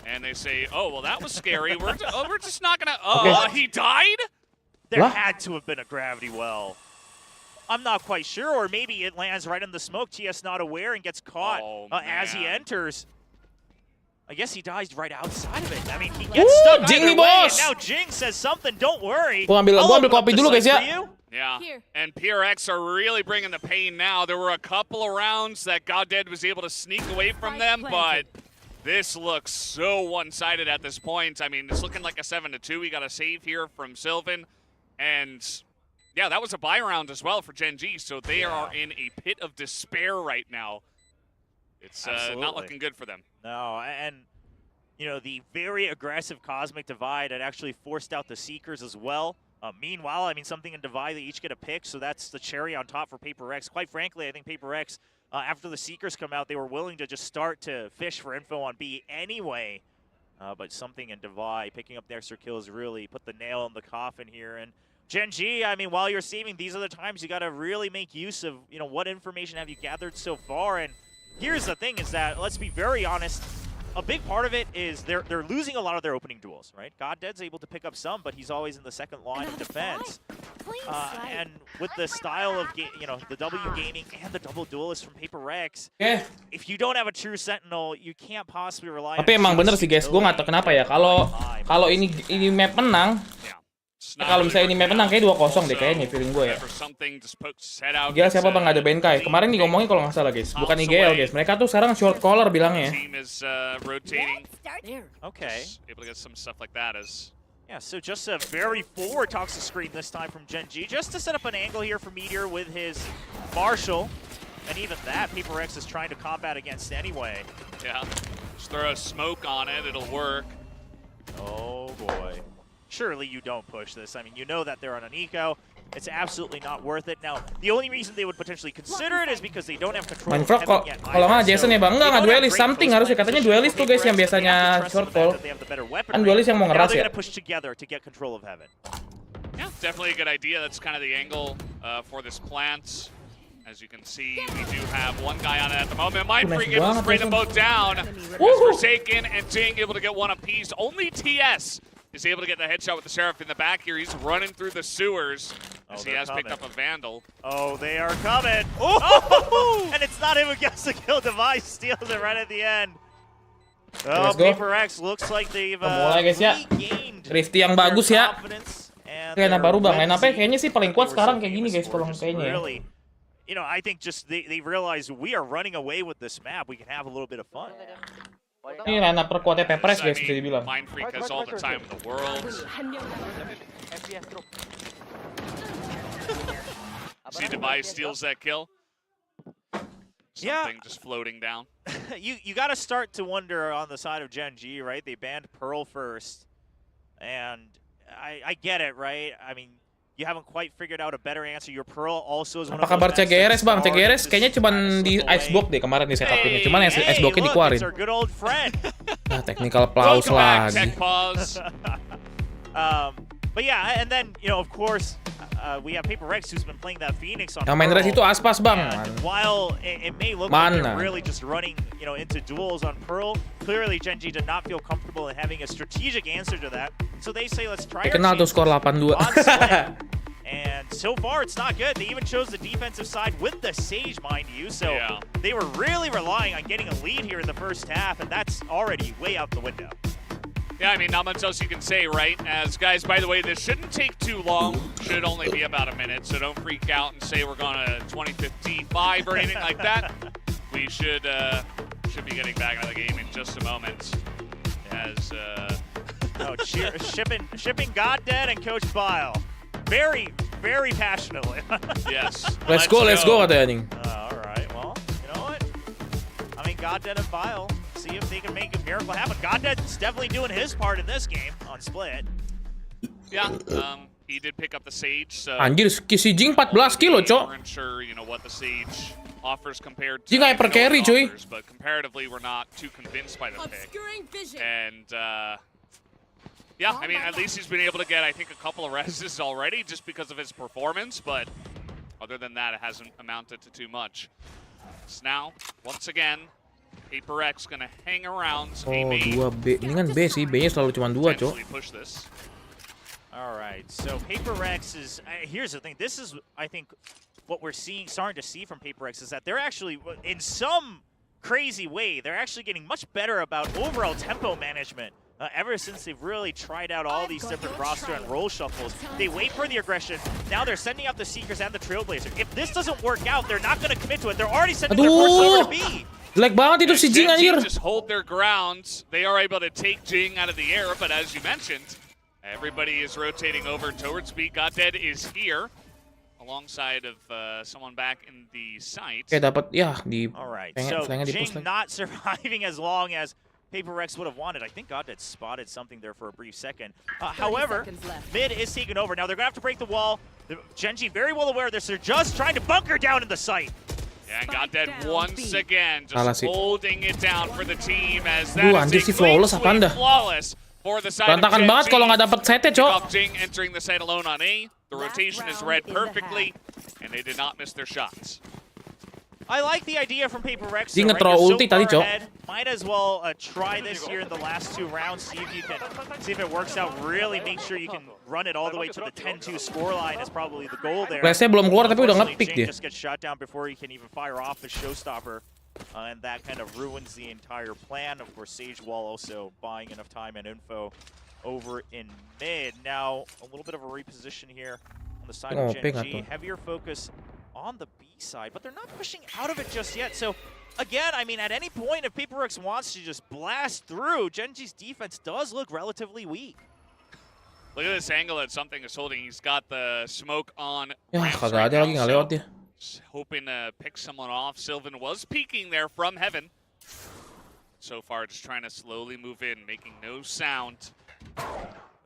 And they say, oh, well, that was scary. We're just not going to... Oh, he died? There had to have been a gravity well. I'm not quite sure, or maybe it lands right in the smoke. TS not aware and gets caught as he enters. I guess he dies right outside of it. I mean, he gets stuck either way, and now Jing says something, don't worry. Gua ambil kopi dulu guys ya. Yeah, and PRX are really bringing the pain now. There were a couple of rounds that Goddead was able to sneak away from them, but this looks so one-sided at this point. I mean, it's looking like a 7-2. We got a save here from Sylvan, and yeah, that was a buy round as well for GenG, so they are in a pit of despair right now. It's not looking good for them. No, and you know, the very aggressive Cosmic Divide had actually forced out the Seekers as well. Meanwhile, I mean, something in Divide, they each get a pick, so that's the cherry on top for Paperrex. Quite frankly, I think Paperrex, after the Seekers come out, they were willing to just start to fish for info on B anyway. But something in Divide, picking up the extra kills, really put the nail in the coffin here. And GenG, I mean, while you're saving, these are the times you got to really make use of, you know, what information have you gathered so far. And here's the thing is that, let's be very honest, a big part of it is they're losing a lot of their opening duels, right? Goddead's able to pick up some, but he's always in the second line of defense. And with the style of, you know, the W gaming and the double duelist from Paperrex, if you don't have a true sentinel, you can't possibly rely on. Tapi emang bener sih guys, gue nggak tahu kenapa ya. Kalau ini map menang, kalau misalnya ini map menang kayak 2-0 deh kayaknya feeling gue ya. Gila siapa bang ada Benkai? Kemarin ngomongin kalau nggak salah guys, bukan IGL guys. Mereka tuh sekarang short caller bilangnya. Okay. Able to get some stuff like that as. Yeah, so just a very forward toxic screen this time from GenG, just to set up an angle here for Meteor with his Marshall. And even that, Paperrex is trying to combat against anyway. Yeah, just throw a smoke on it, it'll work. Oh boy. Surely you don't push this. I mean, you know that they're on an eco. It's absolutely not worth it. Now, the only reason they would potentially consider it is because they don't have control of heaven yet. Kalau nggak Jason ya bang, nggak duelist, something harusnya katanya duelist tuh guys yang biasanya short call. Kan duelist yang mau ngeras ya. Push together to get control of heaven. Yeah, definitely a good idea. That's kind of the angle for this plant. As you can see, we do have one guy on it at the moment. Mindfreak able to spray them both down. As Forsaken and Jing able to get one apiece. Only TS is able to get the headshot with the Sheriff in the back here. He's running through the sewers as he has picked up a Vandal. Oh, they are coming. Oh! And it's not even gets the kill. Device steals it right at the end. Oh, Paperrex looks like they've regained Rifty yang bagus ya. Kayak baru bang, line-up-nya kayaknya sih paling kuat sekarang kayak gini guys kalau kayaknya. You know, I think just they realize we are running away with this map. We can have a little bit of fun. Ini line-up terkuatnya Paperrex guys bisa dibilang. Mindfreak has all the time in the world. See Device steals that kill. Something just floating down. you got to start to wonder on the side of GenG, right? They banned Pearl first, and I get it, right? I mean, you haven't quite figured out a better answer. Your Pearl also is one Apa of kabar those CGRS bang? CGRS kayaknya cuman di Icebox deh kemarin di setupinnya. Cuman Iceboxnya dikeluarin. It's our good old friend. Nah, technical applause lagi. Tech pause. But yeah, and then, you know, of course, we have Paperrex who's been playing that Phoenix on Yang main race itu Aspas bang. And while it may look like they're really just running, you know, into duels on Pearl, clearly GenG did not feel comfortable in having a strategic answer to that. So they say, let's try our Kenal tuh skor 8-2. And so far, it's not good. They even chose the defensive side with the Sage, mind you. So they were really relying on getting a lead here in the first half, and that's already way out the window. Yeah, I mean, not much else you can say, right? As guys, by the way, this shouldn't take too long. Should only be about a minute, so don't freak out and say we're going to 2055 or anything like that. We should be getting back into the game in just a moment. As shipping Goddead and Coach Bile. Very, very passionately. Yes. Let's go katanya anjing. All right, well, you know what? I mean, Goddead and Bile, see if they can make a miracle happen. Goddead's definitely doing his part in this game on Split. Yeah, he did pick up the Sage, so... Anjir, si Jing 14 kilo, cok. We're unsure, you know, what the Sage offers compared to... Jing hyper carry, cuy. But comparatively, we're not too convinced by the pick. And, yeah, I mean, at least he's been able to get, I think, a couple of reses already just because of his performance, but other than that, it hasn't amounted to too much. So now, once again, Paperrex gonna hang around. Oh, 2B. Ini kan B sih, B-nya selalu cuma 2, cok. All right, so Paperrex is, here's the thing, this is, I think, what we're starting to see from Paperrex is that they're actually, in some crazy way, they're actually getting much better about overall tempo management. Ever since they've really tried out all these different roster and role shuffles. They wait for the aggression. Now they're sending out the Seekers and the Trailblazer. If this doesn't work out, they're not going to commit to it. They're already sending their first over to B. Jelek banget itu si Jing anjir. Just hold their ground. They are able to take Jing out of the air, but as you mentioned, everybody is rotating over towards B. Goddead is here, alongside of someone back in the site. Kayak dapat ya di. All right, so Jing not surviving as long as Paperrex would have wanted. I think Goddead spotted something there for a brief second. However, mid is taken over. Now they're going to have to break the wall. GenG very well aware of this. They're just trying to bunker down in the site. Yeah, and Goddead once again just holding it down for the team as that is a flawless for the side of Berantakan banget kalau nggak dapat sete, cok. Jing entering the site alone on A. The rotation is read perfectly, and they did not miss their shots. I like the idea from Paperrex. Dia nge-throw ulti tadi, cok. Might as well try this here in the last 2 rounds. See if it works out. Really make sure you can run it all the way to the 10-2 scoreline is probably the goal there. Flashnya belum keluar tapi udah nge-pick dia. Just gets shot down before he can even fire off the showstopper. And that kind of ruins the entire plan. Of course, Sage Wall also buying enough time and info over in mid. Now, a little bit of a reposition here on the side of GenG. Heavier focus on the B side, but they're not pushing out of it just yet. So, again, I mean, at any point, if Paperrex wants to just blast through, GenG's defense does look relatively weak. Look at this angle that something is holding. He's got the smoke on. Ya, kagak ada lagi, nggak lewat dia. Hoping to pick someone off. Sylvan was peeking there from heaven. So far, just trying to slowly move in, making no sound.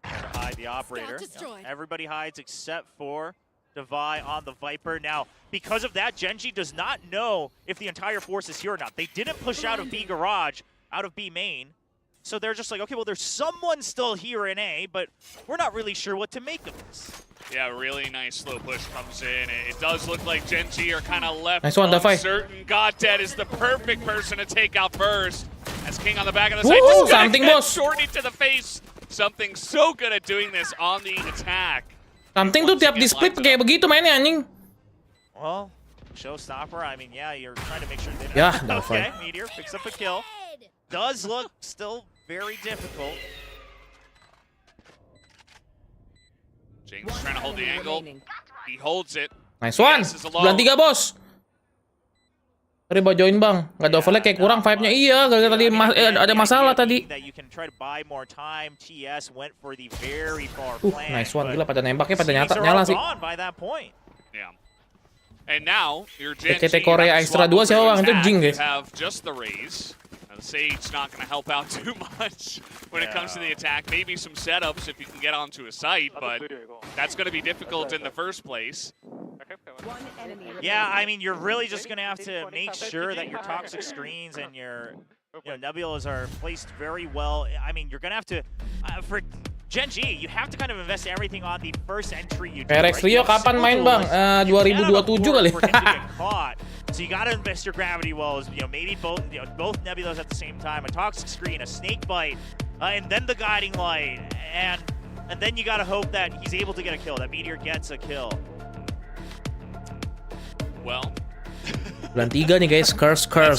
Hide the operator. Everybody hides except for Divide on the Viper. Now, because of that, GenG does not know if the entire force is here or not. They didn't push out of B garage, out of B main. So they're just like, okay, well, there's someone still here in A, but we're not really sure what to make of this. Yeah, really nice slow push comes in. It does look like GenG are kind of left nice one, uncertain. Goddead is the perfect person to take out first. As King on the back of the site, just something, boss. Shorty to the face. Something so good at doing this on the attack. Something tuh tiap di split kayak begitu mainnya anjing. Well, showstopper. I mean, yeah, you're trying to make sure they. Yeah, okay, Meteor picks up a kill. Does look still very difficult. James trying to hold the angle. He holds it. Nice one. Bulan 3, bos. Sorry, bawa join bang. Gak ada overlay kayak kurang vibe-nya. Iya, gara-gara tadi ada masalah tadi. Nice one. Gila pada nembaknya pada nyala sih. Yeah. And now your GenG TT Korea Extra 2 siapa bang? Itu Jing guys. have just the raise. The Sage's not going to help out too much when it comes to the attack. Maybe some setups if you can get onto a site, but that's going to be difficult in the first place. Yeah, I mean, you're really just going to have to make sure that your toxic screens and your nebulas are placed very well. I mean, you're going to have to, for GenG, you have to kind of invest everything on the first entry you do. Perebutan Rio kapan main bang? 2027 kali. So you got to invest your gravity wells, maybe both nebulas at the same time, a toxic screen, a snake bite, and then the guiding light, and then you got to hope that he's able to get a kill, that Meteor gets a kill. Well, bulan 3 nih guys, curse. Yeah,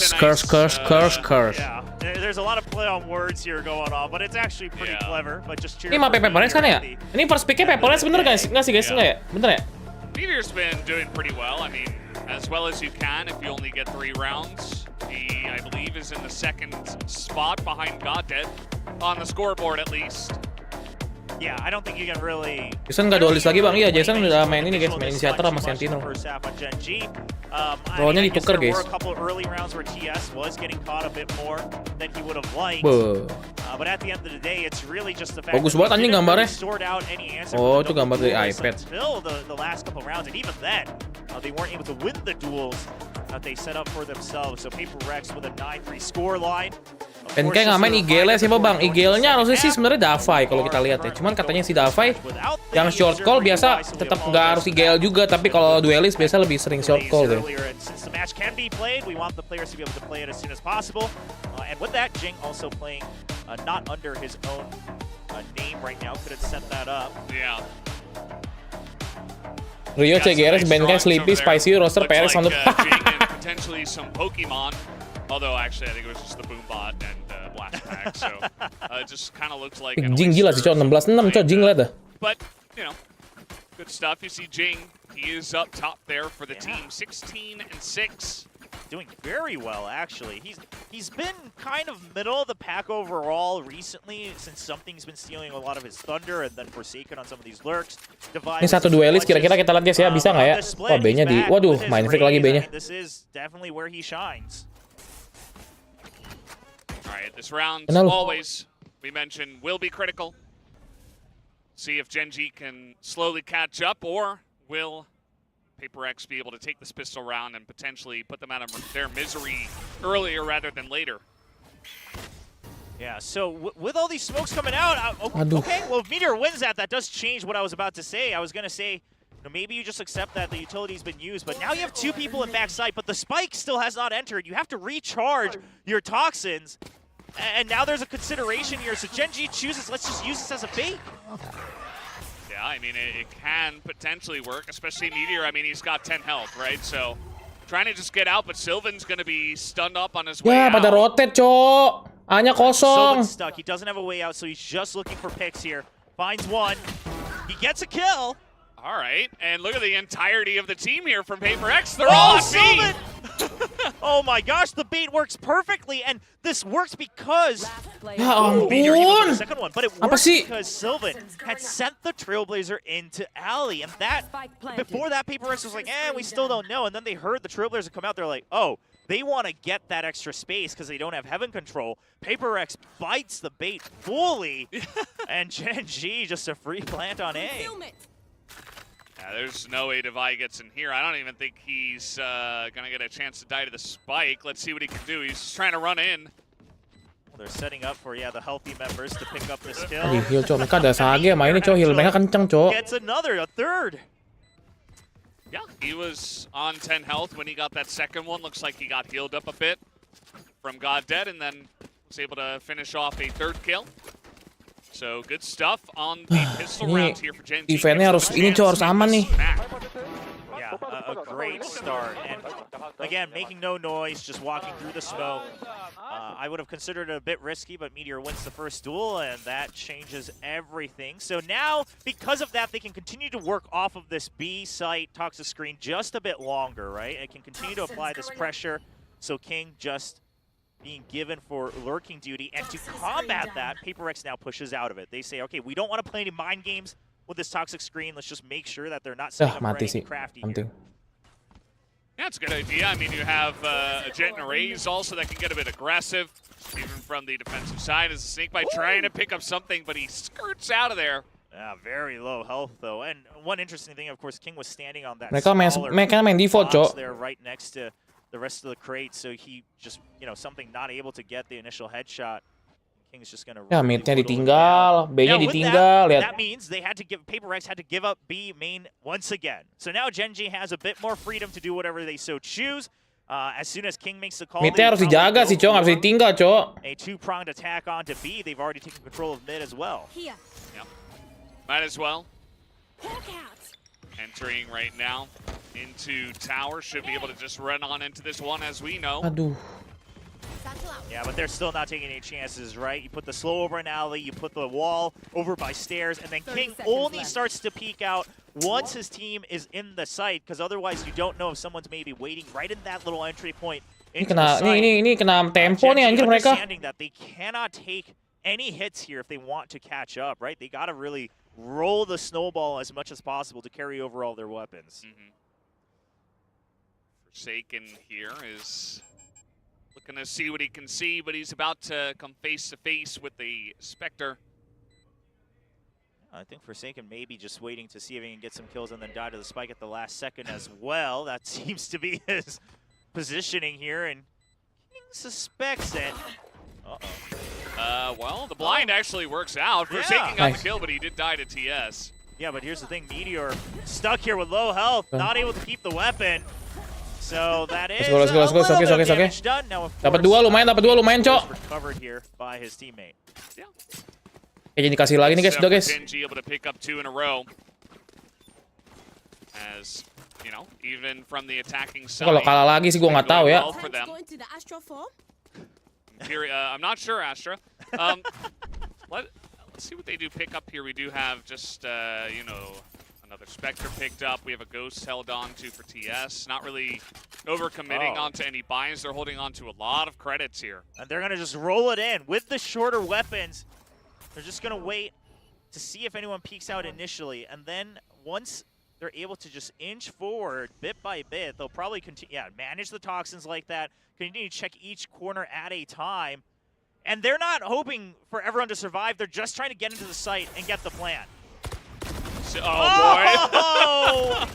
there's a lot of play on words here going on, but it's actually pretty clever. But just cheer. Ini mah Paperrex kan ya? Ini first pick-nya Paperrex bener nggak sih guys? Nggak ya? Bener ya? Meteor's been doing pretty well. I mean, as well as you can if you only get 3 rounds. He, I believe, is in the second spot behind Goddead on the scoreboard at least. Yeah, I don't think you can really. Jason nggak dualis lagi bang? Iya, Jason udah main ini guys, main initiator sama Sentinel. Role-nya ditukar guys. Bagus banget anjing gambarnya. Oh, itu gambar dari iPad. They weren't able to win the duels that they set up for themselves. So Paperrex with a 9-3 score line. Dan kayak nggak main IGL-nya siapa bang? IGL-nya harusnya sih sebenarnya Davai kalau kita lihat ya. Cuman katanya si Davai yang short call biasa tetap nggak harus IGL juga, tapi kalau duelis biasa lebih sering short call deh. Since the match can be played, we want the players to be able to play it as soon as possible. And with that, Jing also playing not under his own name right now. Could have set that up. Yeah. Rio CGRS, Benkai, Sleepy, Spicy, Roster, Perex on the potentially some Pokemon. Although actually I think it was just the Boombot and Blast Pack, so it just kind of looks like Jing gila sih, cowok 16-6, cowok Jing lah dah. But, good stuff. You see Jing, he is up top there for the team, 16-6. Doing very well, actually. He's been kind of middle of the pack overall recently, since something's been stealing a lot of his thunder, and then Forsaken on some of these lurks. Ini satu duelis, kira-kira kita lihat guys ya, bisa nggak ya? Wah, B-nya di, waduh, main freak lagi B-nya. This is definitely where he shines. All right, this round, always, we mentioned, will be critical. See if GenG can slowly catch up, or will Paperrex be able to take this pistol round and potentially put them out of their misery earlier rather than later. Yeah, so with all these smokes coming out, okay, well, if Meteor wins that does change what I was about to say. I was going to say, maybe you just accept that the utility's been used, but now you have 2 people in backside, but the spike still has not entered. You have to recharge your toxins, and now there's a consideration here. So GenG chooses, let's just use this as a bait. Yeah, I mean, it can potentially work, especially Meteor. I mean, he's got 10 health, right? So, trying to just get out, but Sylvan's going to be stunned up on his way out. Ya, pada rotate, cok. A-nya kosong. Sylvan's stuck. He doesn't have a way out, so he's just looking for picks here. Finds one. He gets a kill. All right, and look at the entirety of the team here from Paperrex. They're all Sylvan! Oh my gosh, the bait works perfectly, and this works because Ya ampun. second one, but it works because Sylvan had sent the Trailblazer into Alley, and that before that Paperrex was like, we still don't know, and then they heard the Trailblazer come out. They're like, oh, they want to get that extra space because they don't have Heaven Control. Paperrex bites the bait fully, and GenG just a free plant on A. Yeah, there's no way ZOWIE gets in here. I don't even think he's going to get a chance to die to the spike. Let's see what he can do. He's just trying to run in. Well, they're setting up for, the healthy members to pick up this kill. Aduh, heal cok. Mereka ada Sage mainnya cok. Heal mereka kenceng cok. Gets a third. Yeah, he was on 10 health when he got that second one. Looks like he got healed up a bit from Goddead and then was able to finish off a third kill. So good stuff on the pistol rounds here for GenG. Eventnya harus ini cok, harus aman nih. Yeah, a great start. And again, making no noise, just walking through the smoke. I would have considered it a bit risky, but Meteor wins the first duel, and that changes everything. So now, because of that, they can continue to work off of this B site toxic screen just a bit longer, right? It can continue to apply this pressure. So King just being given for lurking duty, and to combat that, Paperrex now pushes out of it. They say, okay, we don't want to play any mind games with this toxic screen. Let's just make sure that they're not setting up for anything crafty here. Yeah, it's a good idea. I mean, you have a jet and a raise also that can get a bit aggressive, even from the defensive side. As a snake bite trying to pick up something, but he skirts out of there. Yeah, very low health though. And one interesting thing, of course, King was standing on that mereka main default, Cok. there right next to the rest of the crate, so he just, something not able to get the initial headshot. King's just gonna ya midnya ditinggal, B-nya ditinggal, lihat. That means they had to give Paperrex had to give up B main once again. So now GenG has a bit more freedom to do whatever they so choose. As soon as King makes the call, midnya harus dijaga sih, Cok, nggak bisa ditinggal, Cok. A two-pronged attack onto B. They've already taken control of mid as well. Yep. Might as well. Entering right now into tower, should be able to just run on into this one, as we know. Aduh. Yeah, but they're still not taking any chances, right? You put the slow over an alley, you put the wall over by stairs, and then King only starts to peek out once his team is in the site, because otherwise you don't know if someone's maybe waiting right in that little entry point. Ini kena tempo nih anjir mereka. Understanding that they cannot take any hits here if they want to catch up, right? They got to really roll the snowball as much as possible to carry over all their weapons. Forsaken here is looking to see what he can see, but he's about to come face to face with the Spectre. I think Forsaken maybe just waiting to see if he can get some kills and then die to the spike at the last second as well. That seems to be his positioning here, and King suspects it. Well, the blind actually works out. Forsaken got the kill, but he did die to TS. Yeah, but here's the thing, Meteor stuck here with low health, not able to keep the weapon. So that is let's go. Okay. Done. Now, dapat dua lumayan, Cok. Recovered here by his teammate. Yeah. Jadi dikasih lagi nih guys, udah guys. GenG able to pick up 2 in a row. As, even from the attacking side. Kalau kalah lagi sih gua nggak tahu ya. I'm not sure, Astra. Let's see what they do pick up here. We do have just, another Spectre picked up. We have a Ghost held on to for TS. Not really overcommitting onto any buys. They're holding on to a lot of credits here. And they're going to just roll it in. With the shorter weapons, they're just going to wait to see if anyone peeks out initially. And then once they're able to just inch forward bit by bit, they'll probably continue, manage the toxins like that, continue to check each corner at a time. And they're not hoping for everyone to survive. They're just trying to get into the site and get the plant. Oh, boy.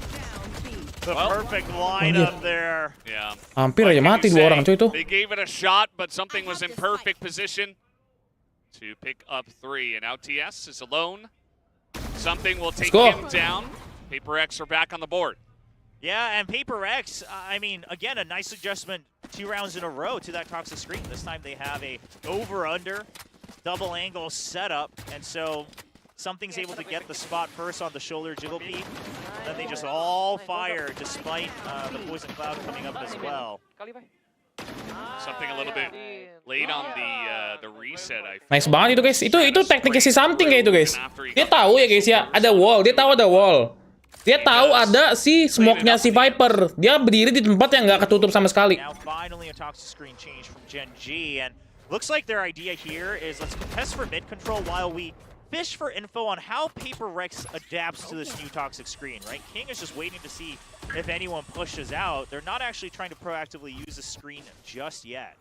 The perfect lineup there. Yeah. Hampir aja mati dua orang cuy itu. They gave it a shot, but something was in perfect position to pick up 3. And now TS is alone. Something will take him down. Paperrex are back on the board. Yeah, and Paperrex, I mean, again, a nice adjustment 2 rounds in a row to that toxic screen. This time they have a over-under double angle setup, and so something's able to get the spot first on the shoulder jiggle peek. Then they just all fire despite the poison cloud coming up as well. Something a little bit late on the reset. Nice banget itu guys. Itu tekniknya si something kayak itu guys. Dia tahu ya guys ya, ada wall. Dia tahu ada wall. Dia tahu ada si smoke-nya si Viper. Dia berdiri di tempat yang nggak ketutup sama sekali. Now finally a toxic screen change from GenG, and looks like their idea here is let's contest for mid control while we fish for info on how Paperrex adapts to this new toxic screen, right? King is just waiting to see if anyone pushes out. They're not actually trying to proactively use the screen just yet.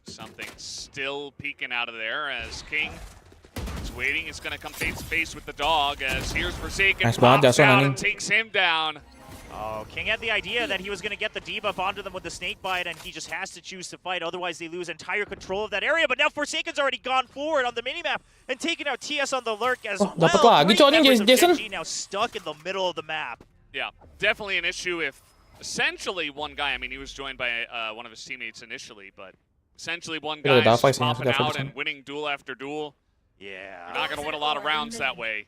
Something still peeking out of there as King is waiting. It's going to come face to face with the dog as here's Forsaken. Nice banget down and takes him down. Oh, King had the idea that he was going to get the debuff onto them with the snake bite, and he just has to choose to fight. Otherwise, they lose entire control of that area. But now Forsaken's already gone forward on the minimap and taken out TS on the lurk as well. Dapat lagi cowoknya Jason. Now stuck in the middle of the map. Yeah, definitely an issue if essentially one guy, I mean, he was joined by one of his teammates initially, but essentially one guy is popping out and winning duel after duel. Yeah. You're not going to win a lot of rounds that way.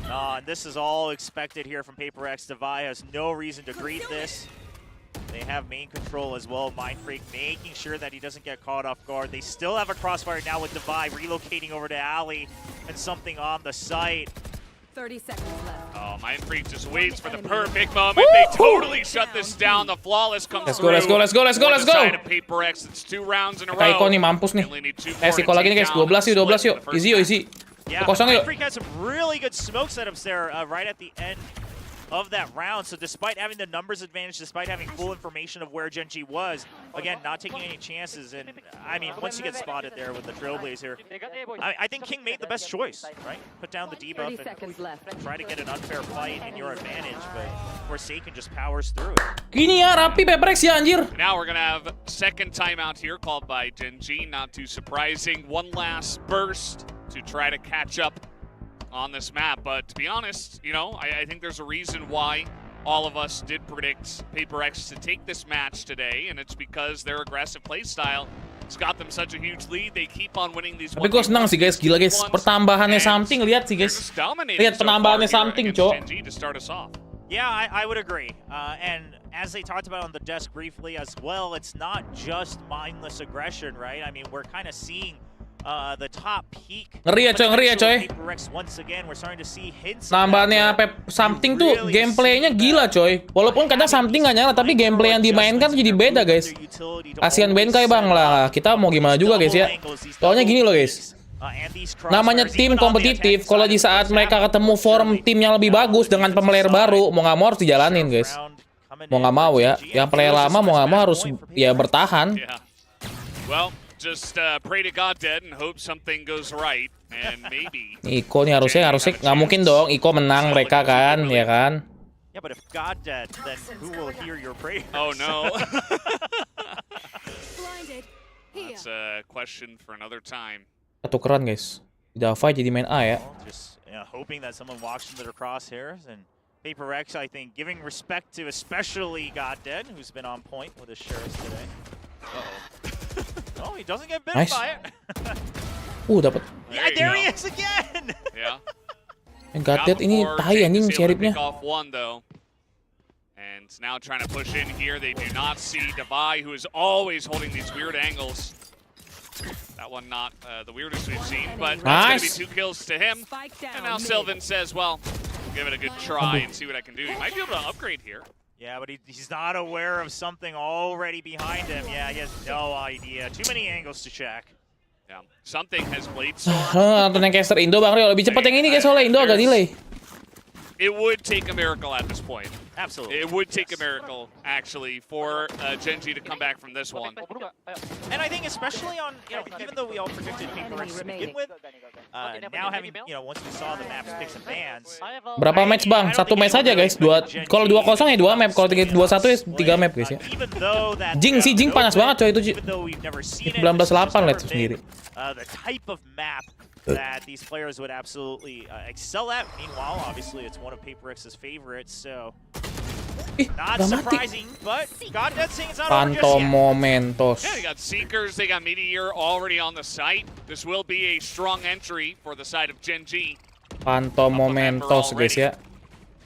And this is all expected here from Paperrex. ZOWIE has no reason to greet this. They have main control as well. Mindfreak making sure that he doesn't get caught off guard. They still have a crossfire now with ZOWIE relocating over to Alley and something on the site. 30 seconds left. Oh, Mindfreak just waits for the perfect moment. They totally shut this down. The flawless comes through. Let's go. Side of Paperrex, it's 2 rounds in a row. Kaiko nih mampus nih. Siko lagi nih guys, 12 yuk. Easy. Yeah, Mindfreak has some really good smoke setups there right at the end of that round. So despite having the numbers advantage, despite having full information of where GenG was, again, not taking any chances. And I mean, once you get spotted there with the Trailblazer, I think King made the best choice, right? Put down the debuff and try to get an unfair fight in your advantage, but Forsaken just powers through it. Gini ya, rapi Paperrex ya anjir. Now we're gonna have second timeout here called by GenG. Not too surprising. One last burst to try to catch up on this map. But to be honest, you know, I think there's a reason why all of us did predict Paperrex to take this match today, and it's because their aggressive playstyle has got them such a huge lead. They keep on winning these. Tapi gue senang sih guys, gila guys, pertambahannya something, lihat sih guys. Lihat penambahannya something, cok. Yeah, I would agree. And as they talked about on the desk briefly as well, it's not just mindless aggression, right? I mean, we're kind of seeing the top peak. Ngeri ya coy. Once again, we're starting to see hints. Nambahannya something tuh gameplaynya gila coy. Walaupun kadang something nggak nyala, tapi gameplay yang dimainkan tuh jadi beda guys. Kasian Benkai bang lah, kita mau gimana juga guys ya. Soalnya gini loh guys. Namanya tim kompetitif, kalau di saat mereka ketemu form tim yang lebih bagus dengan pemain baru, mau nggak mau harus dijalanin guys. Mau nggak mau ya, yang player lama mau nggak mau harus ya bertahan. Well, just pray to God dead and hope something goes right and maybe. Iko nih harusnya nggak mungkin dong Iko menang mereka kan, ya kan? Yeah, but if God dead, then who will hear your prayers? Oh no. That's a question for another time. Tukeran guys. Wifi jadi main A ya. Just hoping that someone walks into their crosshairs, and Paperrex, I think, giving respect to especially Goddead, who's been on point with his shares today. Oh, he doesn't get bitten by it. Dapat. Yeah, there he is again. Yeah. Goddead ini tai anjing sheriffnya. And now trying to push in here, they do not see ZOWIE, who is always holding these weird angles. That one not the weirdest we've seen, but that's going to be 2 kills to him. And now Sylvan says, well, give it a good try and see what I can do. He might be able to upgrade here. Yeah, but he's not aware of something already behind him. Yeah, he has no idea. Too many angles to check. Yeah, something has blade storm. Nonton yang caster Indo Bang Rio, lebih cepat yang ini guys, soalnya Indo agak delay. It would take a miracle at this point. Absolutely. It would take a miracle, actually, for GenG to come back from this one. And I think especially on, even though we all predicted Paperrex to begin with, now having, once we saw the maps, picks and bans. Berapa match bang? 1 match aja guys. Kalau 2-0 ya 2 map. Kalau 3-1 ya 3 map guys ya. Jing panas banget coy itu. 19-8 lihat sendiri. The type of map that these players would absolutely excel at. Meanwhile, obviously, it's one of Paperrex's favorites, so not surprising, but Goddead saying it's not over just yet. Momentos. Yeah, they got Seekers, they got Meteor already on the site. This will be a strong entry for the side of GenG. Momentos guys ya.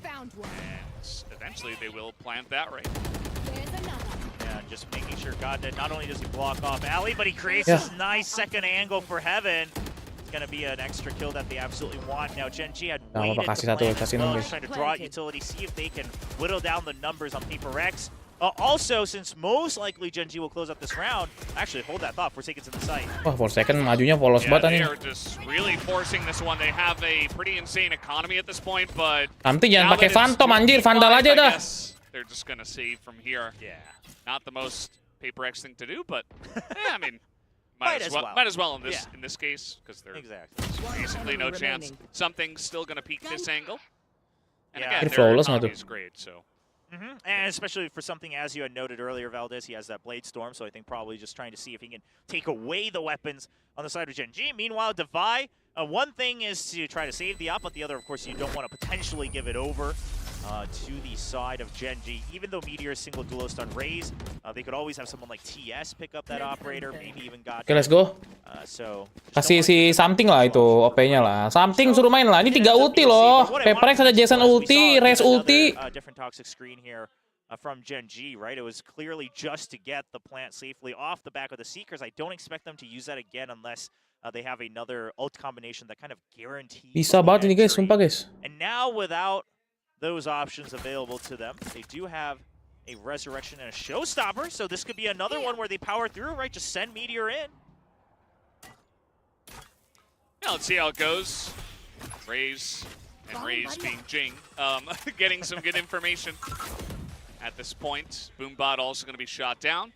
And eventually they will plant that right. Yeah, just making sure Goddead, not only does he block off Alley, but he creates this nice second angle for Heaven. Going to be an extra kill that they absolutely want. Now, GenG had waited to plan trying to draw out utility, see if they can whittle down the numbers on Paperrex. Also, since most likely GenG will close up this round, actually, hold that thought, Forsaken's in the site. Wah, Forsaken majunya polos banget They nih. are just really forcing this one. They have a pretty insane economy at this point, but Nanti jangan pakai Phantom anjir, Vandal aja dah. They're just going to save from here. Yeah. Not the most Paperrex thing to do, but I mean, might as well in this case, because there's basically no chance. Something's still going to peek this angle. And again, their economy is great, so. And especially for something, as you had noted earlier, Valdez, he has that Blade Storm, so I think probably just trying to see if he can take away the weapons on the side of GenG. Meanwhile, ZOWIE, one thing is to try to save the op, but the other, of course, you don't want to potentially give it over to the side of GenG. Even though Meteor's single duo stun raise, they could always have someone like TS pick up that operator, maybe even God. Oke, let's go. Kasih si something lah itu OP-nya lah. Something suruh main lah. Ini 3 ulti loh. Paperrex ada Jason ulti, Rez ulti. Different toxic screen here from GenG, right? It was clearly just to get the plant safely off the back of the Seekers. I don't expect them to use that again unless they have another ult combination that kind of guarantees. Bisa banget ini guys, sumpah guys. And now without those options available to them, they do have a Resurrection and a Showstopper, so this could be another one where they power through, right? Just send Meteor in. Yeah, let's see how it goes. Raze And Ray's being Jing, getting some good information at this point. Boombot also going to be shot down.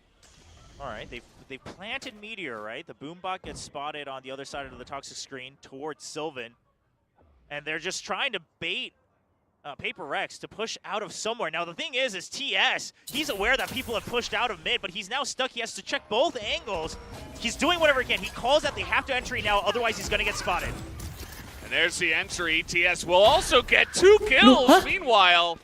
All right, they've planted Meteor, right? The Boombot gets spotted on the other side of the toxic screen towards Sylvan. And they're just trying to bait Paperrex to push out of somewhere. Now, the thing is TS, he's aware that people have pushed out of mid, but he's now stuck. He has to check both angles. He's doing whatever he can. He calls that they have to entry now, otherwise he's going to get spotted. And there's the entry. TS will also get 2 kills. Meanwhile,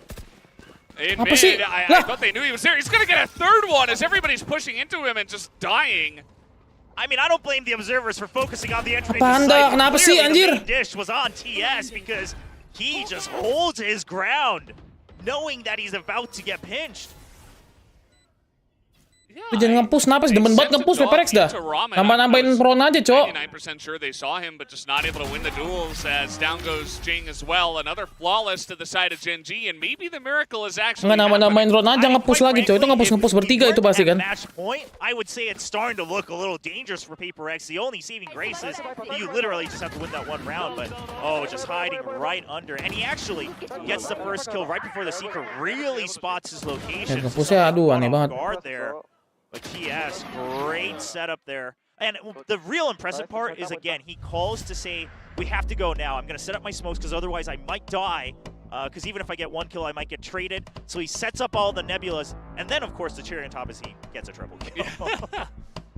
in mid, I thought they knew he was there. He's going to get a 3rd one as everybody's pushing into him and just dying. I mean, I don't blame the observers for focusing on the entry. Kenapa sih, anjir? The dish was on TS because he just holds his ground, knowing that he's about to get pinched. Lu jangan nge-push, kenapa sih? Demen banget nge-push Paperrex dah. Nambah-nambahin prone aja, Cok. 99% sure they saw him, but just not able to win the duels as down goes Jing as well. Another flawless to the side of GenG, and maybe the miracle is actually Nggak nambah-nambahin prone aja, nge-push lagi, Cok. Itu nge-push bertiga itu pasti kan. Match point, I would say it's starting to look a little dangerous for Paperrex. The only saving grace is you literally just have to win that one round, but just hiding right under. And he actually gets the first kill right before the Seeker really spots his location. Nge-pushnya aduh aneh banget. But TS, great setup there. And the real impressive part is, again, he calls to say, we have to go now. I'm going to set up my smokes because otherwise I might die. Because even if I get 1 kill, I might get traded. So he sets up all the nebulas. And then, of course, the cherry on top is he gets a triple kill.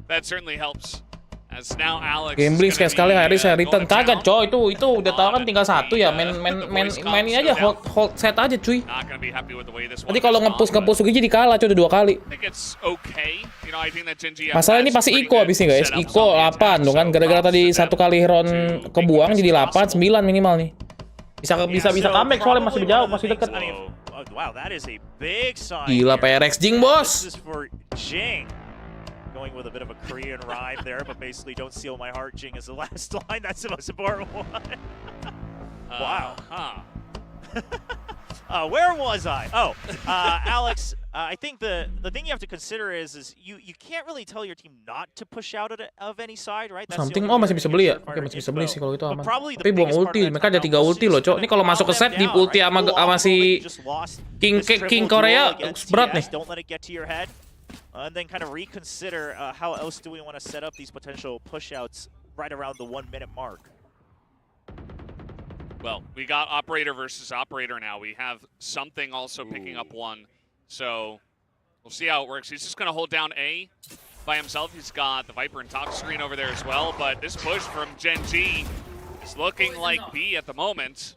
That certainly helps. As now Alex Gambling sekali hari saya return kaget, Cok. Itu udah tahu kan tinggal 1 ya. Main ini aja, hold set aja, cuy. Nanti kalau nge-push gitu jadi kalah, Cok, udah 2 kali. Masalah ini pasti Iko abis nih, guys. Iko 8 dong kan. Gara-gara tadi 1 kali round kebuang jadi 8, 9 minimal nih. Bisa comeback soalnya masih jauh, masih deket. Wow, that is a big sign. Gila Paperrex Jing, bos. Going with a bit of a Korean rhyme there, but basically don't steal my heart, Jing is the last line. That's the most important one. Wow. Where was I? Alex, I think the thing you have to consider is you can't really tell your team not to push out of any side, right? Something masih bisa beli ya? Oke, masih bisa beli sih kalau itu aman. Tapi buang ulti, mereka ada 3 ulti loh, Cok. Ini kalau masuk ke set di ulti sama si King Korea berat nih. Don't let it get to your head. And then kind of reconsider how else do we want to set up these potential push-outs right around the 1-minute mark. Well, we got operator versus operator now. We have something also picking up 1. So we'll see how it works. He's just going to hold down A by himself. He's got the Viper and top screen over there as well. But this push from GenG is looking like B at the moment.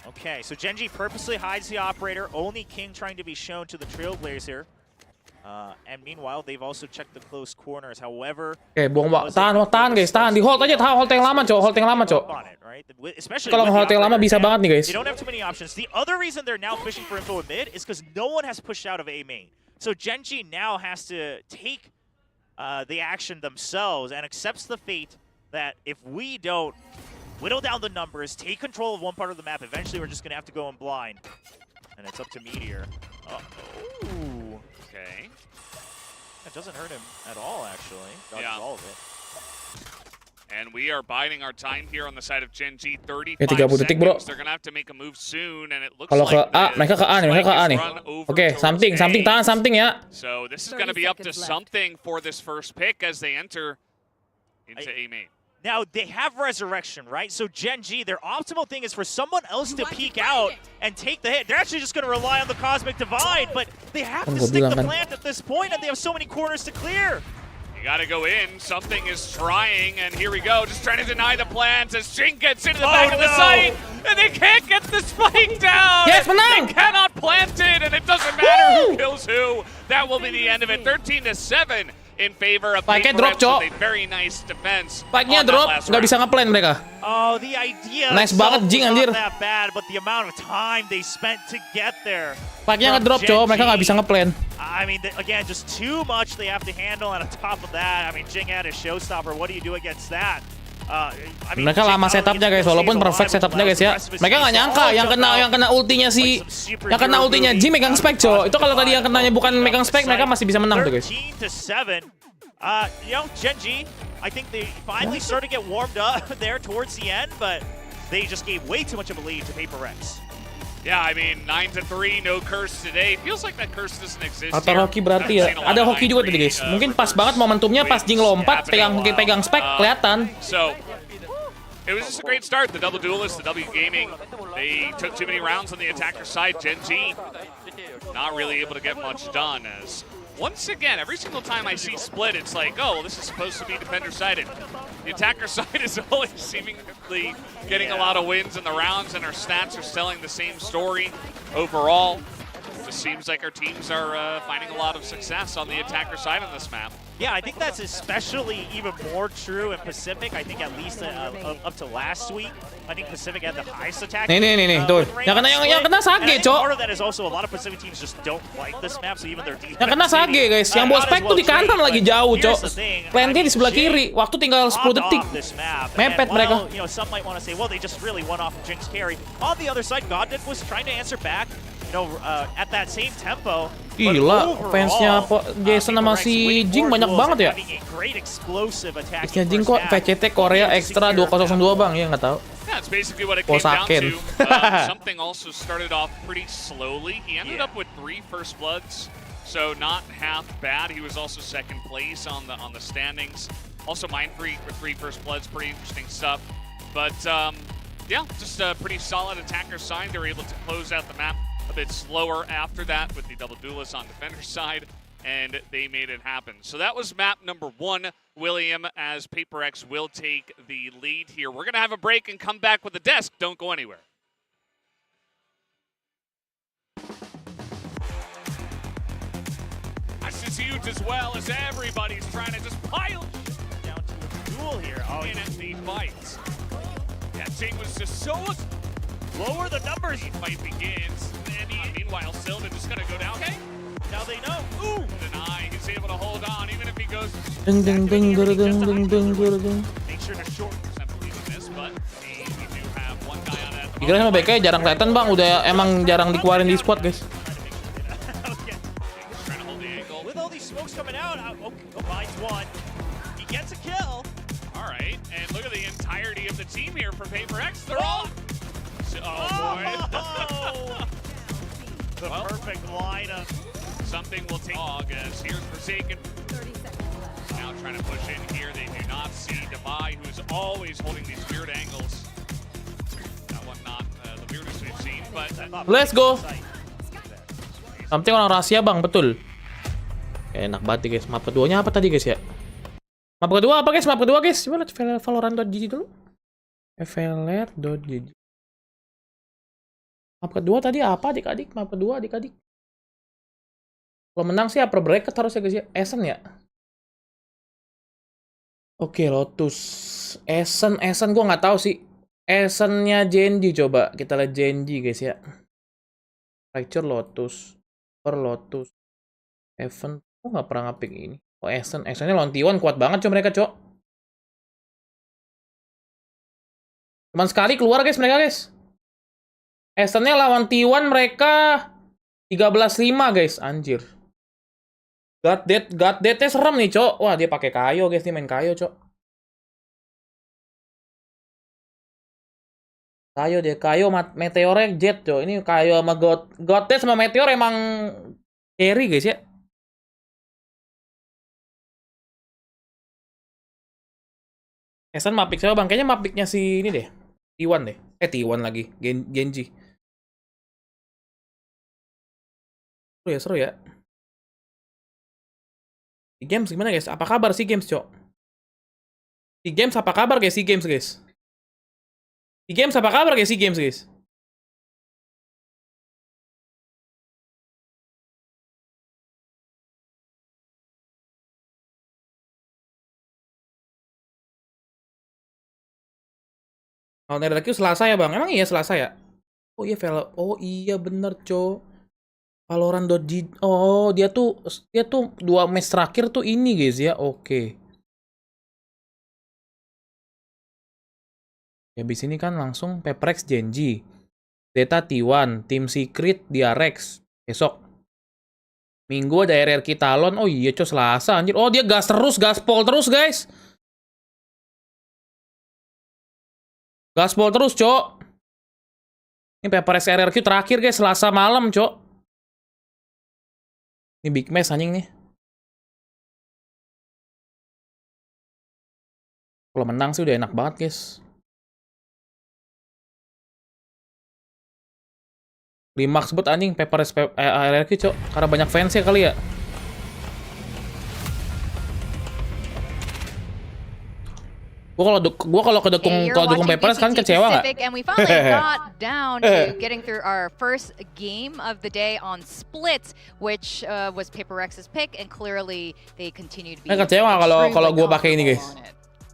Okay, so GenG purposely hides the operator. Only King trying to be shown to the Trailblazer. And meanwhile, they've also checked the close corners. However, buang tahan guys, tahan di hold aja, hold yang lama, Cok, Kalau hold yang lama bisa banget nih, guys. They don't have too many options. The other reason they're now fishing for info in mid is because no one has pushed out of A main. So GenG now has to take the action themselves and accepts the fate that if we don't whittle down the numbers, take control of one part of the map, eventually we're just going to have to go in blind. And it's up to Meteor. Ooh. Okay. It doesn't hurt him at all, actually. Dodges all of it. And we are biding our time here on the side of GenG. 35 detik, bro. seconds. They're gonna have to make a move soon, and it looks Kalau like ke A, mereka ke A nih, Oke, something tahan something ya. So this is gonna be up to something for this first pick as they enter into A main. Now, they have Resurrection, right? So GenG, their optimal thing is for someone else to peek out and take the hit. They're actually just going to rely on the Cosmic Divide, but they have to stick the plant at this point, and they have so many corners to clear. You gotta go in. Something is trying, and here we go. Just trying to deny the plants as Jing gets into the back of the site, and they can't get the spike down. Yes, menang. They cannot plant it, and it doesn't matter who kills who. That will be the end of it. 13-7. In favor of Paperrex with a very nice defense. Spike-nya drop, nggak bisa nge-plan mereka. Oh, the idea nice banget Jing, anjir. That bad, but the amount of time they spent to get there. Spike-nya ngedrop, Cok, mereka nggak bisa nge-plan. I mean, again, just too much they have to handle, and on top of that, I mean, Jing had a showstopper. What do you do against that? Mereka lama setupnya, guys, walaupun perfect setupnya, guys, ya. Mereka nggak nyangka yang kena ultinya Jing megang Spek, Cok. Itu kalau tadi yang kenanya bukan megang Spek, mereka masih bisa menang tuh, guys. 13-7. GenG, I think they finally started to get warmed up there towards the end, but they just gave way too much of a lead to Paperrex. Yeah, I mean 9-3, no curse today. Feels like that curse doesn't exist. Atau hoki berarti ya. Ada hoki juga tadi guys. Mungkin pas banget momentumnya pas Jing lompat pegang Spek kelihatan. So it was just a great start. The double duelists, the W Gaming, they took too many rounds on the attacker side. GenG not really able to get much done as once again, every single time I see split, it's like, oh, well, this is supposed to be defender-sided. The attacker side is always seemingly getting a lot of wins in the rounds, and our stats are telling the same story overall. It just seems like our teams are finding a lot of success on the attacker side on this map. Yeah, I think that's especially even more true in Pacific. I think at least up to last week, I think Pacific had the highest attack. Nih, tuh. Yang kena Sage, Cok. Part of that is also a lot of Pacific teams just don't like this map, so even their defense. Yang kena Sage, guys. Yang bawa Spek tuh di kanan lagi jauh, Cok. Plantnya di sebelah kiri. Waktu tinggal 10 detik. Mepet mereka. You know, some might want to say, well, they just really won off of Jing's carry. On the other side, Godden was trying to answer back. You know, at that same tempo. Gila, fansnya Jason sama si Jing banyak banget ya. Fansnya Jing kok VCT Korea Extra 202 bang, ya nggak tahu. Yeah, it's basically what it came down to. Something also started off pretty slowly. He ended up with 3 first bloods, so not half bad. He was also second place on the standings. Also Mindfree with 3 first bloods, pretty interesting stuff. But yeah, just a pretty solid attacker side. They were able to close out the map a bit slower after that with the double duelist on defender side, and they made it happen. So that was map number 1, William, as Paperrex will take the lead here. We're going to have a break and come back with the desk. Don't go anywhere. This is huge as well, as everybody's trying to just pile down to a duel here. Oh, in at the fights. That Jing was just so... Lower the numbers. The fight begins. Meanwhile, Sylvan just gonna go down. Okay. Now they know. Ooh. Deny. He's able to hold on, even if he goes. Ding ding ding ding ding ding ding ding. Make sure to short. This, but we do have one guy on that. Kira sama BK jarang kelihatan bang, udah emang jarang dikeluarin di squad guys. With all these smokes coming out, finds one. He gets a kill. All right, and look at the entirety of the team here for Paperrex. They're all. Oh boy. The perfect lineup. Something will take as here's Forsaken. Now trying to push in here. They do not see Dubai, who is always holding these weird angles. That one not the weirdest we've seen, but let's go. Something orang rahasia bang, betul. Enak banget guys. Map keduanya apa tadi guys ya? Map kedua apa guys? Map kedua guys. Coba lihat Valorant.gg dulu. Valorant.gg. Map kedua tadi apa adik-adik? Map kedua adik-adik. Kalau menang sih upper bracket harusnya guys ya. Essen ya. Oke, Lotus. Essen gua nggak tahu sih. Essennya GenG coba. Kita lihat GenG guys ya. Fracture Lotus. Per Lotus. Event. Kok nggak pernah ngapik ini. Oh Essen. Essennya lawan T1 kuat banget coba mereka cok. Cuman sekali keluar guys mereka guys. Essennya lawan T1 mereka 13-5 guys, anjir. God Death-nya serem nih, Cok. Wah, dia pakai Kayo guys, dia main Kayo, Cok. Kayo dia, Kayo Meteornya Jet, Cok. Ini Kayo sama God Death sama Meteor emang carry guys ya. Essen mapik siapa bang? Kayaknya mapiknya si ini deh. T1 deh. T1 lagi, GenG. Seru ya. Si Games gimana guys? Apa kabar si Games, Cok? Si Games apa kabar guys? Si Games guys. Si Games apa kabar guys? Si Games guys. Oh, Netherlands Selasa ya bang? Emang iya Selasa ya? Oh iya bener Cok. Valorant.gg. Oh, dia tuh 2 match terakhir tuh ini guys ya. Oke. Habis ini kan langsung Paperrex GenG. Data T1, Team Secret DREX. Besok. Minggu ada RRQ Talon. Oh iya Cok, Selasa anjir. Oh, dia gaspol terus guys. Gaspol terus, Cok. Ini PaperX RRQ terakhir, guys. Selasa malam, Cok. Ini big match anjing nih. Kalau menang sih udah enak banget, guys. Limax sebut anjing PaperX RRQ, Cok. Karena banyak fansnya kali ya. Gua kalau kedukung PaperX kan kecewa nggak? And we finally got down to getting through our first game of the day on Split, which was PaperX's pick, and clearly they continue to be. Kecewa kalau gua pakai ini, guys.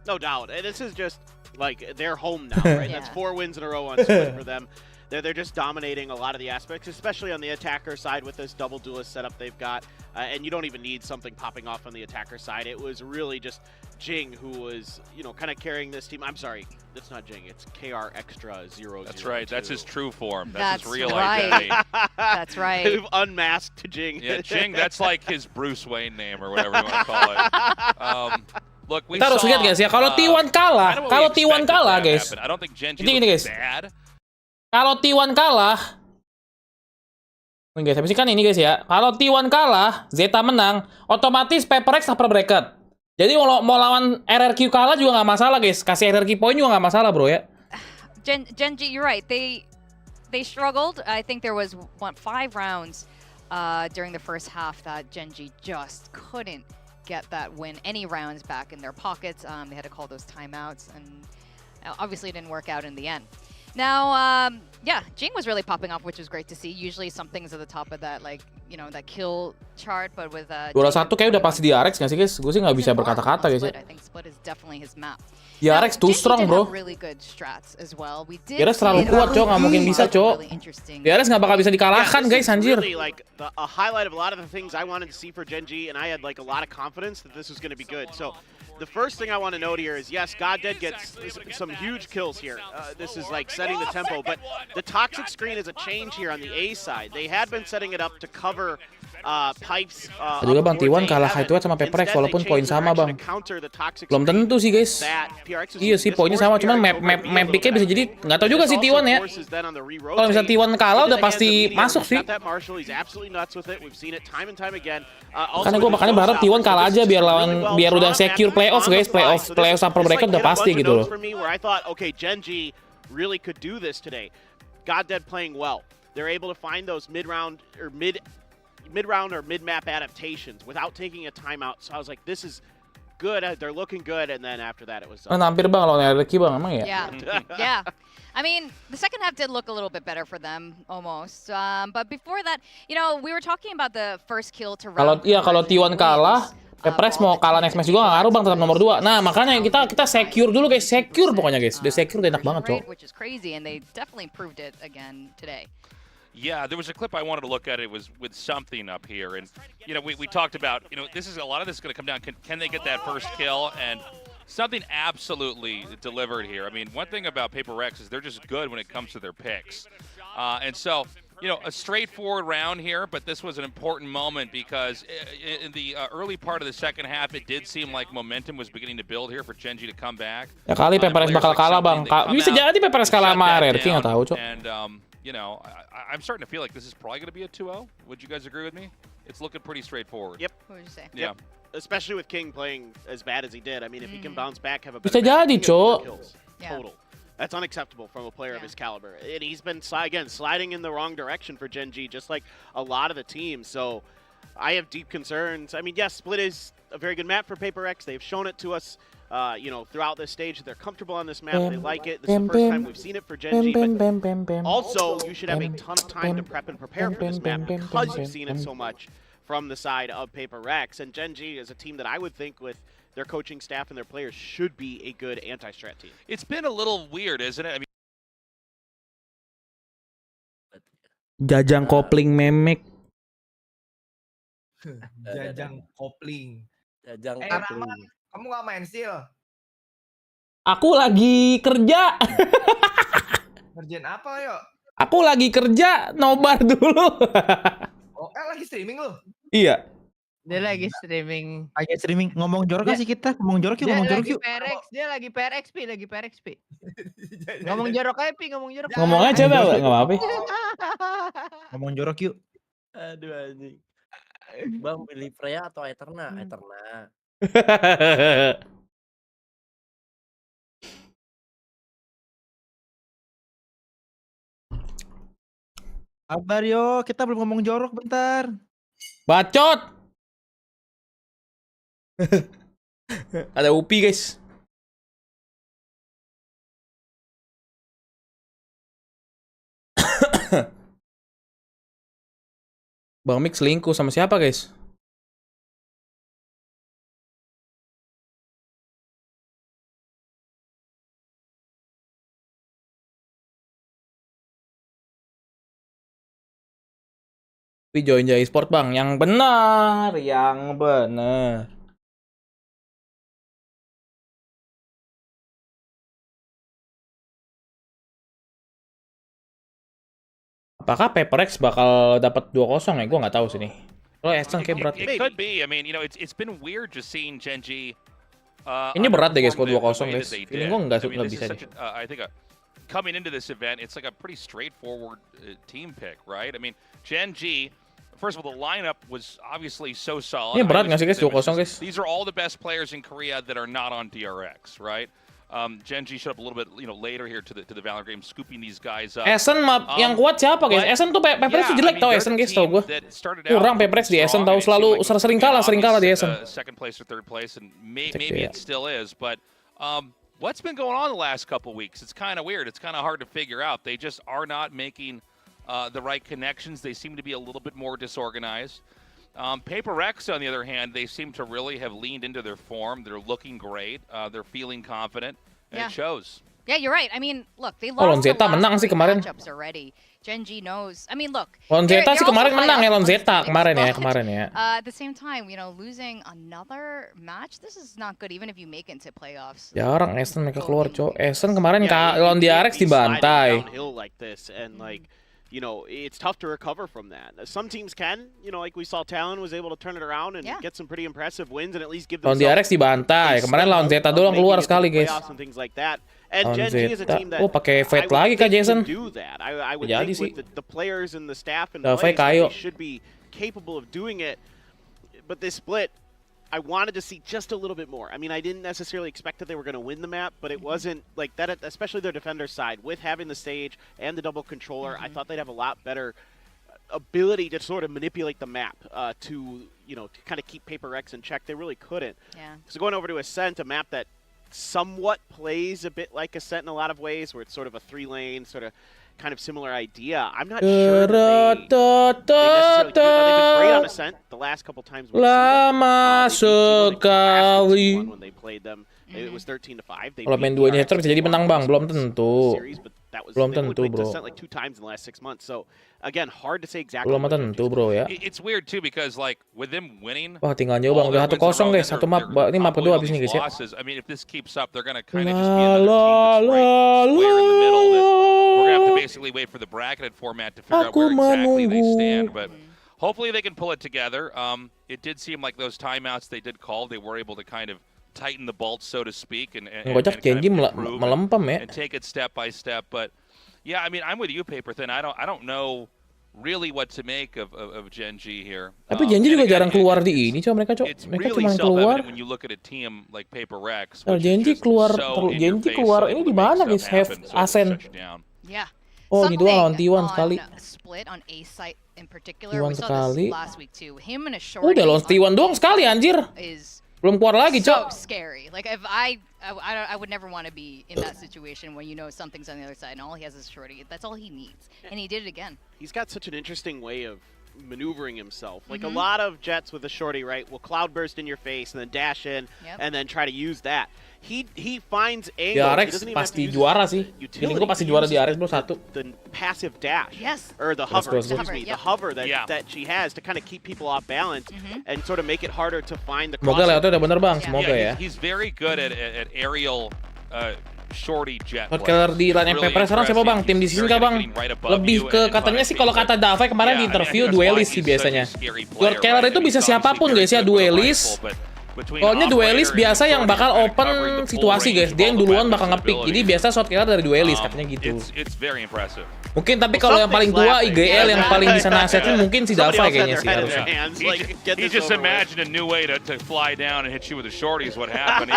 No doubt. This is just like their home now, right? That's 4 wins in a row on Split for them. They're just dominating a lot of the aspects, especially on the attacker side with this double duelist setup they've got. And you don't even need something popping off on the attacker side. It was really just Jing who was, you know, kind of carrying this team. I'm sorry, that's not Jing. It's KR Extra 002. That's right. That's his true form. That's his real right. identity. That's right. They've unmasked Jing. Yeah, Jing. That's like his Bruce Wayne name or whatever you want to call it. Look, we Kita harus lihat, guys, ya. Kalau T1 kalah, guys. I don't think GenG ini guys. bad. Kalau T1 kalah, guys, habis kan ini guys ya. Kalau T1 kalah, Zeta menang, otomatis PaperX upper bracket. Jadi mau lawan RRQ kalah juga nggak masalah, guys. Kasih RRQ poin juga nggak masalah, bro ya. GenG, you're right. They struggled. I think there was 5 rounds during the first half that GenG just couldn't get that win. Any rounds back in their pockets. They had to call those timeouts, and obviously it didn't work out in the end. Now, yeah, Jing was really popping off, which was great to see. Usually something's at the top of that, like, you know, that kill chart, but with 2-1 kayak udah pasti di RX nggak sih, guys? Gue sih nggak bisa berkata-kata, guys. I think Split is definitely his map. Di RX too strong, bro. Really good strats as well. Di RX terlalu kuat, Cok. Nggak mungkin bisa, Cok. Di RX nggak bakal bisa dikalahkan, guys, anjir. Really, like, a highlight of a lot of the things I wanted to see for GenG, and I had like a lot of confidence that this was going to be good. So the first thing I want to note here is, yes, GodDead gets some huge kills here. This is like setting the tempo, but the toxic screen is a change here on the A side. They had been setting it up to cover pipes. Juga Bang T1 kalah head-to-head sama PaperX walaupun poin sama, Bang. Belum tentu sih, guys. Iya sih, poinnya sama, cuman map pick-nya bisa jadi nggak tahu juga sih T1 ya. Kalau misalnya T1 kalah udah pasti masuk sih. Karena gue makanya berharap T1 kalah aja biar udah secure playoff, guys. Playoff upper bracket udah pasti gitu loh. Okay, GenG really could do this today. GodDead playing well. They're able to find those mid-round or mid-map adaptations without taking a timeout. So I was like, this is good. They're looking good, and then after that it was. Hampir Bang lawan RRQ, Bang, emang ya? Yeah, yeah. I mean, the second half did look a little bit better for them, almost. But before that, you know, we were talking about the first kill to round. Kalau T1 kalah, PaperX mau kalah next match juga nggak ngaruh, Bang, tetap nomor 2. Nah, makanya kita secure dulu, guys. Secure pokoknya, guys. Udah secure udah enak banget, Cok. Which is crazy, and they definitely proved it again today. Yeah, there was a clip I wanted to look at. It was with something up here, and you know, we talked about, you know, a lot of this is going to come down. Can they get that first kill? And something absolutely delivered here. I mean, one thing about PaperX is they're just good when it comes to their picks, and so. You know, a straightforward round here, but this was an important moment because in the early part of the second half, it did seem like momentum was beginning to build here for GenG to come back. Ya kali PaperX bakal kalah, Bang. Bisa jadi PaperX kalah sama RRQ, nggak tahu, Cok. And you know, I'm starting to feel like this is probably going to be a 2-0. Would you guys agree with me? It's looking pretty straightforward. Yep. What would you say? Yeah. Especially with King playing as bad as he did. I mean, if he can bounce back, have a bisa jadi, Cok. Total. That's unacceptable from a player of his caliber. And he's been, again, sliding in the wrong direction for GenG, just like a lot of the teams. So I have deep concerns. I mean, yes, Split is a very good map for PaperX. They've shown it to us, you know, throughout this stage. They're comfortable on this map. They like it. This is the first time we've seen it for GenG. But also, you should have a ton of time to prep and prepare for this map because you've seen it so much from the side of PaperX. And GenG is a team that I would think with their coaching staff and their players should be a good anti-strat team. It's been a little weird, isn't it? I mean, Jajang kopling memek. Jajang kopling. Jajang Rahman, kamu nggak main steal? Aku lagi kerja. Ngerjain apa, yuk? Aku lagi kerja, nobar dulu. Oh, lagi streaming lu? Iya. Dia lagi streaming. Ngomong jorok sih kita. Ngomong jorok yuk, ngomong jorok yuk. Dia lagi PRX P. Ngomong jorok aja, Pi, ngomong jorok. Ngomong aja Bang, enggak apa-apa. Ngomong jorok yuk. Aduh anjing. Bang pilih Freya atau Eterna? Eterna. Sabar yo, kita belum ngomong jorok bentar. Bacot. Ada Upi guys. Bang Mik selingkuh sama siapa guys? Tapi join Jai Sport Bang, yang benar, yang benar. Apakah Paperrex bakal dapat 2-0 ya? Gue nggak tahu sih nih. Kalau Essen kayak berat. It could be. I mean, you know, it's been weird just seeing GenG. Ini berat deh guys, kalau 2-0 guys. Feeling Feeling gue nggak I mean, bisa deh. I think coming into this event, it's like a pretty straightforward team pick, right? I mean, GenG. First of all, the lineup was obviously so solid. Ini berat nggak sih guys 2-0 guys? These are all the best players in Korea that are not on DRX, right? GenG showed up a little bit, you know, later here to the Valorant game, scooping these guys up. Essen yang kuat siapa guys? Essen tuh Paperrex tuh jelek tau Essen guys, tau gue. Kurang Paperrex di Essen tau, selalu sering kalah di Essen. Second place or third place, and maybe it still is, but what's been going on the last couple weeks? It's kind of weird. It's kind of hard to figure out. They just are not making the right connections. They seem to be a little bit more disorganized. Paperrex, on the other hand, they seem to really have leaned into their form. They're looking great. They're feeling confident, and it shows. Yeah, you're right. I mean, look, they lost the last three matchups already. GenG knows. I mean, look. Lon Zeta sih kemarin menang ya, Lon Zeta kemarin ya. At the same time, you know, losing another match, this is not good even if you make it into playoffs. Jarang Essen mereka keluar, cowok. Essen kemarin Lon DRX dibantai. You know, it's tough to recover from that. Some teams can, you know, like we saw Talon was able to turn it around and get some pretty impressive wins and at least give them. Lon DRX dibantai. Kemarin lawan Zeta doang keluar sekali, guys. And GenG is a team that pakai Fate lagi kah Jason? Do that. I would think with the players and the staff and players, they should be capable of doing it. But this split, I wanted to see just a little bit more. I mean, I didn't necessarily expect that they were going to win the map, but it wasn't like that, especially their defender side. With having the stage and the double controller, I thought they'd have a lot better ability to sort of manipulate the map to kind of keep Paperrex in check. They really couldn't. Yeah. So going over to Ascent, a map that somewhat plays a bit like Ascent in a lot of ways, where it's sort of a 3-lane, sort of kind of similar idea. I'm not sure that they've been great on Ascent the last couple times. Lama sekali. When they played them, it was 13-5. Kalau main duanya hater bisa jadi menang bang, belum tentu. Belum tentu bro. Like 2 times in the last 6 months. So again, hard to say exactly. Belum tentu bro ya. It's weird too because like with them winning. Wah tinggal jauh bang, udah 1-0 guys, satu map. Ini map kedua habis nih guys ya. I mean, if this keeps up, they're gonna kind of just be another team that's right square in the middle. We're gonna have to basically wait for the bracketed format to figure out where exactly they stand. But hopefully they can pull it together. It did seem like those timeouts they did call, they were able to kind of tighten the bolts, so to speak, and kind of melempem ya. And take it step by step. But yeah, I mean, I'm with you, Paperthin. I don't know really what to make of GenG here. Tapi GenG juga jarang keluar di ini, coba mereka cuma keluar. When you look at a team like Paperrex, GenG keluar ini di mana guys? Asen. Yeah. Oh, ini doang lawan T1 sekali. Split on A site in particular. We saw this last week too. Him and a short. Udah lawan T1 doang sekali anjir. Belum keluar lagi, Cok. So scary. Like if I would never want to be in that situation when you know something's on the other side and all he has is shorty. That's all he needs. And he did it again. He's got such an interesting way of maneuvering himself. Like a lot of jets with a shorty, right, will cloud burst in your face and then dash in and then try to use that. He finds angles. DRX pasti juara sih. Feeling gue pasti juara di DRX bro 1. The passive dash. Yes. Or the hover, excuse me. The hover that she has to kind of keep people off balance and sort of make it harder to find the cross. Semoga Leoto udah bener bang, semoga ya. He's very good at aerial shorty jet Short killer di line really Paperrex sekarang siapa bang? Tim di sini kah bang? Lebih ke katanya sih kalau kata Davai kemarin di interview duelist sih biasanya. Short killer itu bisa siapapun guys ya, duelist. Pokoknya duelist biasa yang bakal open situasi guys. Dia yang duluan bakal nge-pick. Jadi biasa short killer dari duelist katanya gitu. Mungkin tapi kalau yang paling tua IGL yang paling bisa nasetin mungkin si Davai kayaknya sih harusnya. He just imagined a new way to fly down and hit you with a shorty is what happened.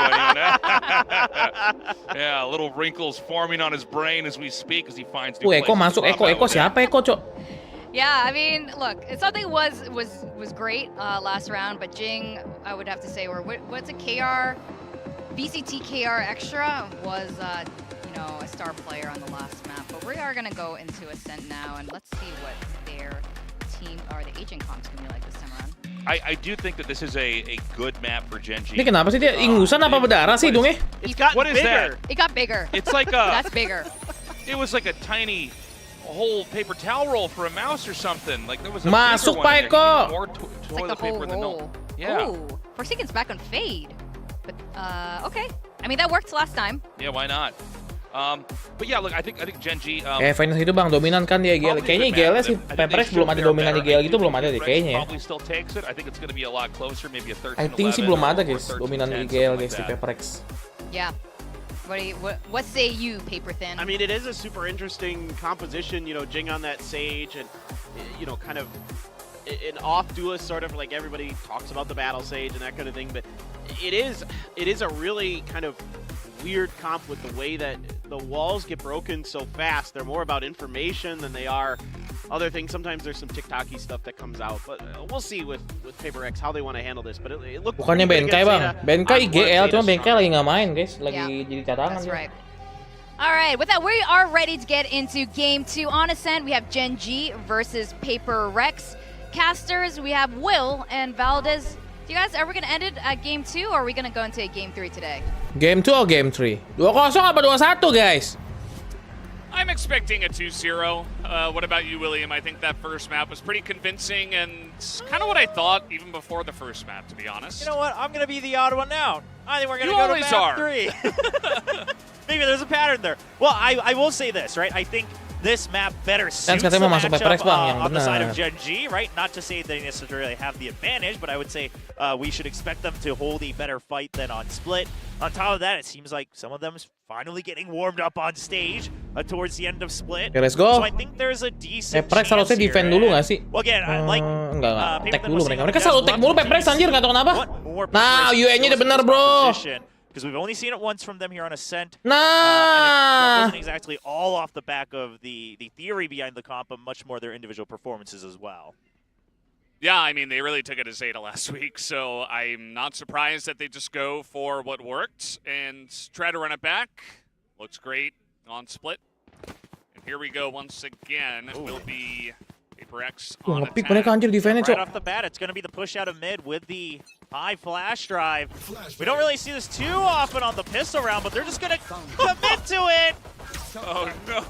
Yeah, little wrinkles forming on his brain as we speak as he finds new places. Eko masuk, Eko siapa Eko, Cok? Yeah, I mean, look, something was great last round, but Jing, I would have to say, or what's a KR, VCT KR Extra was, you know, a star player on the last map. But we are gonna go into Ascent now, and let's see what their team or the agent comp's gonna be like this time around. I do think that this is a good map for GenG. Ini kenapa sih dia ingusan apa berdarah sih hidungnya? What is that? It got bigger. It's like a. That's bigger. It was like a tiny whole paper towel roll for a mouse or something. Like there was a Masuk bigger one in Pak there. Eko. More It's like toilet the whole paper than roll. Yeah. Ooh, Forsaken's back on Fade. But okay. I mean that worked last time. Yeah, why not? But yeah, look, I think GenG. Finance itu bang dominan kan dia IGL. Kayaknya IGL sih Paperrex belum ada dominan IGL gitu, belum ada deh kayaknya ya. I think sih belum ada guys dominan IGL guys di Paperrex. Yeah. What say you, Paper Thin? I mean, it is a super interesting composition, you know, Jing on that Sage and, you know, kind of an off duelist, sort of like everybody talks about the Battle Sage and that kind of thing, but it is a really kind of weird comp with the way that the walls get broken so fast. They're more about information than they are other things. Sometimes there's some TikTok-y stuff that comes out, but we'll see with Paperrex how they want to handle this. But it looked bukannya BNK bang, BNK IGL cuma BNK lagi nggak main guys, lagi jadi cadangan. That's right. All right, with that, we are ready to get into Game 2 on Ascent. We have GenG versus Paperrex. Casters, we have Will and Valdez. You guys ever gonna end it at Game 2, or are we gonna go into Game 3 today? Game 2 or Game 3? 2-0 apa 2-1 guys? I'm expecting a 2-0. What about you, William? I think that first map was pretty convincing and kind of what I thought even before the first map, to be honest. You know what? I'm going to be the odd one out. I think we're going to go to map 3. Maybe there's a pattern there. Well, I will say this, right? I think this map better suits the matchup on the side of GenG, right? Not to say they necessarily have the advantage, but I would say we should expect them to hold a better fight than on Split. On top of that, it seems like some of them is finally getting warmed up on stage towards the end of Split. Okay, let's go. So I think there's a decent Paperrex harusnya defend dulu nggak sih? Well, again, like enggak, tag dulu mereka. Mereka selalu tag mulu Paperrex anjir, nggak tahu kenapa. Nah, UE-nya udah bener, bro. Because we've only seen it once from them here on Ascent. Nah, that wasn't exactly all off the back of the theory behind the comp, but much more their individual performances as well. Yeah, I mean, they really took it to Zeta last week, so I'm not surprised that they just go for what worked and try to run it back. Looks great on Split. And here we go once again. It will be Paperrex on nge-pick mereka anjir defense, Right off the bat, it's going to be the push out of mid with the high flash drive. We don't really see this too often on the pistol round, but they're just going to commit to it. Oh, no.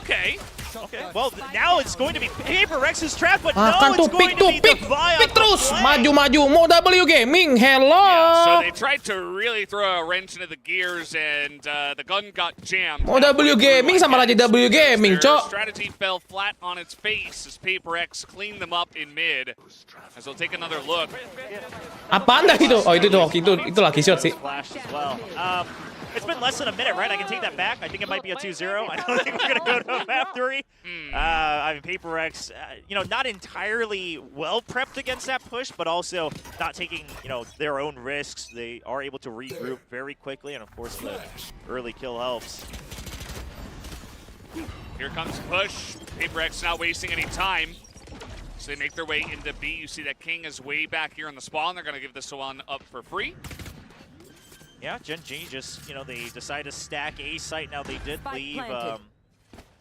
Okay. Okay. Well, now it's going to be Paperrex's trap, but no, kan it's tuh going to be the Vion. pick terus, maju mau W Gaming, hello. Yeah, so they tried to really throw a wrench into the gears, and the gun got jammed. Mau W Gaming sama Raja W Gaming, cok. Strategy fell flat on its face as Paperrex cleaned them up in mid. As they'll take another look. Apaan dah itu? Oh itu lucky shot sih. Flash as well. It's been less than a minute, right? I can take that back. I think it might be a 2-0. I don't think we're going to go to a map 3. I mean, Paperrex, you know, not entirely well prepped against that push, but also not taking, you know, their own risks. They are able to regroup very quickly, and of course, the early kill helps. Here comes the push. Paperrex not wasting any time. So they make their way into B. You see that King is way back here on the spawn. They're going to give this one up for free. Yeah, GenG just, you know, they decide to stack A site. Now they did leave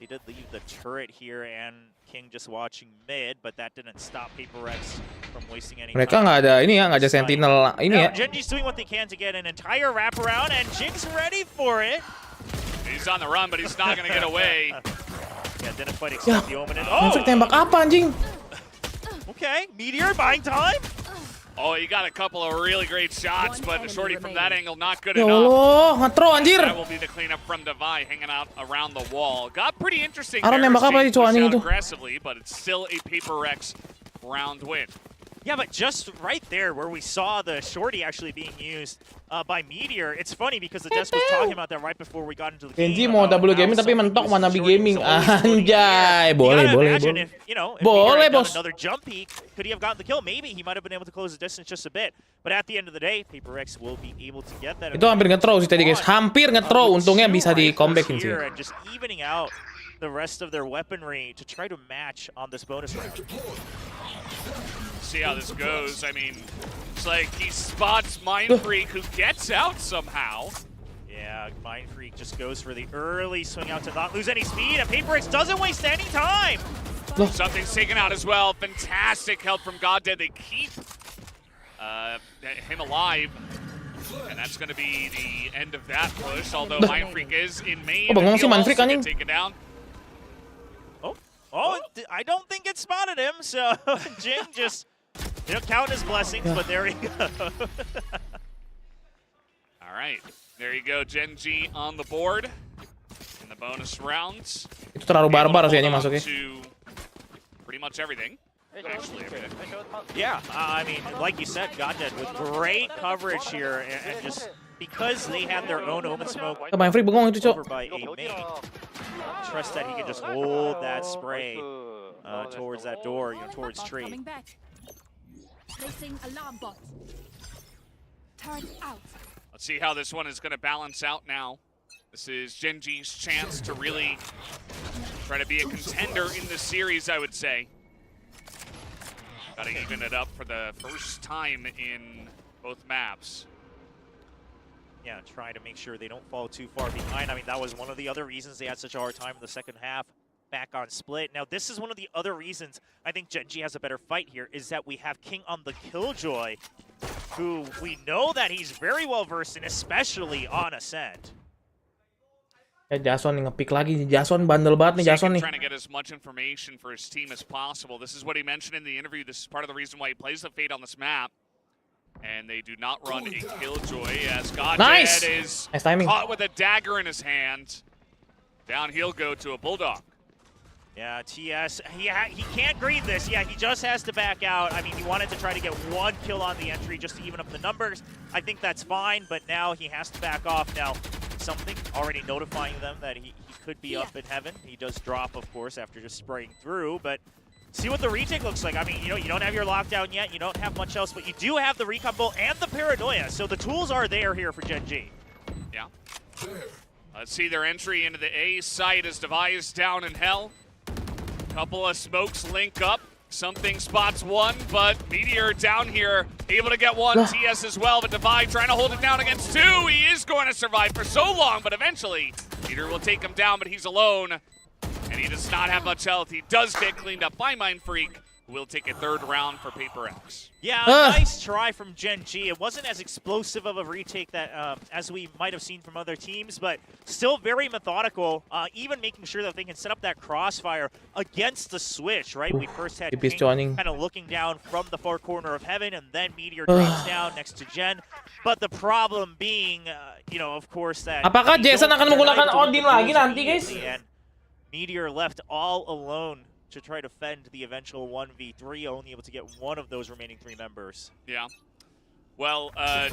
the turret here, and King just watching mid, but that didn't stop Paperrex from wasting any Mereka time. nggak ada ini ya, nggak ada sentinel ini ya. GenG's doing what they can to get an entire wraparound, and Jig's ready for it. He's on the run, but he's not going to get away. Yeah, didn't quite accept the omen. Maksud tembak apa anjing? Okay, Meteor buying time. Oh, he got a couple of really great shots, but the shorty from that angle not good Ya enough. Allah, ngetro anjir. That will be the cleanup from ZOWIE hanging out around the wall. Got pretty interesting Aaron there. nembak apa Steve itu pushed anjing out itu? aggressively, but it's still a Paperrex round win. Yeah, but just right there where we saw the shorty actually being used by Meteor, it's funny because the desk was talking about that right before we got into the game. GenG mau double gaming tapi mentok mana big gaming. Anjay, boleh. If, you know, if Boleh, Meteor had done bos. another jump peek, could he have gotten the kill? Maybe he might have been able to close the distance just a bit. But at the end of the day, Paperrex will be able to get that. Itu hampir nge-throw sih tadi guys. Hampir nge-throw, untungnya bisa di comebackin sih. And just evening out the rest of their weaponry to try to match on this bonus round. See how this goes. I mean, it's like he spots Mindfreak, who gets out somehow. Yeah, Mindfreak just goes for the early swing out to not lose any speed, and Paperrex doesn't waste any time. Something's taken out as well. Fantastic help from Goddead. They keep him alive. And that's going to be the end of that push, although Mindfreak is in main. Oh, bengong sih Mindfreak anjing. Taken down. Oh, I don't think it spotted him, so GenG just, you know, count his blessings, but there he goes. All right, there you go, GenG on the board in the bonus rounds. Itu terlalu barbar sih anjing masuknya. Pretty much everything. Actually, everything. Yeah, I mean, like you said, Goddead with great coverage here, and just because they had their own open smoke Mindfreak bengong itu, Cok. over by a main, trust that he can just hold that spray towards that door, you know, towards tree. Placing alarm bot. Turn out. Let's see how this one is going to balance out now. This is GenG's chance to really try to be a contender in this series, I would say. Got to even it up for the first time in both maps. Yeah, trying to make sure they don't fall too far behind. I mean, that was one of the other reasons they had such a hard time in the second half, back on split. Now, this is one of the other reasons I think GenG has a better fight here, is that we have King on the Killjoy, who we know that he's very well versed in, especially on Ascent. Jason nih nge-pick lagi. Jason bandel banget nih, Jason nih. Trying to get as much information for his team as possible. This is what he mentioned in the interview. This is part of the reason why he plays the Fate on this map. And they do not run a Killjoy as Goddead is caught with a dagger in his hand. Down he'll go to a Bulldog. Yeah, TS, he can't green this. Yeah, he just has to back out. I mean, he wanted to try to get one kill on the entry just to even up the numbers. I think that's fine, but now he has to back off. Now, something already notifying them that he could be up in heaven. He does drop, of course, after just spraying through, but see what the retake looks like. I mean, you know, you don't have your lockdown yet, you don't have much else, but you do have the recon bolt and the paranoia, so the tools are there here for GenG. Yeah. Let's see their entry into the A site as ZOWIE is down in hell. Couple of smokes link up. Something spots one, but Meteor down here, able to get one. TS as well, but ZOWIE trying to hold it down against two. He is going to survive for so long, but eventually Meteor will take him down, but he's alone. And he does not have much health. He does get cleaned up by Mindfreak, who will take a third round for Paperrex. Yeah, nice try from GenG. It wasn't as explosive of a retake that as we might have seen from other teams, but still very methodical, even making sure that they can set up that crossfire against the switch, right? We first had King kind of looking down from the far corner of heaven, and then Meteor drops down next to Gen. But the problem being, you know, of course, that... Apakah Jason akan menggunakan Odin lagi nanti, guys? Meteor left all alone to try to fend the eventual 1v3, only able to get one of those remaining three members. Yeah. Well,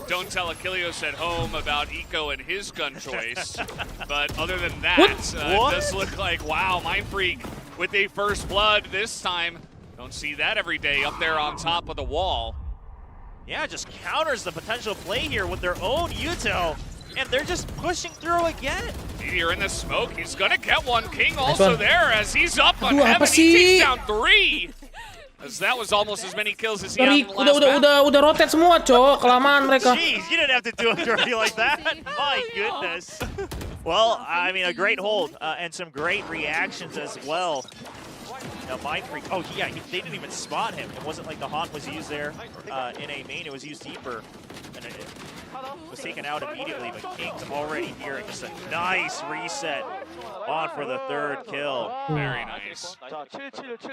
don't tell Achilles at home about Eco and his gun choice. But other than that, it does look like, wow, Mindfreak with a first blood this time. Don't see that every day up there on top of the wall. Yeah, just counters the potential play here with their own util. And they're just pushing through again. Meteor in the smoke. He's going to get one. King also there as he's up on heaven. He takes down three. As that was almost as many kills as he had in the last map. Udah rotate semua, Cok. Kelamaan mereka. Jeez, you didn't have to do it dirty like that. My goodness. Well, I mean, a great hold and some great reactions as well. Now, Mindfreak, oh yeah, they didn't even spot him. It wasn't like the haunt was used there in A main, it was used deeper. And was taken out immediately, but King's already here. Just a nice reset on for the third kill. Very nice.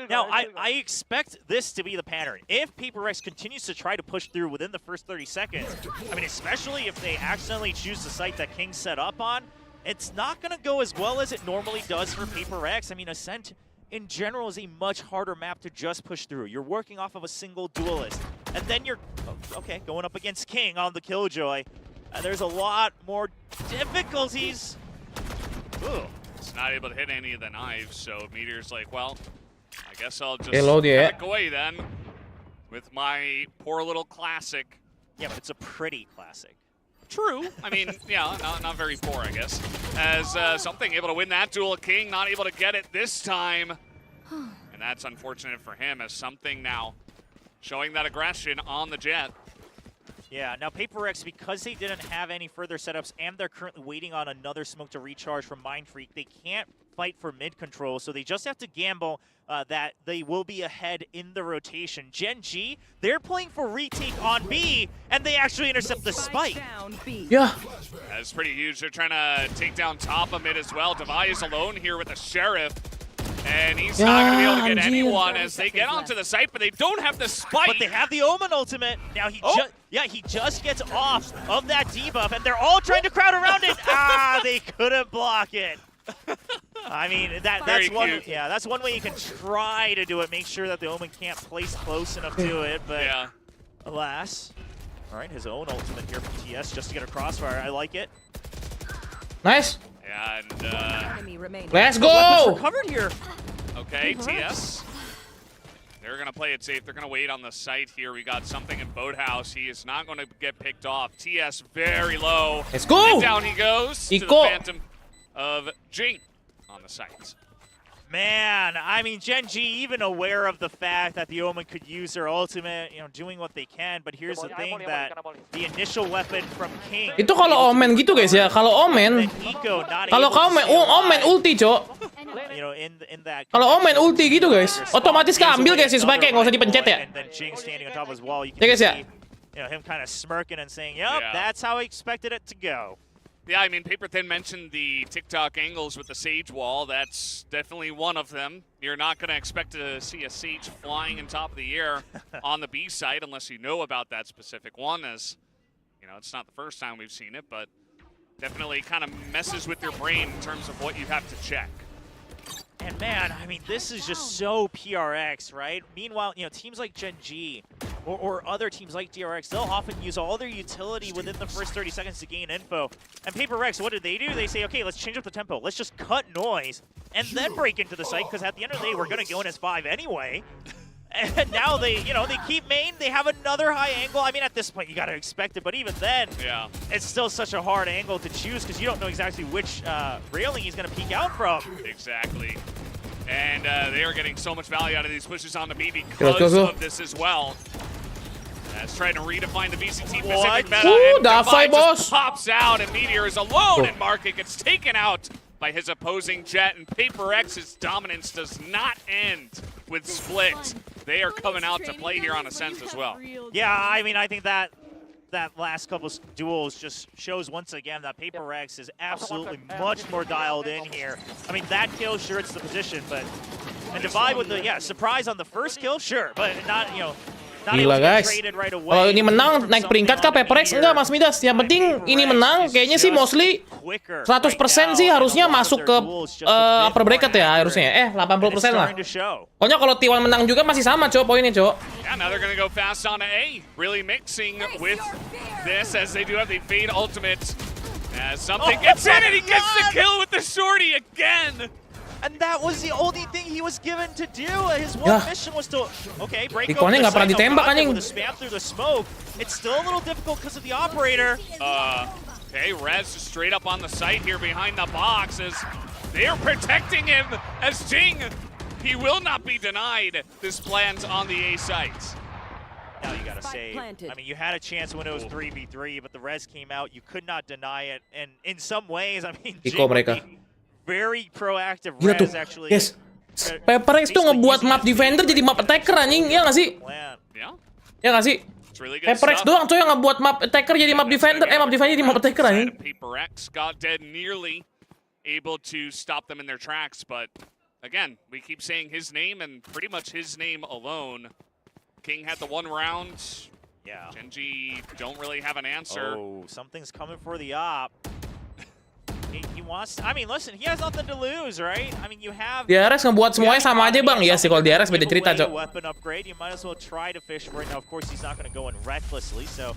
Now, I expect this to be the pattern. If Paperrex continues to try to push through within the first 30 seconds, I mean, especially if they accidentally choose the site that King set up on, it's not going to go as well as it normally does for Paperrex. I mean, Ascent in general is a much harder map to just push through. You're working off of a single duelist, and then you're, okay, going up against King on the Killjoy. There's a lot more difficulties. Ooh. It's not able to hit any of the knives, so Meteor's like, well, I guess I'll just back away then with my poor little classic. Yeah, but it's a pretty classic. True. I mean, yeah, not very poor, I guess. As Something able to win that duel, King not able to get it this time. And that's unfortunate for him, as Something now showing that aggression on the Jet. Yeah, now Paperrex, because they didn't have any further setups and they're currently waiting on another smoke to recharge from Mindfreak, they can't fight for mid control, so they just have to gamble that they will be ahead in the rotation. GenG, they're playing for retake on B, and they actually intercept the spike. Yeah. That's pretty huge. They're trying to take down top of mid as well. ZOWIE is alone here with the Sheriff. And he's not going to be able to get anyone as they get onto the site, but they don't have the spike. But they have the Omen ultimate. Now he he just gets off of that debuff, and they're all trying to crowd around it. They couldn't block it. I mean, that's one. Cute. Yeah, that's one way you can try to do it. Make sure that the Omen can't place close enough to it. But alas, all right, his own ultimate here from TS just to get a crossfire. I like it. Nice. Yeah, and let's go. Recovered here. Okay, TS. They're gonna play it safe. They're gonna wait on the site here. We got Something in Boathouse. He is not gonna get picked off. TS very low. Let's go. And down he goes to the Phantom of Jing on the site. Man, I mean, GenG even aware of the fact that the Omen could use their ultimate, you know, doing what they can. But here's the thing, that the initial weapon from King. Itu kalau Omen gitu guys ya, kalau Omen ulti, Cok. You know, in that. Kalau Omen ulti gitu guys, otomatis keambil guys si Spek, nggak usah dipencet ya. And then Jing standing on top as well. You can see, you know, him kind of smirking and saying, "Yep, that's how I expected it to go." Yeah, I mean, Paper Thin mentioned the TikTok angles with the Sage wall. That's definitely one of them. You're not going to expect to see a Sage flying in top of the air on the B side unless you know about that specific one, as, you know, it's not the first time we've seen it, but definitely kind of messes with your brain in terms of what you have to check. And man, I mean, this is just so PRX, right? Meanwhile, you know, teams like GenG or other teams like DRX, they'll often use all their utility within the first 30 seconds to gain info. And Paperrex, what did they do? They say, okay, let's change up the tempo. Let's just cut noise and then break into the site, because at the end of the day, we're going to go in as 5 anyway. And now they, you know, they keep main. They have another high angle. I mean, at this point, you got to expect it. But even then, it's still such a hard angle to choose, because you don't know exactly which railing he's going to peek out from. Exactly. And they are getting so much value out of these pushes on the B because of this as well. That's trying to redefine the VCT Pacific meta. Ooh, and fight, boss. Pops out, and Meteor is alone, and Market gets taken out by his opposing Jet, and Paperrex's dominance does not end with Split. They are coming out to play here on Ascent as well. Yeah, I mean, I think that last couple of duels just shows once again that Paperrex is absolutely much more dialed in here. I mean, that kill, sure, it's the position, but and Divide with the surprise on the first kill, sure, but not, you know, gila guys. Kalau ini menang naik peringkat kah Paperrex? Enggak Mas Midas. Yang penting ini menang, kayaknya sih mostly 100% sih harusnya masuk ke upper bracket ya harusnya. 80% lah. Pokoknya kalau T1 menang juga masih sama, Cok, poinnya, Cok. Yeah, now they're gonna go fast on A, really mixing with this as they do have the Fade ultimate. As Something gets in and he gets the kill with the shorty again. And that was the only thing he was given to do. His one mission was to, okay, break open nggak pernah ditembak anjing. With a spam through the smoke. It's still a little difficult because of the operator. Okay, Rez is straight up on the site here behind the box as they are protecting him as Jing. He will not be denied this plans on the A site. Now you gotta say, I mean, you had a chance when it was 3v3, but the Rez came out. You could not deny it. And in some ways, I mean, Jing very proactive. Rez actually. Yes. Paperrex tuh ngebuat map defender jadi map attacker anjing, ya nggak sih? Ya nggak sih? really good HyperX stuff. doang coy yang ngebuat map attacker jadi map defender, map defender jadi map attacker anjing. Paperrex got dead nearly able to stop them in their tracks, but again, we keep saying his name and pretty much his name alone. King had the one round. Yeah. GenG don't really have an answer. Oh, something's coming for the op. He wants. I mean, listen, he has nothing to lose, right? I mean, you have. DRX ngebuat semuanya sama aja bang. Iya sih kalau DRX beda cerita cok. Weapon upgrade, you might as well try to fish for it. Now, of course, he's not going to go in recklessly, so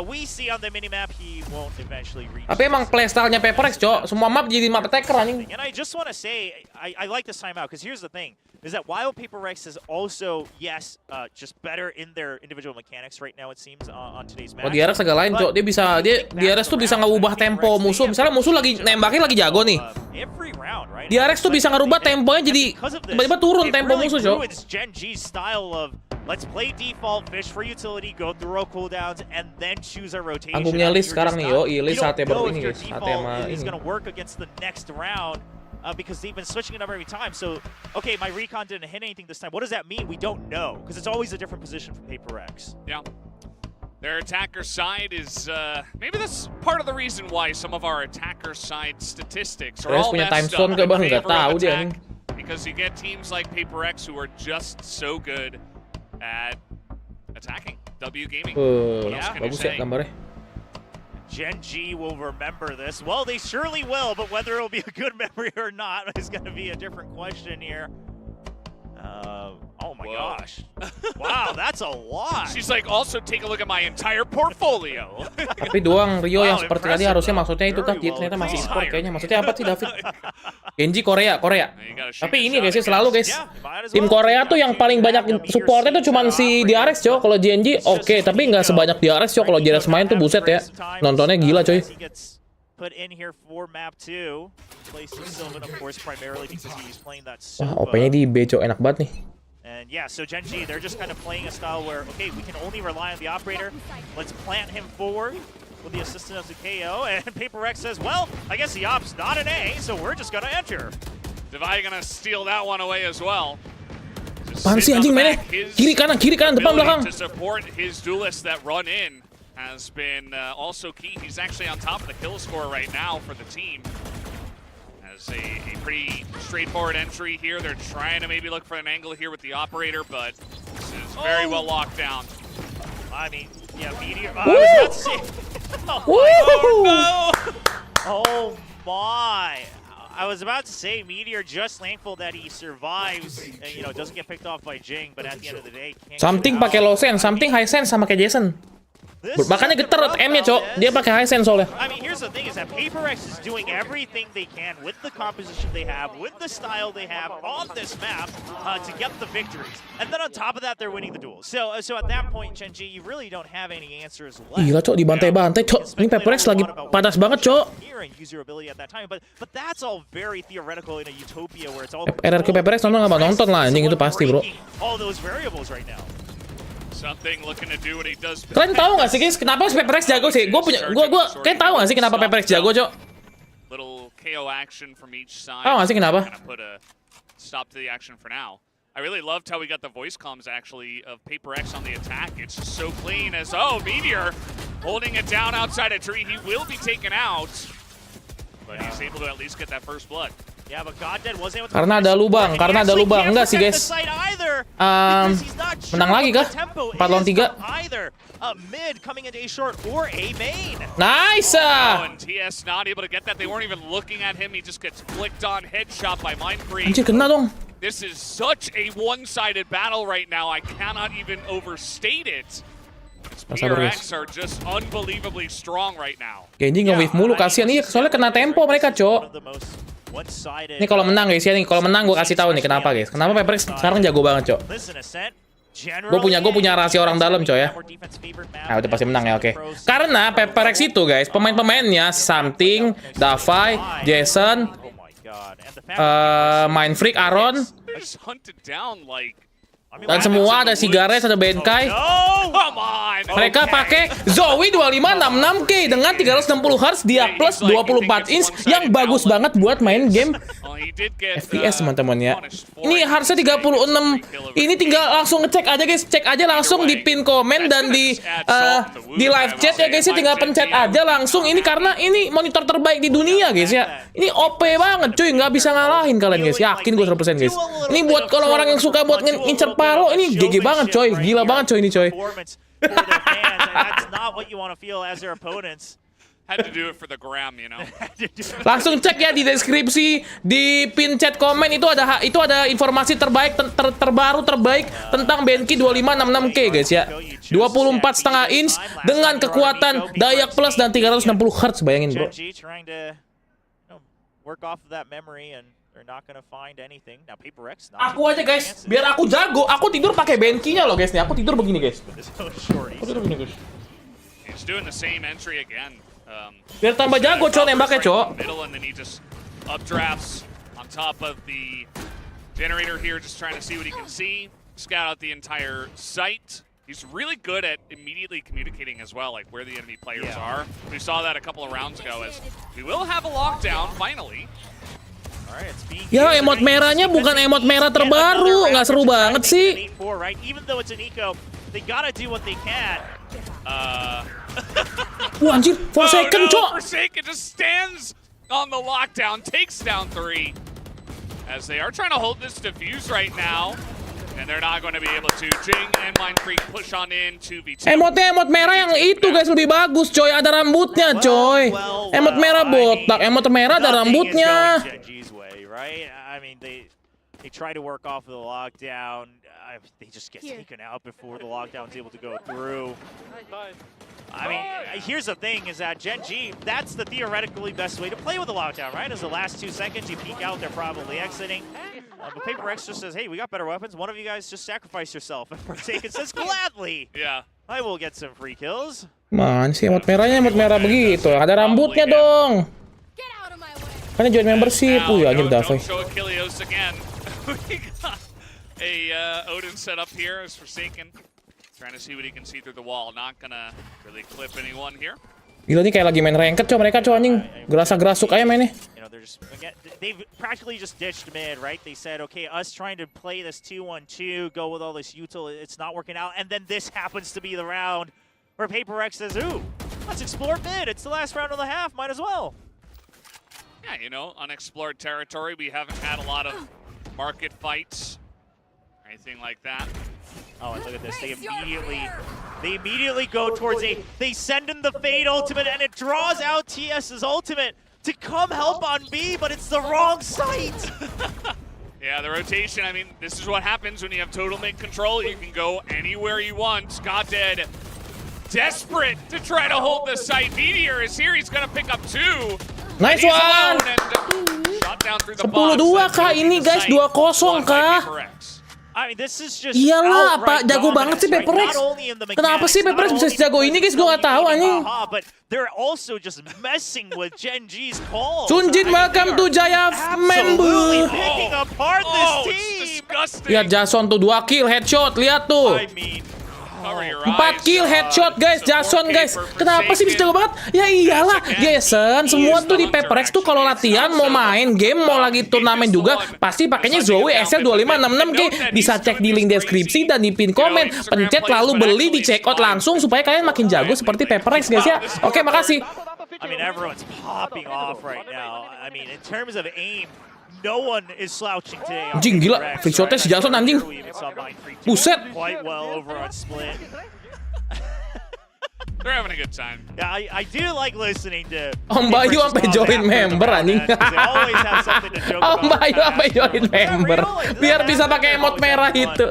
we see on the minimap he won't eventually reach. Tapi emang playstyle-nya PaperX cok, semua map jadi map attacker anjing. And I just want to say, I like this timeout because here's the thing: is that while Paperrex is also just better in their individual mechanics right now, it seems on today's match. Oh DRX agak lain cok, DRX tuh bisa ngubah tempo musuh. Misalnya musuh lagi nembakin lagi jago nih. DRX tuh bisa ngerubah temponya jadi tiba-tiba turun tempo musuh cok. It's GenG's style of let's play default, fish for utility, go through roll cooldowns, and then choose a rotation. Anggungnya Lis sekarang nih yo, Lis sate baru ini guys, sate sama is ini. going to work against the next round. Because they've been switching it up every time. So, okay, my recon didn't hit anything this time. What does that mean? We don't know. Because it's always a different position for Paperrex. Yeah. Their attacker side is, maybe that's part of the reason why some of our attacker side statistics are all punya time messed zone up ke bang, in nggak favor of tahu dia attack. nih. Because you get teams like Paperrex who are just so good at attacking. W Gaming. What else can you Bagus say? ya gambarnya. GenG will remember this. Well, they surely will, but whether it will be a good memory or not is going to be a different question here. Oh my gosh. Wow, that's a lot. She's like, also take a look at my entire portfolio. Tapi doang Rio yang seperti tadi harusnya maksudnya itu kan ternyata masih e-sport kayaknya. Maksudnya apa sih David? GenG Korea. Tapi ini guys selalu guys. Tim Korea tuh yang paling banyak supportnya tuh cuman si DRX cok. Kalau GenG oke, tapi nggak sebanyak DRX cok. Kalau DRX main tuh buset ya. Nontonnya gila coy. Put in here for map 2. Places Sylvan, of course, primarily because he's playing that Wah, OP-nya di B cok, enak banget nih. And yeah, so GenG, they're just kind of playing a style where, okay, we can only rely on the operator. Let's plant him forward with the assistance of the KO. And Paperrex says, well, I guess the op's not an A, so we're just going to enter. ZOWIE gonna steal that one away as well. Apaan sih anjing mainnya? Kiri kanan, depan belakang. To support his duelists that run in has been also key. He's actually on top of the kill score right now for the team. Has a pretty straightforward entry here. They're trying to maybe look for an angle here with the operator, but this is very well locked down. I mean, yeah, Meteor. I was about to say. Oh my. I was about to say Meteor just thankful that he survives and, you know, doesn't get picked off by Jing, but at the end of the day, can't. Something pakai low sense, something high sense sama kayak Jason. Makanya geter M-nya cok, dia pakai high sense soalnya. I mean, here's the thing: is that Paperrex is doing everything they can with the composition they have, with the style they have on this map to get the victories. And then on top of that, they're winning the duels. So at that point, GenG, you really don't have any answers left. Gila cok, dibantai-bantai cok. Ini Paperrex lagi panas banget cok. But that's all very theoretical in a utopia where it's all. RRQ Paperrex nonton lah anjing itu pasti bro. All those variables right now. Something looking to do what he does. Kalian tahu nggak sih guys kenapa Paperrex jago sih? Gue kalian tahu nggak sih kenapa Paperrex jago cok? Little KO action from each side. Tahu nggak sih kenapa? Put a stop to the action for now. I really loved how we got the voice comms actually of Paperrex on the attack. It's just so clean as Meteor holding it down outside a tree. He will be taken out, but he's able to at least get that first blood. Yeah, but Goddead wasn't able to. Karena ada lubang, enggak sih guys. Menang lagi kah? 4 lawan 3. Mid coming into A short or A main. Nice. And TS not able to get that. They weren't even looking at him. He just gets flicked on, headshot by Mindfree. Anjir kena dong. This is such a one-sided battle right now. I cannot even overstate it. Paperrex are just unbelievably strong right now. GenG nge-wave mulu kasihan nih, soalnya kena tempo mereka cok. Ini kalau menang guys ya nih, kalau menang gue kasih tahu nih kenapa guys. Kenapa Paperrex sekarang jago banget cok. Gue punya rahasia orang dalam coy ya. Nah udah pasti menang ya oke. Karena Paperrex itu guys pemain-pemainnya Something, Davai, Jason, Mindfreak, Aaron. Dan semua ada Sigaret, ada Benkai. Mereka pakai ZOWIE 2566K dengan 360 Hz dia plus 24 inch yang bagus banget buat main game he did get FPS teman-teman ya. Ini harusnya 36. Ini tinggal langsung ngecek aja guys. Cek aja langsung di pin komen dan di live chat ya guys ya. Tinggal pencet aja langsung. Ini karena ini monitor terbaik di dunia guys ya. Ini OP banget cuy. Nggak bisa ngalahin kalian guys. Yakin gue 100% guys. Ini buat kalau orang yang suka buat ngincer palo. Ini GG banget coy. Gila banget coy ini coy. Had to do it for the gram, you know. Langsung cek ya di deskripsi, di pin chat komen itu ada informasi terbaik terbaru terbaik tentang BenQ 2566K guys ya. 24,5 inch dengan kekuatan Dayak Plus dan 360 Hz, bayangin bro. Aku aja guys, biar aku jago, aku tidur pakai BenQ-nya loh guys nih. Aku tidur begini guys. Aku tidur begini guys. He's doing the same entry again. Biar tambah jago cowok nembaknya cowok. Middle and then he just updrafts on top of the generator here, just trying to see what he can see. Scout out the entire site. He's really good at immediately communicating as well, like where the enemy players are. We saw that a couple of rounds ago as we will have a lockdown finally. Ya emot merahnya bukan emot merah terbaru, nggak seru banget sih. Wah anjir, Forsaken cok. Forsaken just stands on the lockdown, takes down 3. As they are trying to hold this defuse right now. And they're not going to be able to. Jing and Mindfreak push on in 2v2. Emotnya emot merah yang itu guys lebih bagus coy, ada rambutnya coy. Emot merah botak, emot merah ada rambutnya. They try to work off of the lockdown. They just get taken out before the lockdown's able to go through. I mean, here's the thing is that GenG, that's the theoretically best way to play with the lockdown, right? As the last 2 seconds, you peek out, they're probably exiting. But Paperrex just says, hey, we got better weapons. One of you guys just sacrifice yourself. And Forsaken says, gladly. Yeah. I will get some free kills. Man sih emot merahnya emot merah begitu. Ada rambutnya dong. Kan join membership. Anjir Davai. We got a Odin set up here as Forsaken. Trying to see what he can see through the wall. Not gonna really clip anyone here. Gila nih kayak lagi main ranked coy mereka coy anjing. Gerasa-gerasuk aja mainnya. They've practically just ditched mid, right? They said, okay, us trying to play this 2-1-2, go with all this util, it's not working out. And then this happens to be the round where Paperrex says, ooh, let's explore mid. It's the last round of the half, might as well. Yeah, you know, unexplored territory. We haven't had a lot of market fights, anything like that. Oh, and look at this. They immediately go towards A. They send in the Fade ultimate, and it draws out TS's ultimate to come help on B, but it's the wrong site. Yeah, the rotation, I mean, this is what happens when you have total mid control. You can go anywhere you want. Scott Dead, desperate to try to hold the site. Meteor is here. He's going to pick up 2. Nice one! 10-2 kah ini guys, 2-0 kah? I mean, this is just iyalah, apa jago banget sih Paperrex. Kenapa sih Paperrex bisa sejago ini guys? Gua nggak tahu anjing. But they're also just messing with GenG's calls. Sunjin, welcome to Jaya member. Picking apart this team. Lihat Jason tuh 2 kill headshot, lihat tuh. 4 kill headshot guys, Jason guys. Kenapa sih bisa jago banget? Ya iyalah, Jason. Semua tuh di Paperrex tuh kalau latihan mau main game, mau lagi turnamen juga, pasti pakainya ZOWIE SL2566K. Bisa cek di link deskripsi dan di pin komen. Pencet lalu beli di check out langsung supaya kalian makin jago seperti Paperrex guys ya. Oke, makasih. I mean, everyone's popping off right now. I mean, in terms of aim, no one is slouching today. Anjing gila, flick shotnya si Jason anjing. Buset. Quite well over on split. They're having a good time. Yeah, I do like listening to Om Bayu sampai join member anjing. Om Bayu sampai join member biar bisa pakai emot merah itu.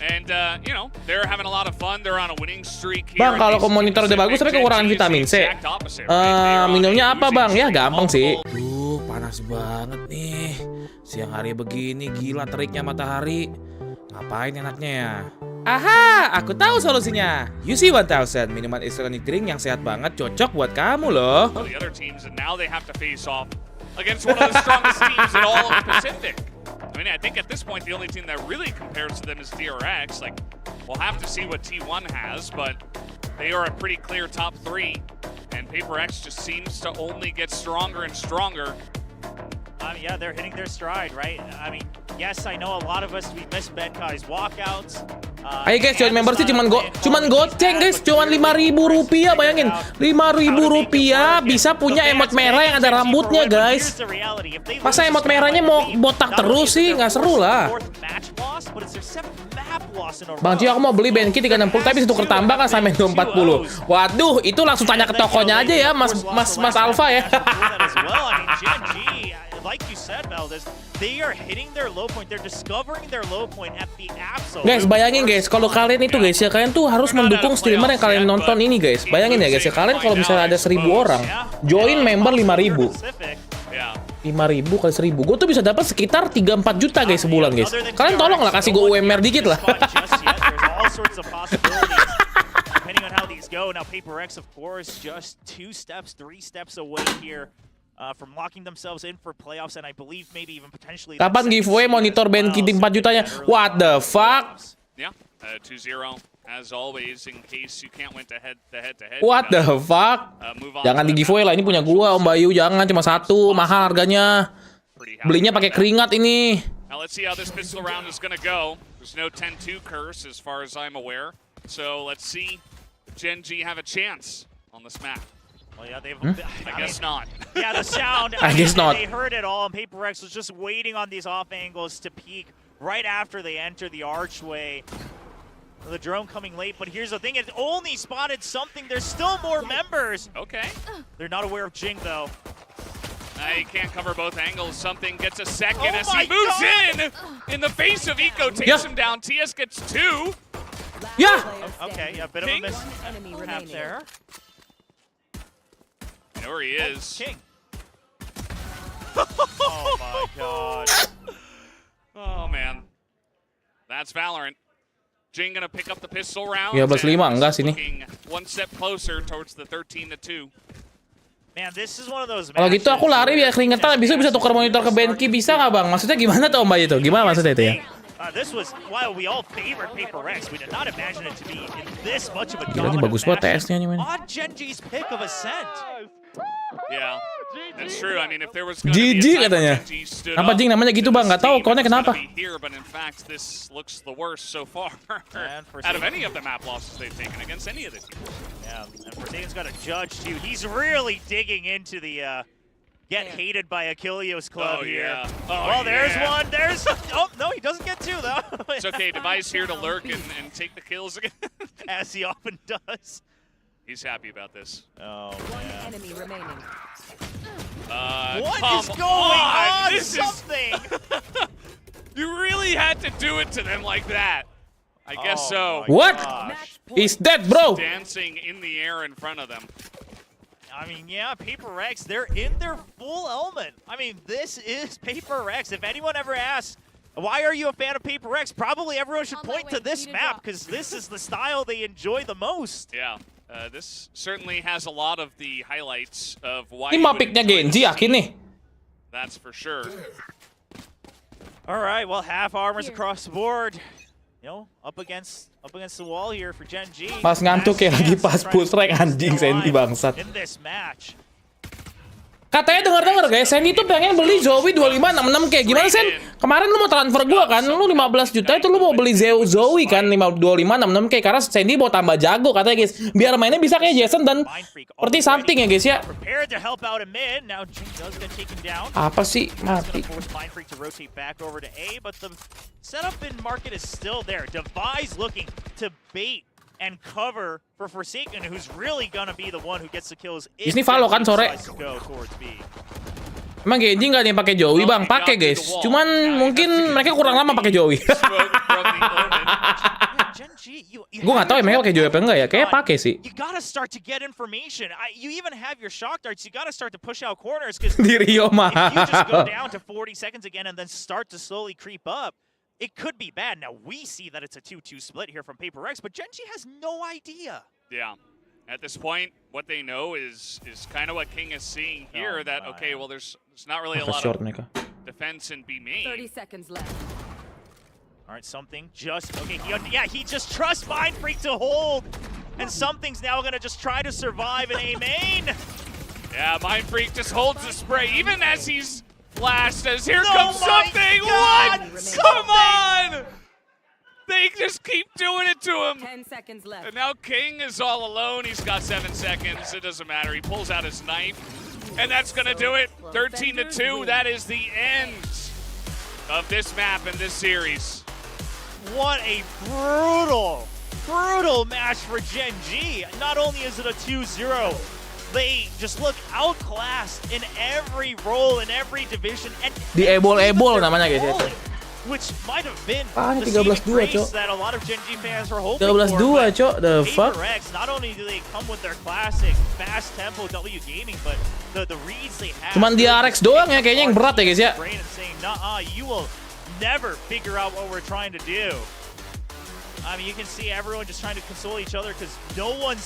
And you know, they're having a lot of fun. They're on a winning streak here. Bang, kalau monitor udah bagus tapi kekurangan vitamin C. Minumnya apa, Bang? Ya gampang sih. Panas banget nih. Siang hari begini gila teriknya matahari. Ngapain enaknya ya? Aha, aku tahu solusinya. UC 1000, minuman islamic drink yang sehat banget, cocok buat kamu loh. The other teams, and now they have to face off against one of the strongest teams in all of the Pacific. I mean, I think at this point the only team that really compares to them is DRX. Like, we'll have to see what T1 has, but they are a pretty clear top 3. And Paperrex just seems to only get stronger and stronger. Yeah, they're hitting their stride, right? I mean, yes, I know a lot of us, we miss Benkai's walkouts. Ayo guys, join membership cuman goceng guys, cuman 5.000 rupiah, bayangin 5.000 rupiah bisa punya emot merah yang ada rambutnya guys. Masa emot merahnya mau botak terus sih, nggak seru lah. Bang Cio, aku mau beli Benki 360 tapi situ ketambah kan sampai 240. Waduh, itu langsung tanya ke tokonya aja ya, Mas Alpha ya. Like you said, Valdez, they are hitting their low point. They're discovering their low point at the absolute. Guys, bayangin guys, kalau kalian itu guys ya, kalian tuh harus mendukung streamer yang kalian nonton ini guys. Bayangin ya guys ya, kalian kalau misalnya ada 1000 orang, join member 5.000. 5.000 kali 1.000, gue tuh bisa dapat sekitar 3-4 juta guys sebulan guys. Kalian tolong lah kasih gue UMR dikit lah. Depending on how these go, now Paperrex of course just 2 steps, 3 steps away here. From locking themselves in for playoffs and I believe maybe even potentially. Kapan giveaway monitor Benki 4 jutanya? What the fuck? Yeah, 2-0 as always in case you can't win to head to head. What the fuck? Jangan di giveaway lah, ini punya gua Om Bayu, jangan cuma 1, mahal harganya. Belinya pakai keringat ini. Now let's see how this pistol round is gonna go. There's no 10-2 curse as far as I'm aware. So let's see if GenG have a chance on this map. Well, yeah, I guess not. Yeah, the sound. I guess not. They heard it all, and Paperrex was just waiting on these off angles to peek right after they enter the archway. The drone coming late, but here's the thing: it only spotted something. There's still more members. Okay. They're not aware of Jing though. He can't cover both angles. Something gets a second as he moves in the face of Eco, takes him down. TS gets 2. Yeah. Okay, yeah, bit of a miss there. I know where he is. King. Oh my god. Oh man. That's Valorant. Jing gonna pick up the pistol round. 13-5 enggak sini. One step closer towards the 13-2. Man, this is one of those. Kalau gitu aku lari biar keringetan, bisa tukar monitor ke Benki, bisa nggak bang? Maksudnya gimana tuh Om Bayu itu? Gimana maksudnya itu ya? This was while we all favored Paperrex, we did not imagine it to be in this much of a Gila, ini bagus banget TS-nya nih men. On GenG's pick of Ascent. Yeah, that's true. I mean, if there was going to be GG katanya. Apa Jing namanya gitu bang? Nggak tahu konnya kenapa. Here, but in fact, this looks the worst so far out of any of the map losses they've taken against any of the teams. Yeah, and Forsaken's got a judge too. He's really digging into the get hated by Achilleos club here. Yeah. Well, there's one. There's oh no, he doesn't get 2 though. It's okay. Device here to lurk and take the kills again, as he often does. He's happy about this. Oh, man. Enemy remaining. What is going on? This Something. You really had to do it to them like that. I guess so. What? Is that bro? Dancing in the air in front of them. I mean, yeah, Paperrex, they're in their full element. I mean, this is Paperrex. If anyone ever asks, why are you a fan of Paperrex? Probably everyone should point to this map because this is the style they enjoy the most. Yeah. This certainly has a lot of the highlights of why. Ini mapiknya GenG yakin nih. That's for sure. All right, well, half armors across the board. You know, up against the wall here for GenG. Pas ngantuk ya lagi pas push rank anjing Sandy bangsat. In this match. Katanya dengar guys, Sandy tuh pengen beli ZOWIE 2566 kayak gimana Sen? Kemarin lu mau transfer gua kan, lu 15 juta itu lu mau beli ZOWIE kan 2566 kayak karena Sandy mau tambah jago katanya guys. Biar mainnya bisa kayak Jason dan seperti something ya guys ya. Apa sih mati? Setup in market is still there. Device looking to bait and cover for Forsaken, who's really gonna be the one who gets the kills. Ini Valo kan sore. Emang GenG nggak ada yang pakai ZOWIE bang? Pakai guys. Cuman mungkin mereka kurang lama pakai ZOWIE. Gue nggak tahu ya mereka pakai ZOWIE apa enggak ya? Kayaknya pakai sih. You gotta start to get information. You even have your shock darts. You gotta start to push out corners because di Rio mah. If you just go down to 40 seconds again and then start to slowly creep up, it could be bad. Now, we see that it's a 2-2 split here from Paperrex, but GenG has no idea. Yeah. At this point, what they know is kind of what King is seeing here, that, okay, well, there's not really a lot of defense in B main. 30 seconds left. All right, something just... Okay, he just trusts Mindfreak to hold, and something's now going to just try to survive in A main. Yeah, Mindfreak just holds the spray, even as he's blast as here comes something. What? Come on! They just keep doing it to him. 10 seconds left. And now King is all alone. He's got 7 seconds. It doesn't matter. He pulls out his knife. And that's going to do it. 13-2. That is the end of this map and this series. What a brutal match for GenG. Not only is it a 2-0, they just look outclassed in every role, in every division. And Di ebol-ebol namanya guys ya. Which might have been the 13-2, saving grace Cok. that a lot of GenG fans were hoping 13-2, for. Cok. The fuck? Paperrex, not only do they come with their classic fast tempo W gaming, but the reads they have. Cuman DREX doang ya kayaknya yang berat ya guys ya. Saying, "Nah, you will never figure out what we're trying to do." I mean, you can see everyone just trying to console each other because no one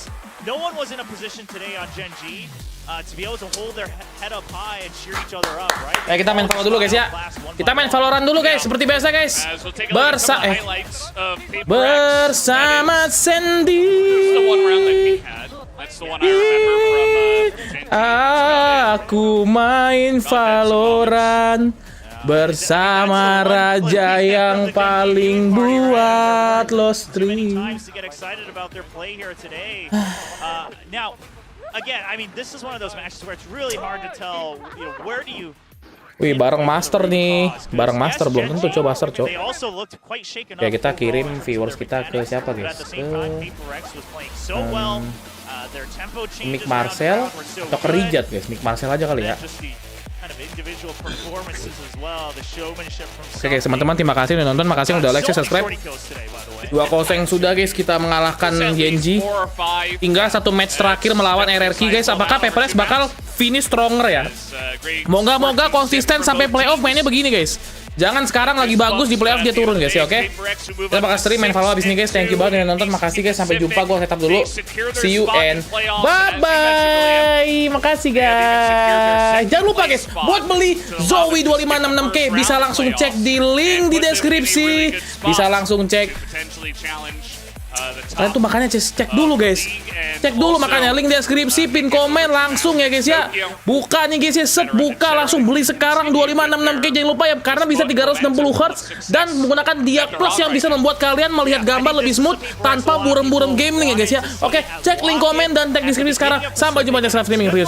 was in a position today on GenG to be able to hold their head up high and cheer each other up, right? Ya kita main Valor dulu guys ya. Kita main Valorant dulu guys seperti biasa guys. Bersama Sandy. Aku main Valorant bersama raja yang paling buat lo stream. Now, again, I mean, this is one of those matches where it's really hard to tell, you know, where do you. Wih, bareng master nih. Bareng master belum tentu coba master, Cok. Ya, kita kirim viewers kita ke siapa, guys? Ke Mick Marcel atau ke Rijat, guys. Mick Marcel aja kali ya. Oke guys, teman-teman, terima kasih udah nonton, makasih udah like, subscribe. 2-0 sudah guys, kita mengalahkan GenG. Tinggal 1 match terakhir melawan RRQ guys. Apakah Paperrex bakal finish stronger ya? Moga-moga konsisten sampai playoff mainnya begini guys. Jangan sekarang lagi bagus di playoff dia turun guys ya, oke? Kita bakal stream main Valor abis ini guys. Thank you banget udah nonton, makasih guys. Sampai jumpa, gue setup dulu. See you and bye-bye. Makasih guys. Jangan lupa guys, buat beli ZOWIE 2566K bisa langsung cek di link di deskripsi. Bisa langsung cek. Kalian tuh makanya cek dulu guys. Cek dulu makanya link deskripsi, pin komen langsung ya guys ya. Buka nih guys ya, set buka langsung beli sekarang 2566K. Jangan lupa ya, karena bisa 360 Hz dan menggunakan dia plus yang bisa membuat kalian melihat gambar lebih smooth tanpa burem-burem gaming ya guys ya. Oke, cek link komen dan tag deskripsi sekarang. Sampai jumpa di live streaming Ryuji.